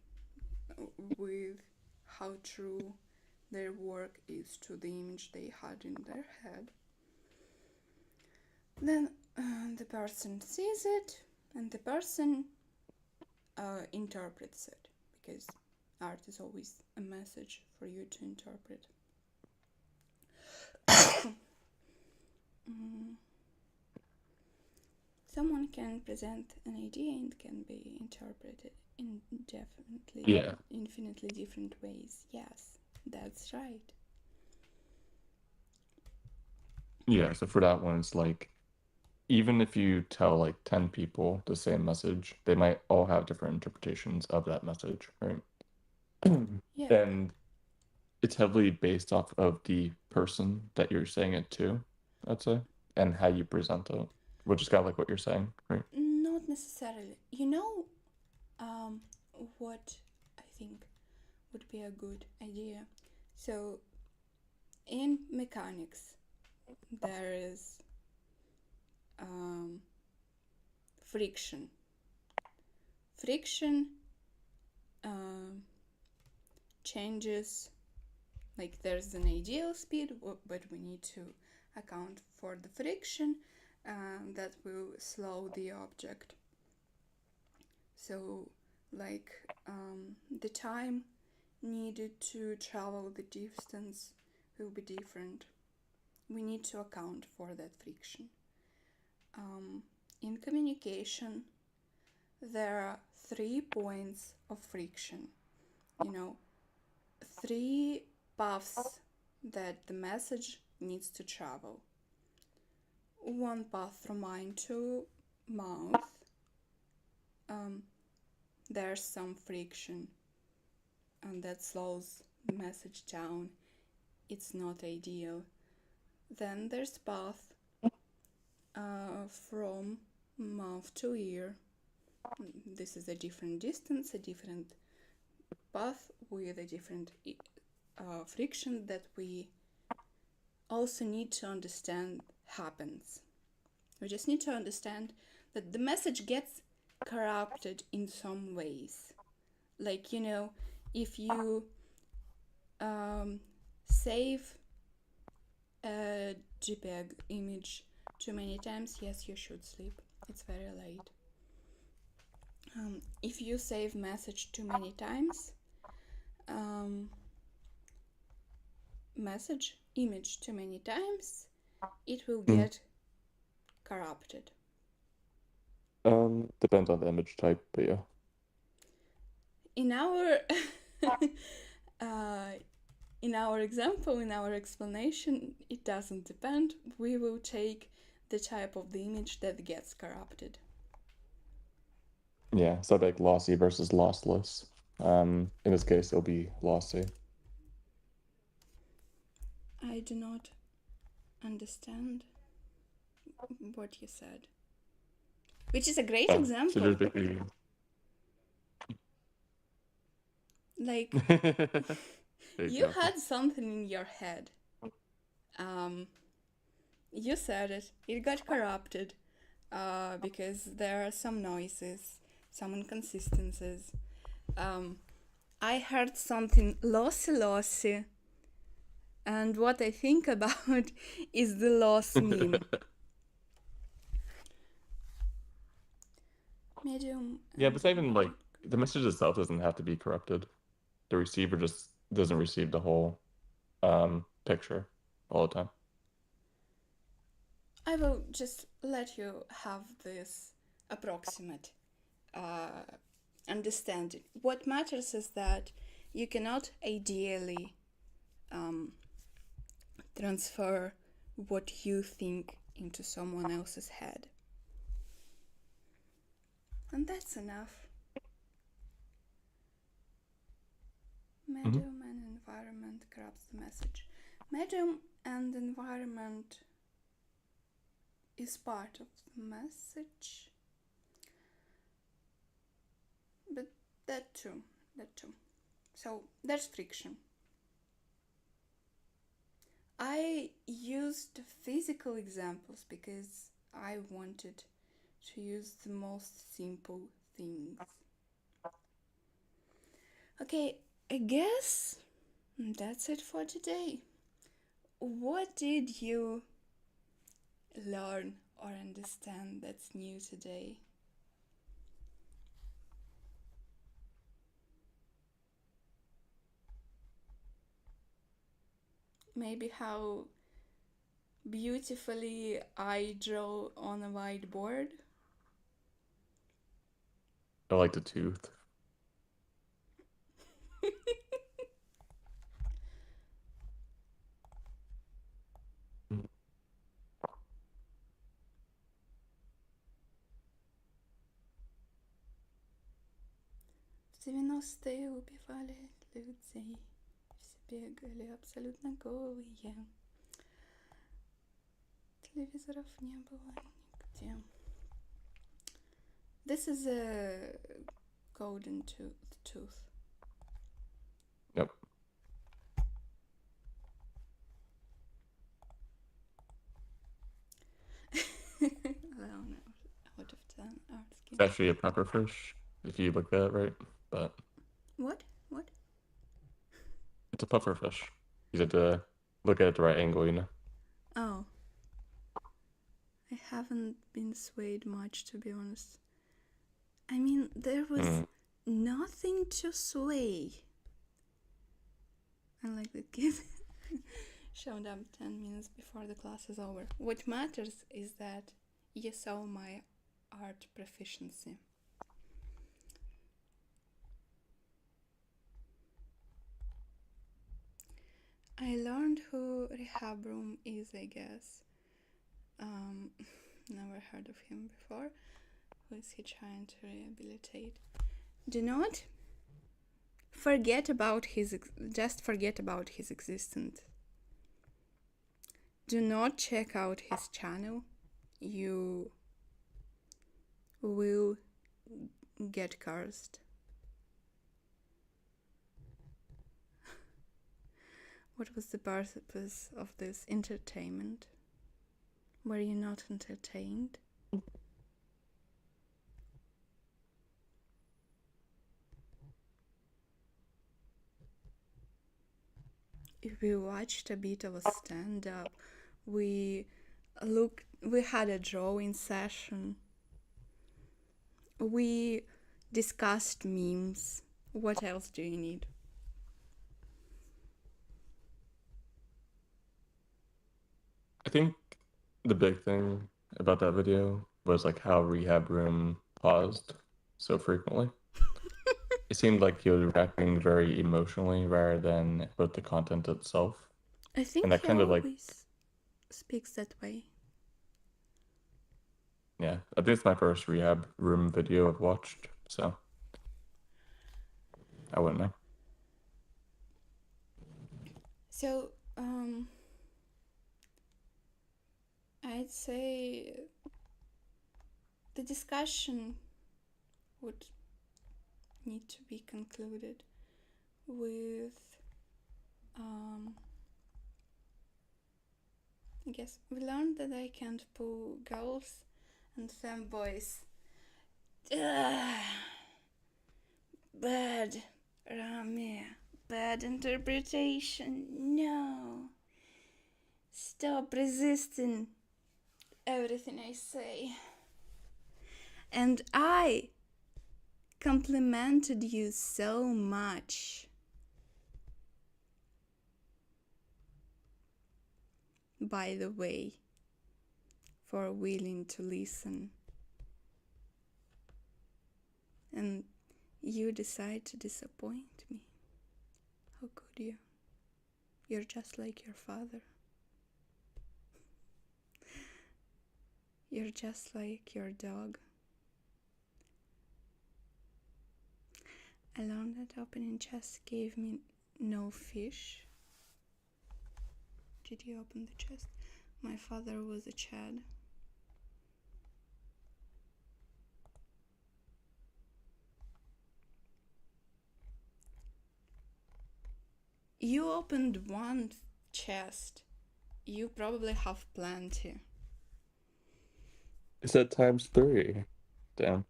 with how true their work is to the image they had in their head. Then the person sees it, and the person interprets it, because art is always a message for you to interpret. Someone can present an idea and can be interpreted in infinitely different ways. Yes, that's right. Yeah, so for that one, it's like, even if you tell like 10 people the same message, they might all have different interpretations of that message, right? Yeah. And it's heavily based off of the person that you're saying it to, I'd say, and how you present it, which is kind of like what you're saying, right? Not necessarily. You know, what I think would be a good idea. So, in mechanics, there is friction. Friction changes, like there's an ideal speed, but we need to account for the friction that will slow the object. So, like the time needed to travel the distance will be different. We need to account for that friction. In communication, there are 3 points of friction. You know, 3 paths that the message needs to travel. One path from mind to mouth. There's some friction, and that slows the message down. It's not ideal. Then there's path from mouth to ear. This is a different distance, a different path with a different friction that we also need to understand happens. We just need to understand that the message gets corrupted in some ways. Like, you know, if you save a JPEG image too many times, yes, you should sleep. It's very late. If you save message too many times, message image too many times, it will get corrupted. Depends on the image type, but yeah. In our in our example, in our explanation, it doesn't depend. We will take the type of the image that gets corrupted. Yeah, so like lossy versus lossless. In this case, it'll be lossy. I do not understand what you said. Which is a great So example. there's basically... Like, you Exactly. had something in your head. You said it. It got corrupted because there are some noises, some inconsistencies. I heard something lossy, and what I think about is the loss meme. Medium. Yeah, but it's not even like the message itself doesn't have to be corrupted. The receiver just doesn't receive the whole picture all the time. I will just let you have this approximate understanding. What matters is that you cannot ideally transfer what you think into someone else's head. And that's enough. Medium and environment corrupts the message. Medium and environment is part of the message. But that too. So there's friction. I used physical examples because I wanted to use the most simple things. Okay, I guess that's it for today. What did you learn or understand that's new today? Maybe how beautifully I draw on a whiteboard? I like the tooth. В 90-е убивали людей. Все бегали абсолютно голые. Телевизоров не было нигде. This is a golden tooth. Yep. I don't know. Out of 10 art It's scheme. actually a pufferfish, if you look at it right, but What? it's a pufferfish. You have to look at it the right angle, you know. Oh. I haven't been swayed much, to be honest. I mean, there was nothing to sway. Unlike the kid showed up 10 minutes before the class is over. What matters is that you saw my art proficiency. I learned who Rehab Room is, I guess. Never heard of him before. Who is he trying to rehabilitate? Do not forget about his existence. Do not check out his channel. You will get cursed. What was the purpose of this entertainment? Were you not entertained? If we watched a bit of a stand-up, we had a drawing session, we discussed memes. What else do you need? I think the big thing about that video was like how Rehab Room paused so frequently. It seemed like he was reacting very emotionally rather than with the content itself. I think And that he kind of always speaks that way. Yeah, I think it's my first Rehab Room video I've watched, so I wouldn't know. So, I'd say the discussion would need to be concluded with, I guess we learned that I can't pull girls and femboys. Bad, Rami. Bad interpretation. No. Stop resisting everything I say. And I complimented you so much. by the way, for willing to listen. And you decide to disappoint me. How could you? You're just like your father. You're just like your dog. I learned that opening chest gave me no fish. Did you open the chest? My father was a Chad. You opened one chest. You probably have plenty. It said ×3. Damn.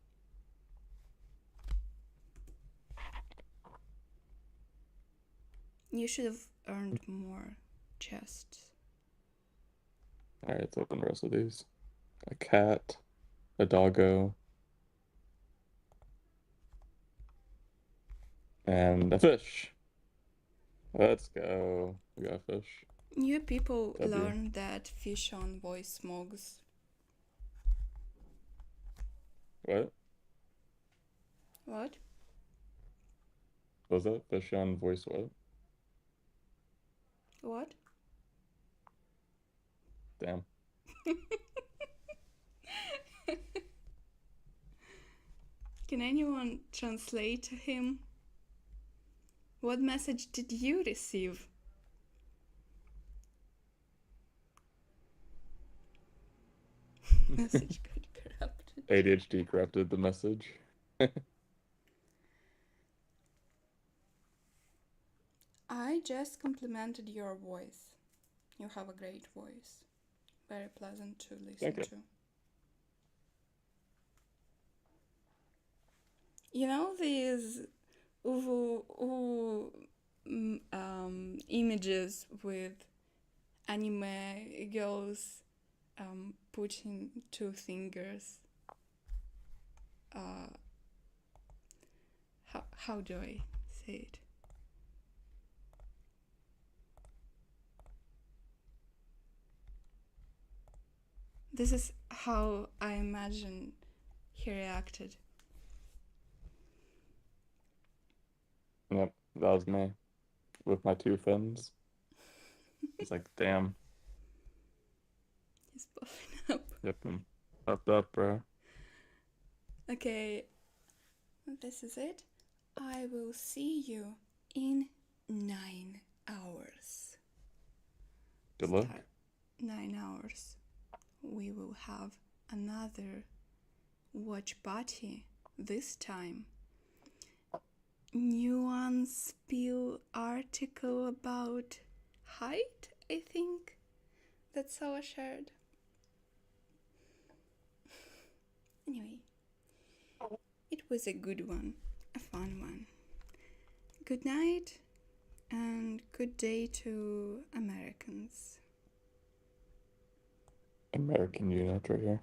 You should have earned more chests. Alright, let's open the rest of these. A cat, a doggo, and a fish. Let's go. We got a fish. New people W. learn that fish on voice smogs. What? What? What was that? Fish on voice what? What? Damn. Can anyone translate to him? What message did you receive? Message got corrupted. ADHD corrupted the message. I just complimented your voice. You have a great voice. Very pleasant to listen Thank you. to. You know these images with anime girls putting two fingers. How do I say it? This is how I imagine he reacted. Yep, that was me. With my two fins. It's like, damn. He's puffing up. Yep, I'm puffed up, bro. Okay, this is it. I will see you in 9 hours. Good luck. 9 hours. We will have another watch party. This time, nuance spill article about height, I think. That's how I shared. Anyway, it was a good one, a fun one. Good night and good day to Americans. American unit right here.